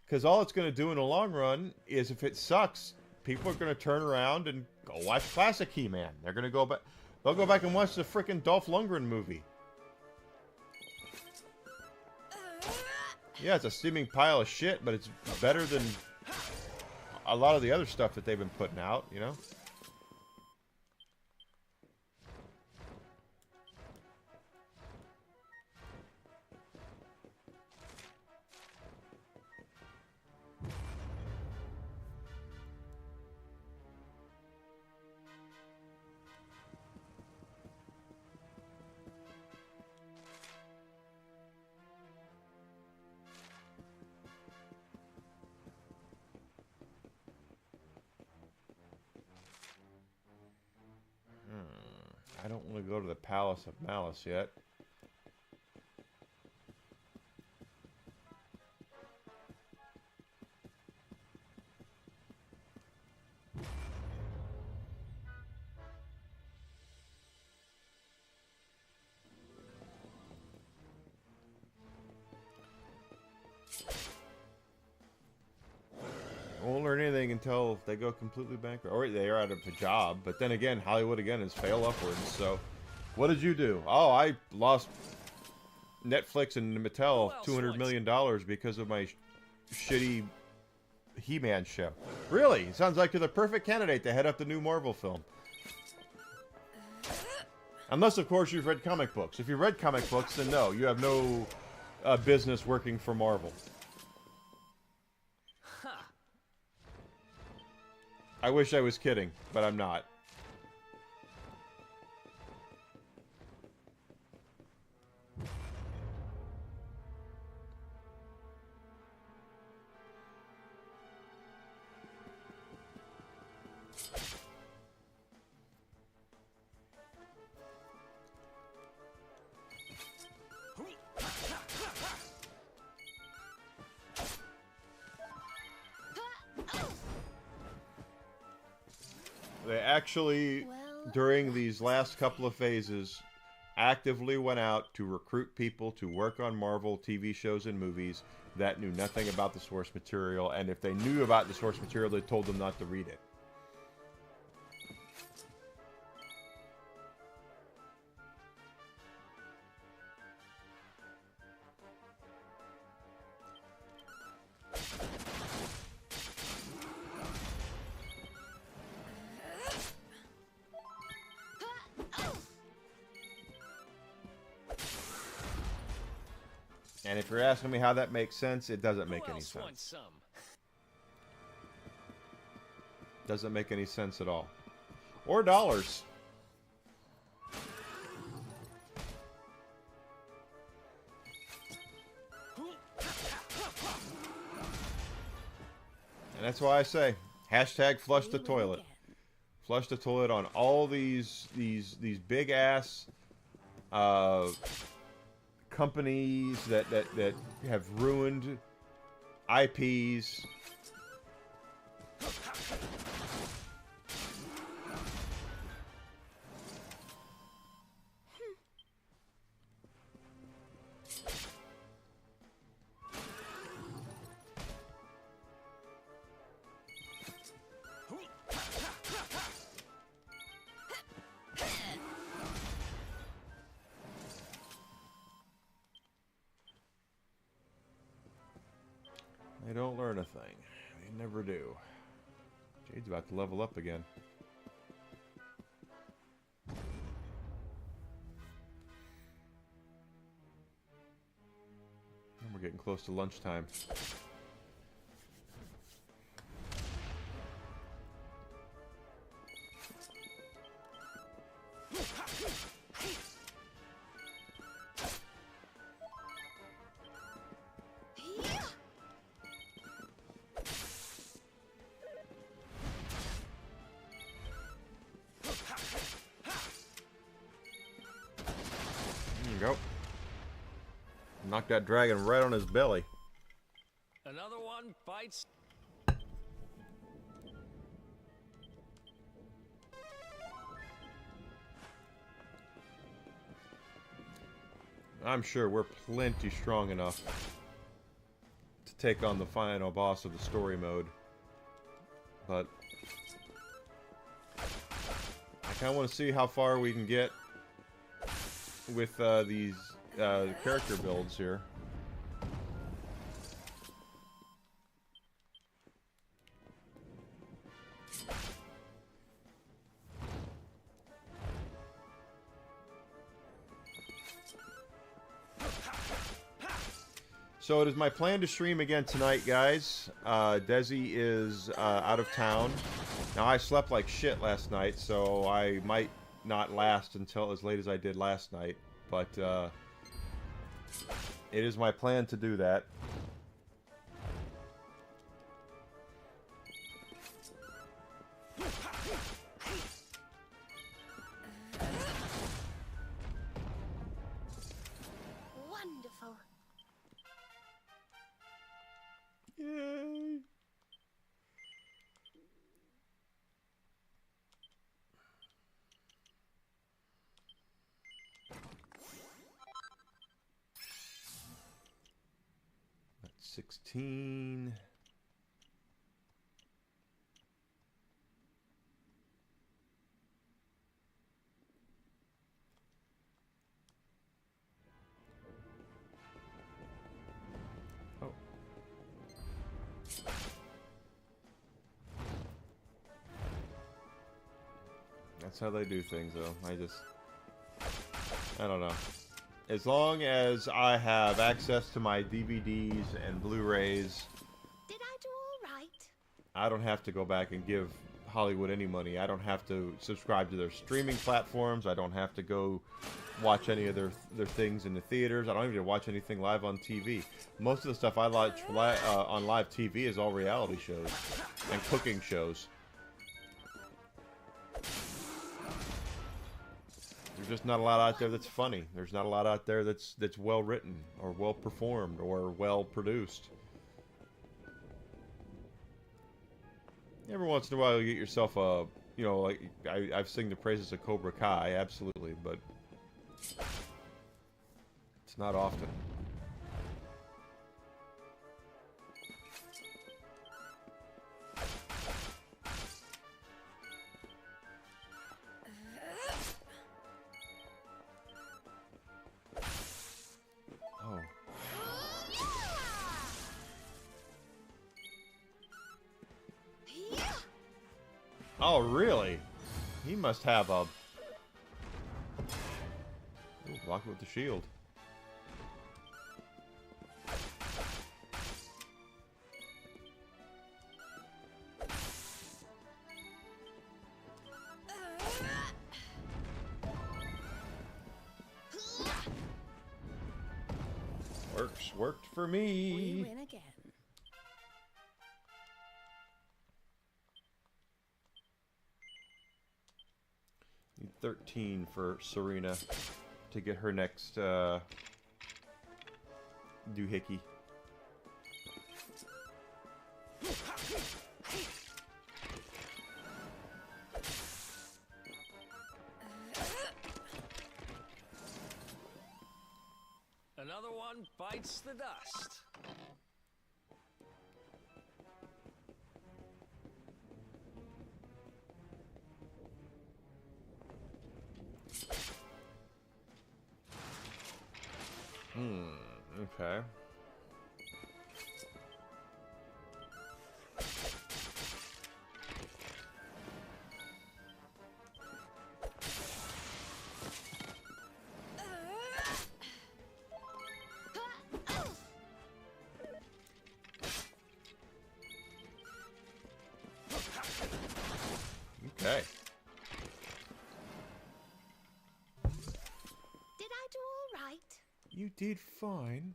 Because all it's going to do in the long run is, if it sucks, people are going to turn around and go watch classic He-Man. They're going to go back. They'll go back and watch the frickin' Dolph Lundgren movie. Yeah, it's a steaming pile of shit, but it's better than a lot of the other stuff that they've been putting out, you know? I don't want to go to the Palace of Malice yet. Won't learn anything until they go completely bankrupt, or they are out of a job. But then again, Hollywood again is fail upwards. So, what did you do? Oh, I lost Netflix and Mattel $200 million because of my shitty He-Man show. Really? Sounds like you're the perfect candidate to head up the new Marvel film. Unless, of course, you've read comic books. If you've read comic books, then no, you have no business working for Marvel. I wish I was kidding, but I'm not. They actually, during these last couple of phases, actively went out to recruit people to work on Marvel TV shows and movies that knew nothing about the source material, and if they knew about the source material, they told them not to read it. And if you're asking me how that makes sense, it doesn't make any sense. Doesn't make any sense at all. Or dollars. And that's why I say, hashtag flush the toilet. Flush the toilet on all these big ass companies that have ruined IPs. They don't learn a thing. They never do. Jade's about to level up again. We're getting close to lunchtime. There you go. Knock that dragon right on his belly. Another one bites. I'm sure we're plenty strong enough to take on the final boss of the story mode. But I kind of want to see how far we can get with these character builds here. So it is my plan to stream again tonight, guys. Desi is out of town. Now, I slept like shit last night, so I might not last until as late as I did last night. But it is my plan to do that. Wonderful. Yay! That's 16. Oh. That's how they do things, though. I don't know. As long as I have access to my DVDs and Blu-rays, Did I do all right? I don't have to go back and give Hollywood any money. I don't have to subscribe to their streaming platforms. I don't have to go watch any of their things in the theaters. I don't even have to watch anything live on TV. Most of the stuff I watch on live TV is all reality shows and cooking shows. There's just not a lot out there that's funny. There's not a lot out there that's well written or well performed or well produced. Every once in a while, you get yourself a, you know, like I've sing the praises of Cobra Kai, absolutely, but it's not often. Oh. Oh, really? He must have a... Ooh, block it with the shield. Worked for We me. win again. 13 for Serena to get her next doohickey. Another one bites the dust. Okay. Okay. Did I do all right? You did fine.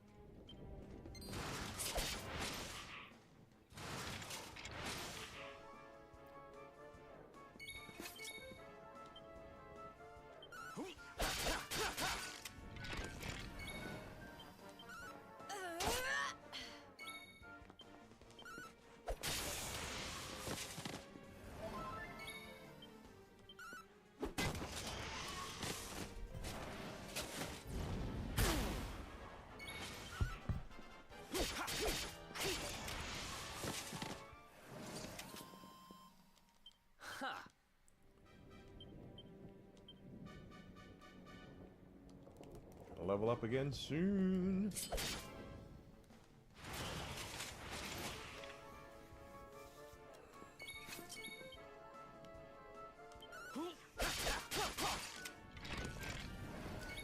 Ha! Level up again soon.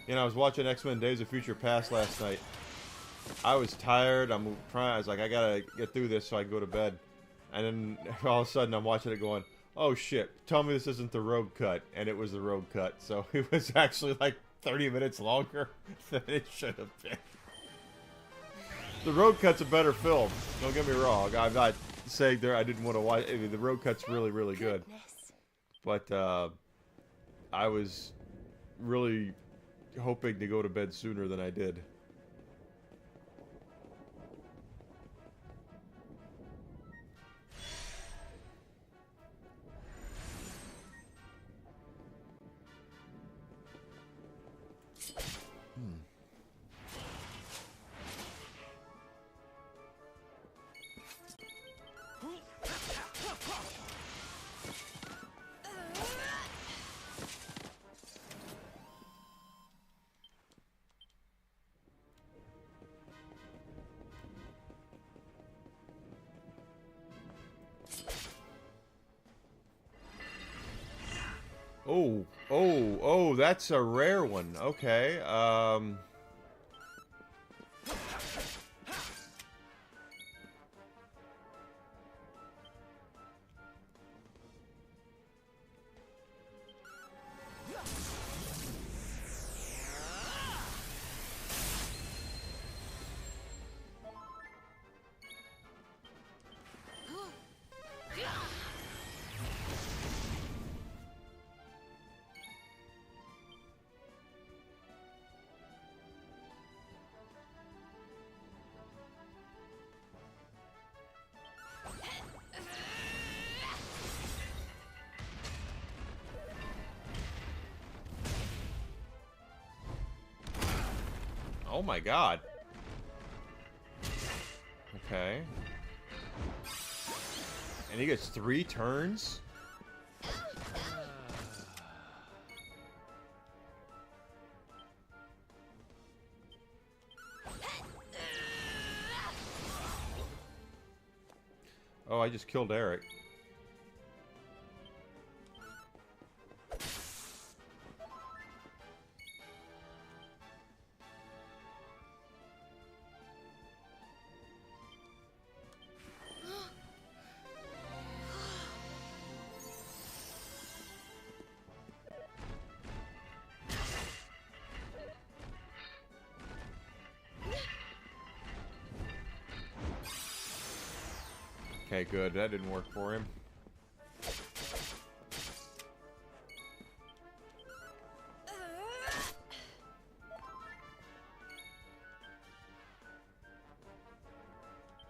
You know, I was watching X-Men Days of Future Past last night. I was tired. I was like, I gotta get through this so I can go to bed. And then all of a sudden, I'm watching it going, oh shit, tell me this isn't the road cut. And it was the road cut. So it was actually like 30 minutes longer than it should have been. The road cut's a better film. Don't get me wrong. I'm not saying I didn't want to watch. I mean, the road cut's really, really good. But I was really hoping to go to bed sooner than I did. Oh, that's a rare one. Okay, oh my god. Okay. And he gets 3 turns? Oh, I just killed Eric. Okay, good. That didn't work for him.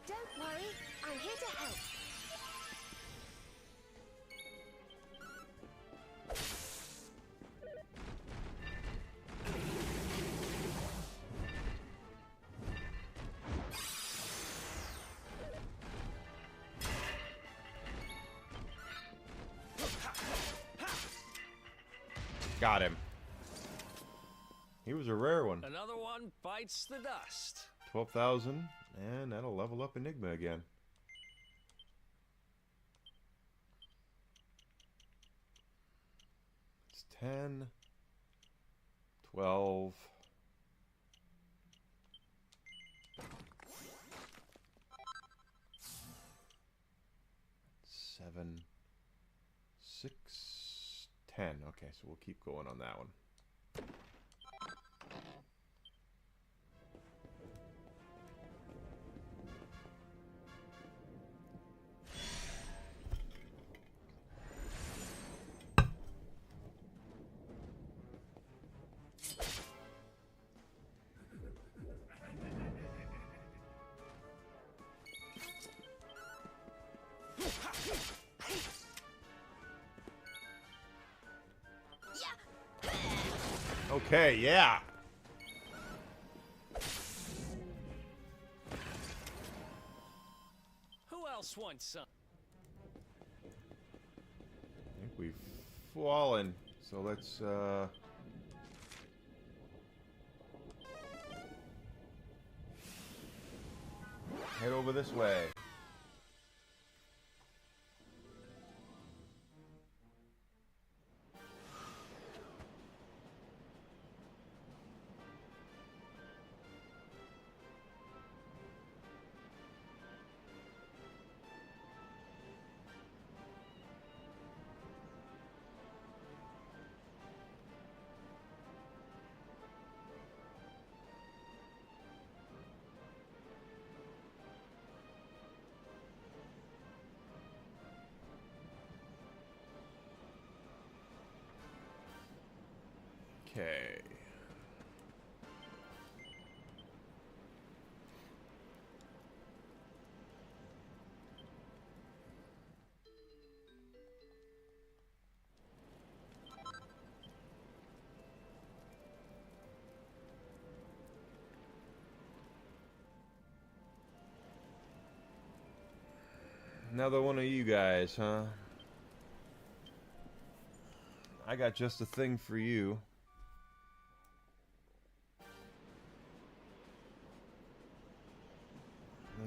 Don't worry, I'm here to help. Got him. He was a rare one. Another one bites the dust. 12,000, and that'll level up Enigma again. It's 10, 12, 7, 610. Okay, so we'll keep going on that one. Okay, yeah. Who else wants some? I think we've fallen. So let's head over this way. Okay. Another one of you guys, huh? I got just a thing for you.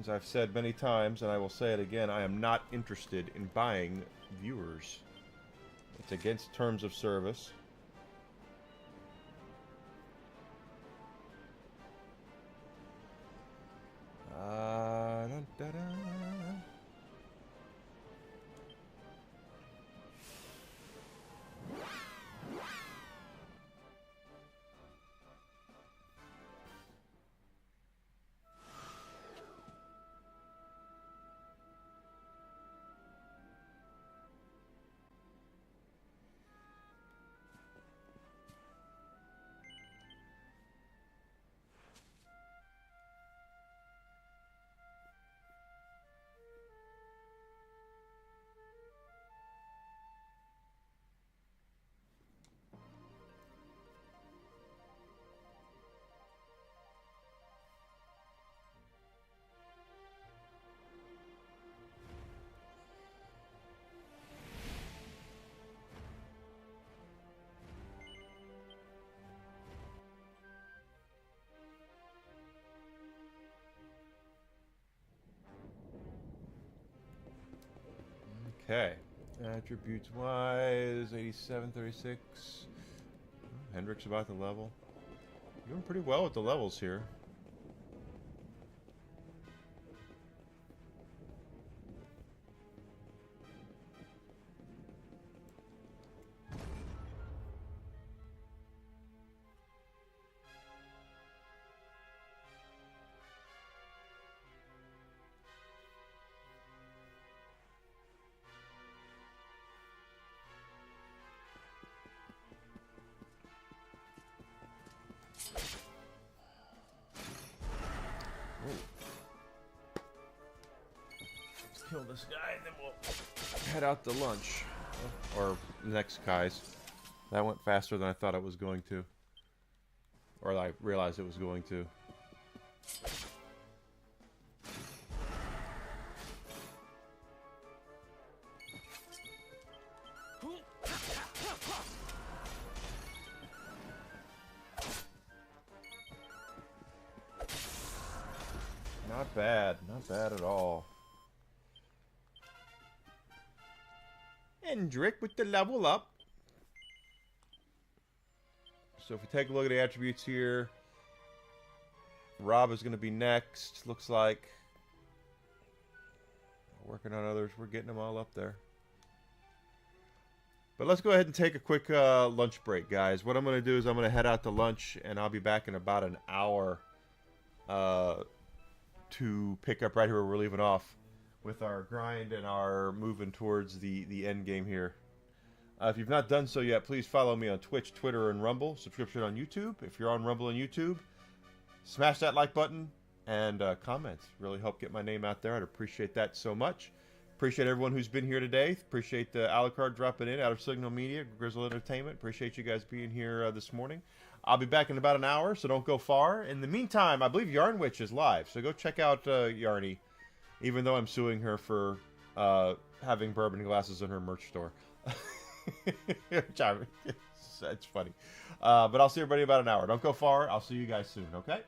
As I've said many times, and I will say it again, I am not interested in buying viewers. It's against terms of service. Dun, dun, dun. Okay. Attributes wise, 87, 36. Hendrick's about the level. Doing pretty well with the levels here. Let's kill this guy and then we'll head out to lunch. Or next guys. That went faster than I thought it was going to. Or I realized it was going to. Not bad. Not bad at all. Hendrick with the level up. So if we take a look at the attributes here, Rob is going to be next, looks like. Working on others, we're getting them all up there. But let's go ahead and take a quick lunch break, guys. What I'm going to do is I'm going to head out to lunch, and I'll be back in about an hour to pick up right here where we're leaving off with our grind and our moving towards the end game here. If you've not done so yet, please follow me on Twitch, Twitter, and Rumble. Subscription on YouTube. If you're on Rumble and YouTube, smash that like button and comments. Really help get my name out there. I'd appreciate that so much. Appreciate everyone who's been here today. Appreciate the Alucard dropping in out of Signal Media, Grizzle Entertainment. Appreciate you guys being here this morning. I'll be back in about an hour, so don't go far. In the meantime, I believe Yarn Witch is live, so go check out Yarny, even though I'm suing her for having bourbon glasses in her merch store. It's funny. But I'll see everybody in about an hour. Don't go far. I'll see you guys soon, okay?